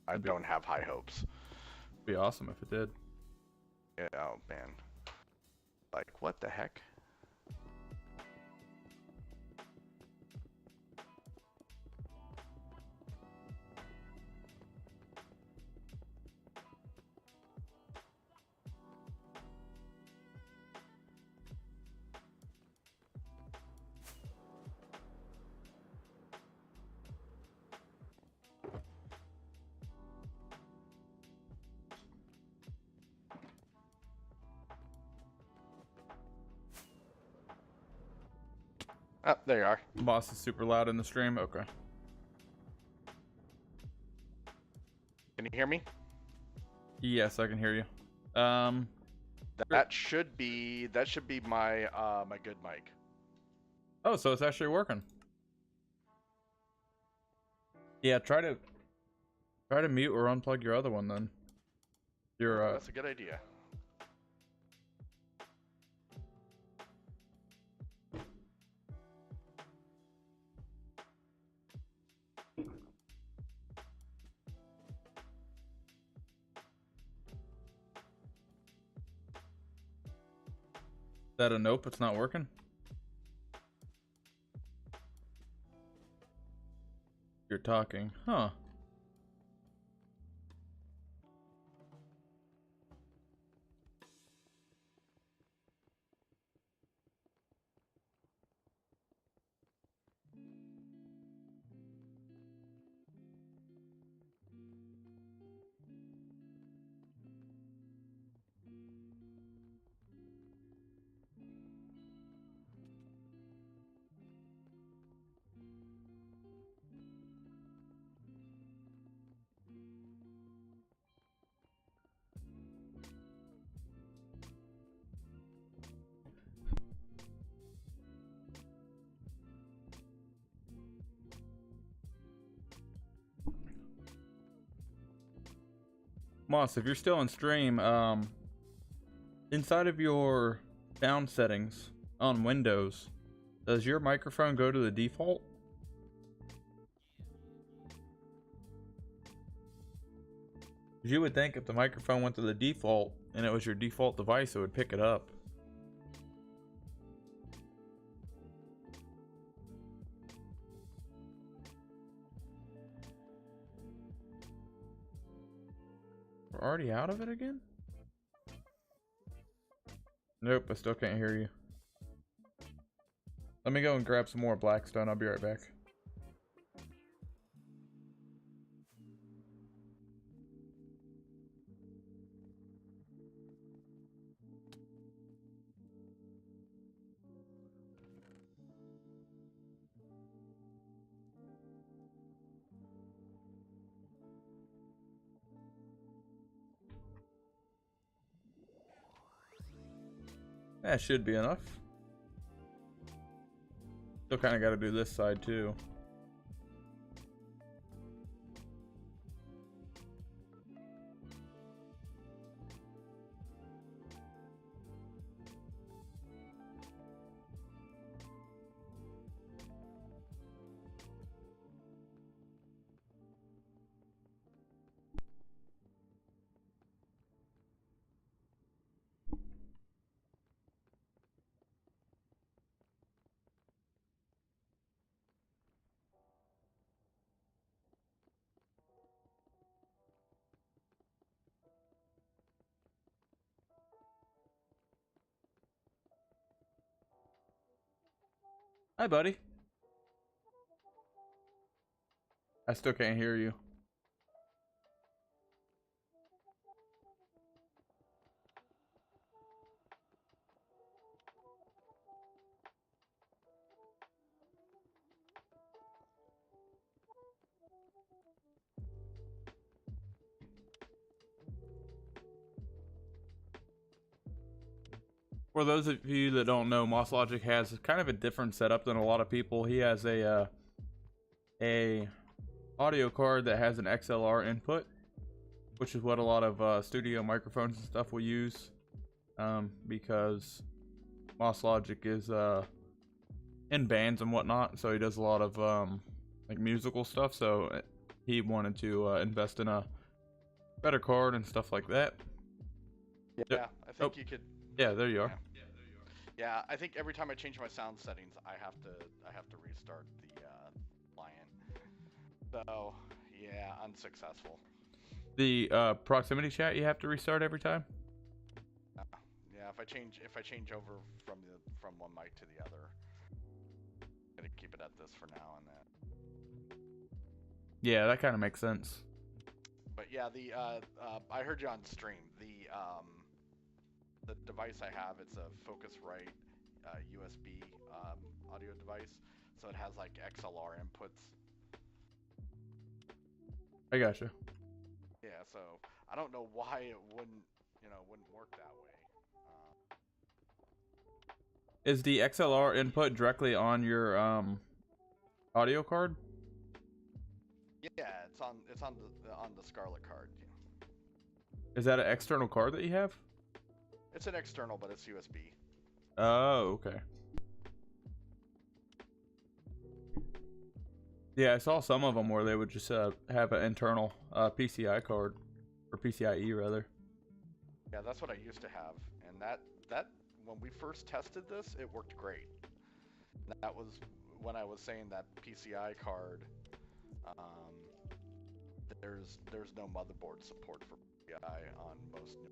Speaker 2: I don't have high hopes.
Speaker 1: It'd be awesome if it did.
Speaker 2: Yeah, oh man. Like what the heck? Oh, there you are.
Speaker 1: Boss is super loud in the stream. Okay.
Speaker 2: Can you hear me?
Speaker 1: Yes, I can hear you.
Speaker 2: That should be my my good mic.
Speaker 1: Oh, so it's actually working. Yeah, try to mute or unplug your other one then. Your
Speaker 2: That's a good idea.
Speaker 1: Is that a nope? It's not working. You're talking, huh? Moss, if you're still on stream, inside of your sound settings on Windows, does your microphone go to the default? You would think if the microphone went to the default and it was your default device, it would pick it up. We're already out of it again? Nope, I still can't hear you. Let me go and grab some more blackstone. I'll be right back. That should be enough. Still kind of got to do this side too. Hi, buddy. I still can't hear you. For those of you that don't know, Moss Logic has kind of a different setup than a lot of people. He has a audio card that has an XLR input, which is what a lot of studio microphones and stuff will use, because Moss Logic is in bands and whatnot, so he does a lot of like musical stuff. So he wanted to invest in a better card and stuff like that.
Speaker 2: Yeah, I think you could.
Speaker 1: Yeah, there you are.
Speaker 2: Yeah, I think every time I change my sound settings, I have to restart the client. So yeah, unsuccessful.
Speaker 1: The proximity chat you have to restart every time.
Speaker 2: Yeah, if I change over from one mic to the other, I'm gonna keep it at this for now and then.
Speaker 1: Yeah, that kind of makes sense.
Speaker 2: But yeah, I heard you on stream. The device I have, it's a Focusrite USB audio device, so it has like XLR inputs.
Speaker 1: I gotcha.
Speaker 2: Yeah, so I don't know why it wouldn't work that way.
Speaker 1: Is the XLR input directly on your audio card?
Speaker 2: Yeah, it's on the Scarlet card.
Speaker 1: Is that an external card that you have?
Speaker 2: It's an external, but it's USB.
Speaker 1: Oh, okay. Yeah, I saw some of them where they would just have an internal PCI card, or PCIe rather.
Speaker 2: Yeah, that's what I used to have, and that when we first tested this, it worked great. That was when I was saying that PCI card. There's no motherboard support for PCI on most new.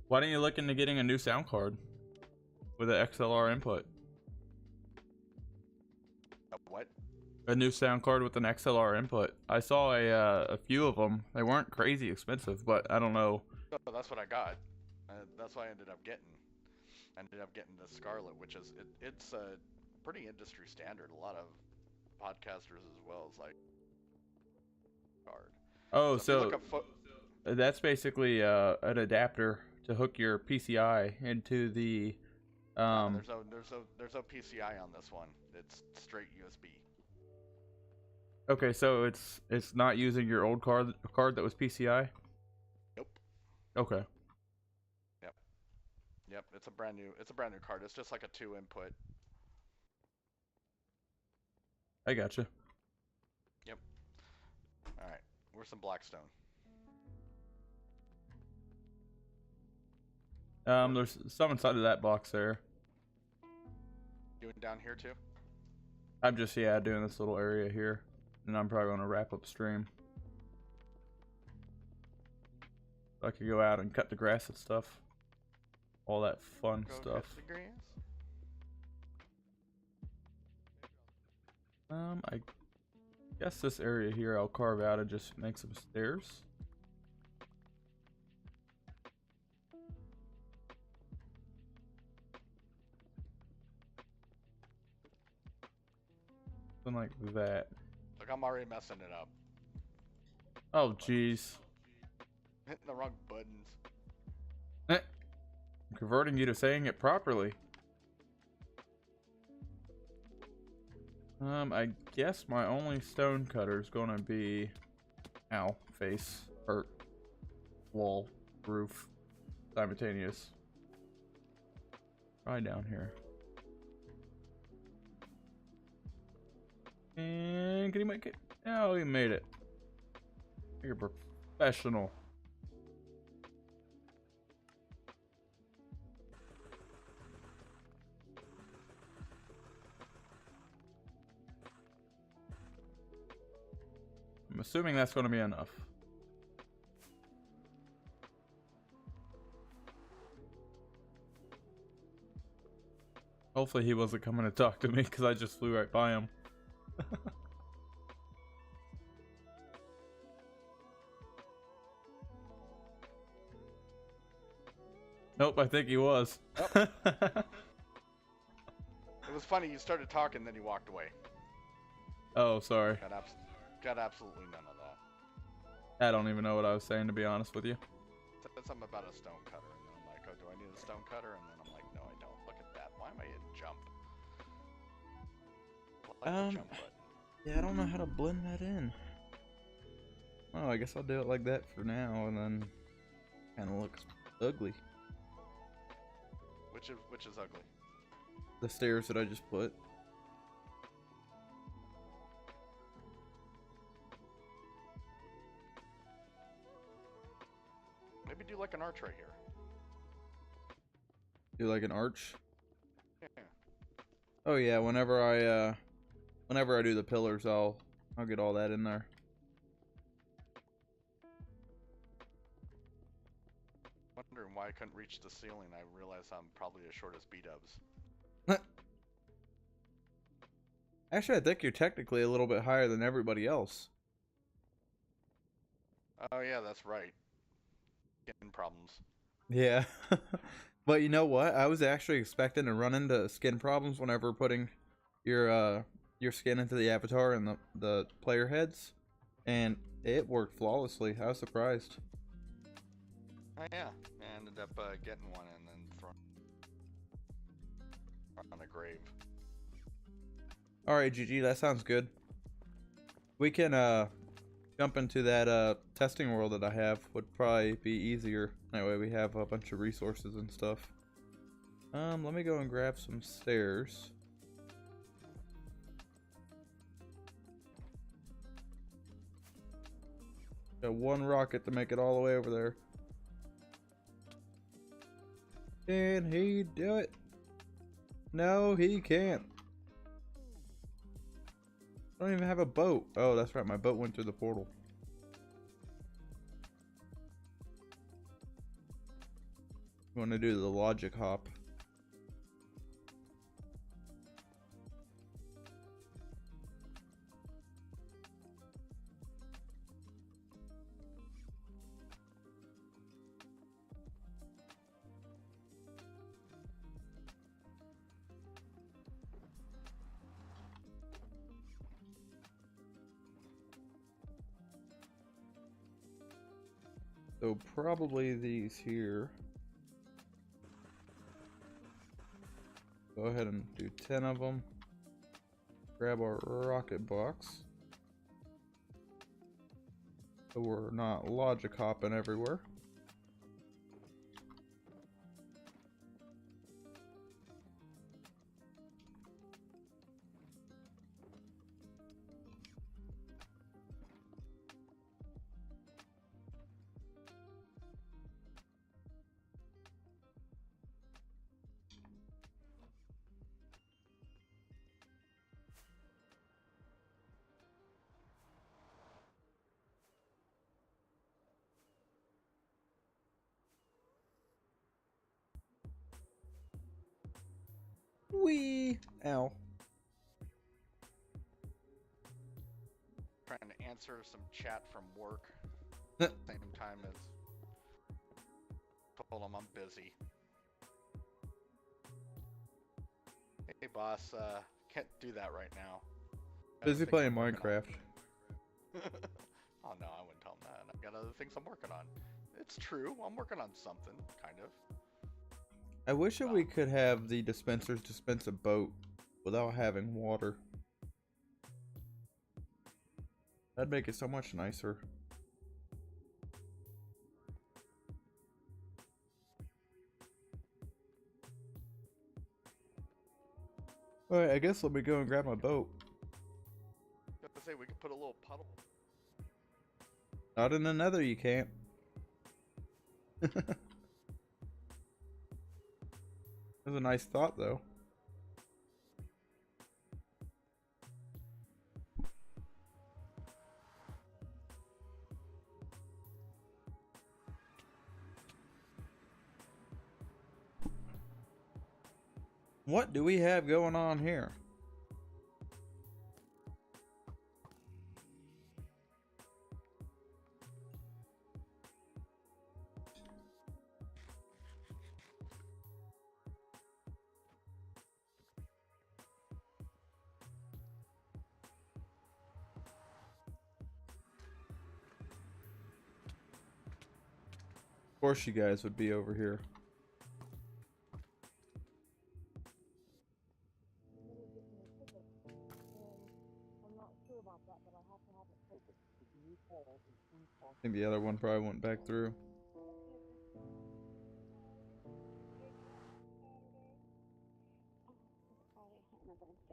Speaker 1: Why don't you look into getting a new sound card with an XLR input?
Speaker 2: What?
Speaker 1: A new sound card with an XLR input. I saw a few of them. They weren't crazy expensive, but I don't know.
Speaker 2: Oh, that's what I got. That's what I ended up getting. I ended up getting the Scarlet, which is it's a pretty industry standard. A lot of podcasters as well as like card.
Speaker 1: Oh,
Speaker 2: so
Speaker 1: that's basically an adapter to hook your PCI into the.
Speaker 2: There's no PCI on this one. It's straight USB.
Speaker 1: Okay, so it's not using your old card that was PCI?
Speaker 2: Nope.
Speaker 1: Okay.
Speaker 2: Yep. Yep. It's a brand new card. It's just like a 2 input.
Speaker 1: I gotcha.
Speaker 2: Yep. All right. Where's some blackstone?
Speaker 1: There's some inside of that box there.
Speaker 2: Doing down here too?
Speaker 1: I'm just, yeah, doing this little area here. And I'm probably going to wrap up stream. So I could go out and cut the grass and stuff. All that fun
Speaker 2: Go
Speaker 1: stuff.
Speaker 2: cut the grass.
Speaker 1: I guess this area here I'll carve out and just make some stairs. Something like that.
Speaker 2: Look, I'm already messing it up.
Speaker 1: Oh, jeez.
Speaker 2: Hitting the wrong buttons.
Speaker 1: I'm converting you to saying it properly. I guess my only stone cutter is gonna be, ow, face, hurt, wall, roof, simultaneous. Right down here. And can he make it? Oh, he made it. You're a professional. I'm assuming that's going to be enough. Hopefully he wasn't coming to talk to me because I just flew right by him. Nope, I think he was.
Speaker 2: Oh. It was funny, you started talking, then you walked away.
Speaker 1: Oh, sorry.
Speaker 2: Got absolutely none of that.
Speaker 1: I don't even know what I was saying, to be honest with you.
Speaker 2: Said something about a stone cutter, and then I'm like, oh, do I need a stone cutter? And then I'm like, no, I don't. Look at that. Why am I in jump? The jump button.
Speaker 1: Yeah, I don't know how to blend that in. Oh, I guess I'll do it like that for now, and then kind of looks ugly.
Speaker 2: Which is ugly?
Speaker 1: The stairs that I just put.
Speaker 2: Maybe do like an arch right here.
Speaker 1: Do like an arch?
Speaker 2: Yeah.
Speaker 1: Oh yeah, whenever I do the pillars, I'll get all that in there.
Speaker 2: Wondering why I couldn't reach the ceiling. I realize I'm probably as short as B-dubs.
Speaker 1: Actually, I think you're technically a little bit higher than everybody else.
Speaker 2: Oh yeah, that's right. Skin problems.
Speaker 1: Yeah. But you know what? I was actually expecting to run into skin problems whenever putting your skin into the avatar and the player heads, and it worked flawlessly. I was surprised.
Speaker 2: Oh yeah, I ended up getting one and then throwing on a grave.
Speaker 1: Alright, GG, that sounds good. We can jump into that testing world that I have. Would probably be easier. That way we have a bunch of resources and stuff. Let me go and grab some stairs. Got one rocket to make it all the way over there. Can he do it? No, he can't. I don't even have a boat. Oh, that's right. My boat went through the portal. I'm going to do the logic hop. So probably these here. Go ahead and do 10 of them. Grab our rocket box. so we're not logic hopping everywhere. Wee! Ow.
Speaker 2: Trying to answer some chat from work. Same time as told them I'm busy. Hey boss, can't do that right now.
Speaker 1: Busy playing Minecraft.
Speaker 2: Oh no, I wouldn't tell him that. I've got other things I'm working on. It's true, I'm working on something, kind of.
Speaker 1: I wish that we could have the dispensers dispense a boat without having water. That'd make it so much nicer. Alright, I guess let me go and grab my boat.
Speaker 2: I was gonna say, we could put a little puddle.
Speaker 1: Not in the nether, you can't. That's a nice thought, though. What do we have going on here? Of course you guys would be over here. I think the other one probably went back through.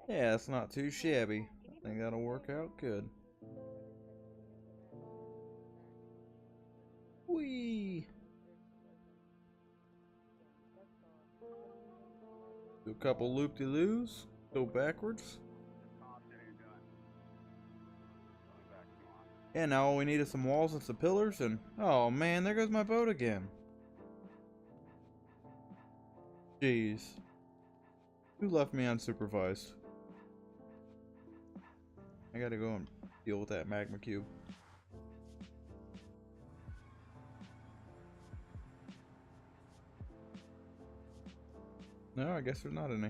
Speaker 1: Yeah, it's not too shabby. I think that'll work out good. Whee! Do a couple loop-de-loos. Go backwards. Yeah, now all we need is some walls and some pillars, and oh man, there goes my boat again. Jeez. Who left me unsupervised? I gotta go and deal with that magma cube. No, I guess there's not any.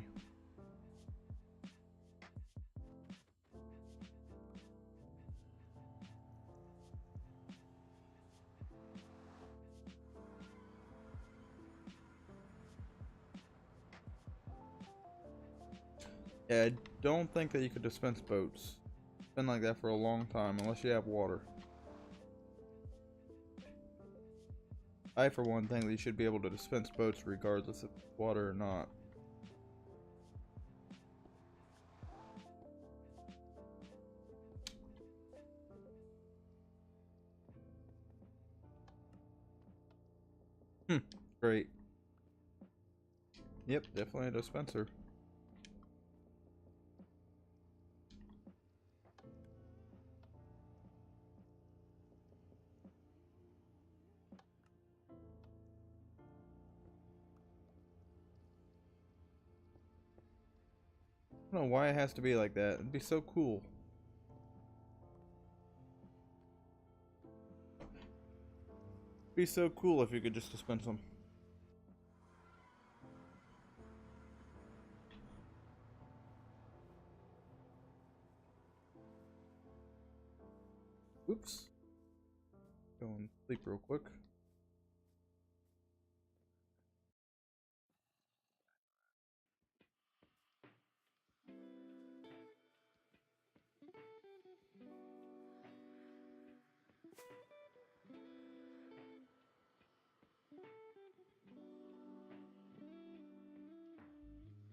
Speaker 1: Yeah, I don't think that you could dispense boats. It's been like that for a long time, unless you have water. I, for one, think that you should be able to dispense boats regardless of water or not. Great. Yep, definitely a dispenser. I don't know why it has to be like that. It'd be so cool. It'd be so cool if you could just dispense them. Oops. Go and sleep real quick.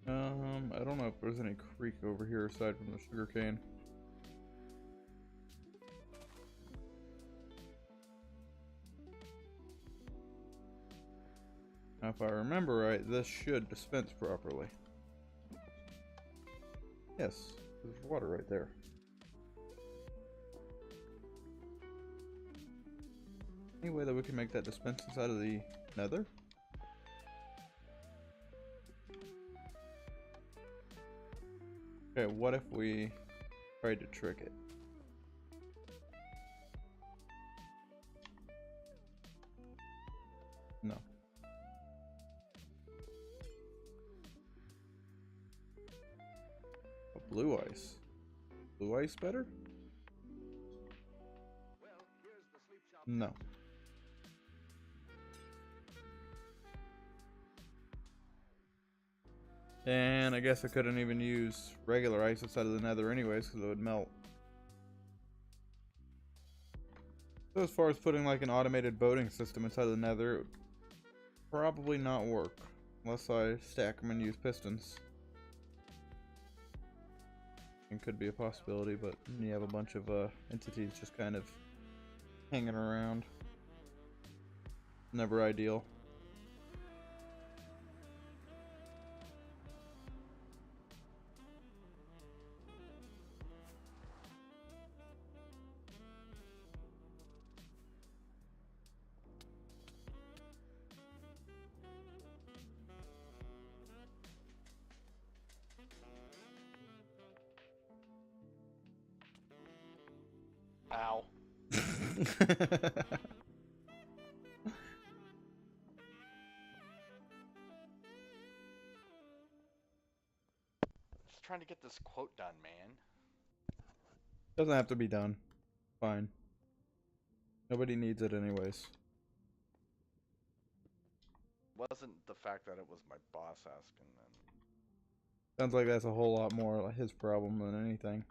Speaker 1: I don't know if there's any creek over here aside from the sugarcane. Now, if I remember right, this should dispense properly. Yes, there's water right there. Any way that we can make that dispense inside of the nether? Okay, what if we tried to trick it? No. Oh, blue ice. Blue ice better? No. And I guess I couldn't even use regular ice outside of the nether anyways because it would melt. So as far as putting like an automated boating system inside the nether, it would probably not work. Unless I stack them and use pistons. It could be a possibility, but you have a bunch of entities just kind of hanging around. Never ideal.
Speaker 2: Ow. Just trying to get this quote done, man.
Speaker 1: Doesn't have to be done. Fine. Nobody needs it anyways.
Speaker 2: Wasn't the fact that it was my boss asking then.
Speaker 1: Sounds like that's a whole lot more like his problem than anything.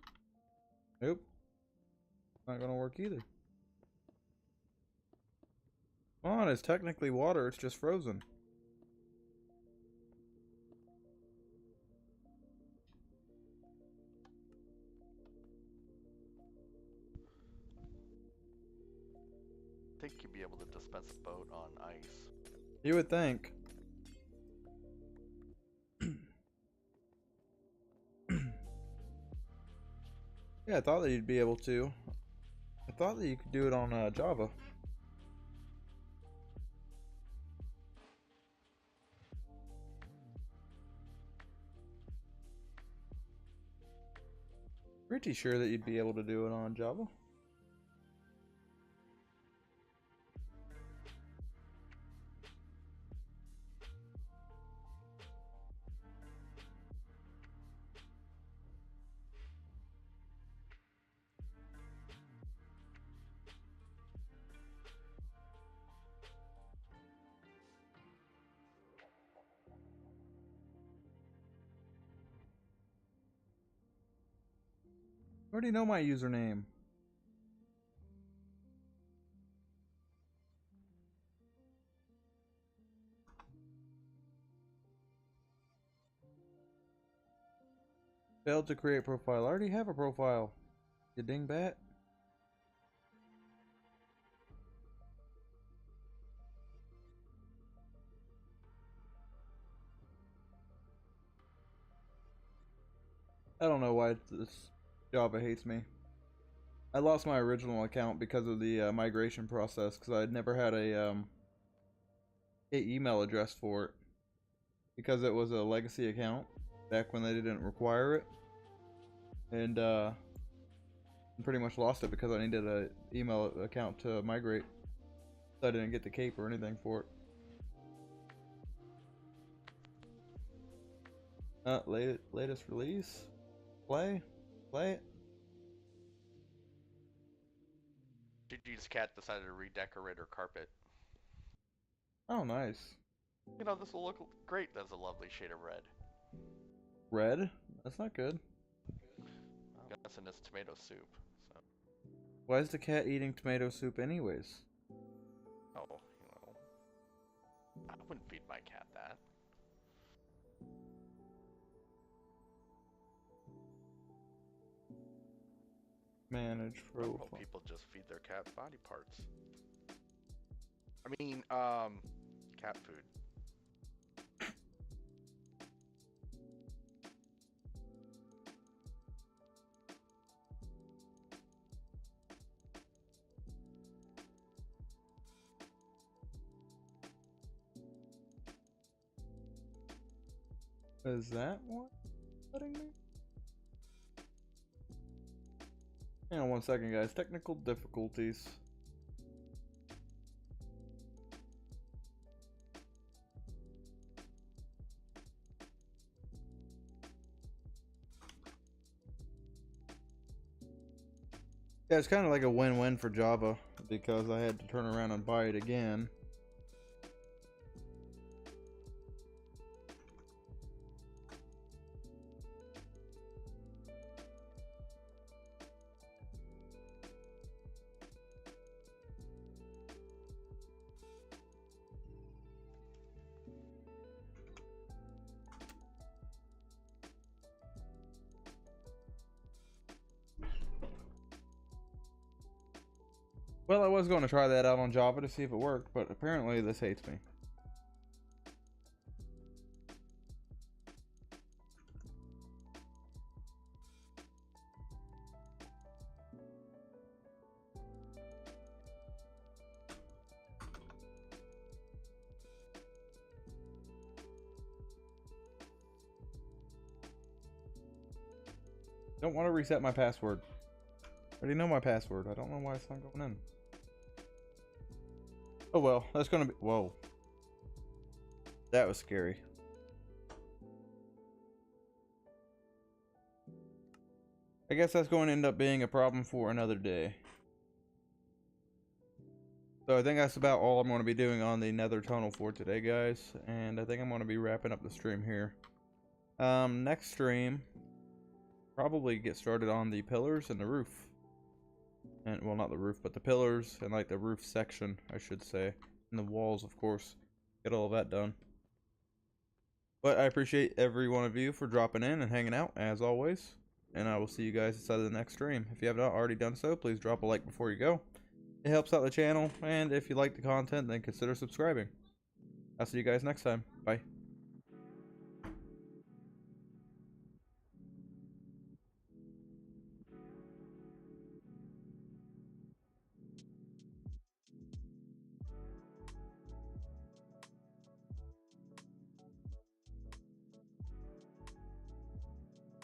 Speaker 1: Nope. Not gonna work either. Come on, it's technically water, it's just frozen.
Speaker 2: I think you'd be able to dispense a boat on ice.
Speaker 1: You would think. Yeah, I thought that you'd be able to. I thought that you could do it on Java. Pretty sure that you'd be able to do it on Java. I already know my username. Failed to create profile. I already have a profile. You dingbat. I don't know why this Java hates me. I lost my original account because of the migration process because I had never had a email address for it because it was a legacy account back when they didn't require it, and I pretty much lost it because I needed an email account to migrate, so I didn't get the cape or anything for it. Latest release. Play it.
Speaker 2: GG's cat decided to redecorate her carpet.
Speaker 1: Oh, nice.
Speaker 2: You know, this will look great as a lovely shade of red.
Speaker 1: Red? That's not good.
Speaker 2: I'm guessing it's tomato soup. So.
Speaker 1: Why is the cat eating tomato soup anyways?
Speaker 2: Oh, you know. I wouldn't feed my cat that.
Speaker 1: Manage
Speaker 2: Why
Speaker 1: profile.
Speaker 2: won't people just feed their cat body parts? I mean, cat food.
Speaker 1: Is that what letting me? Hang on 1 second, guys. Technical difficulties. Yeah, it's kind of like a win-win for Java because I had to turn around and buy it again. Well, I was going to try that out on Java to see if it worked, but apparently this hates me. Don't want to reset my password. I already know my password. I don't know why it's not going in. Oh well, that's gonna be... Whoa. That was scary. I guess that's going to end up being a problem for another day. So I think that's about all I'm going to be doing on the nether tunnel for today, guys. And I think I'm going to be wrapping up the stream here. Next stream, probably get started on the pillars and the roof. And, well, not the roof, but the pillars and, like, the roof section, I should say. And the walls, of course. Get all of that done. But I appreciate every one of you for dropping in and hanging out, as always. And I will see you guys inside of the next stream. If you have not already done so, please drop a like before you go. It helps out the channel, and if you like the content, then consider subscribing. I'll see you guys next time. Bye.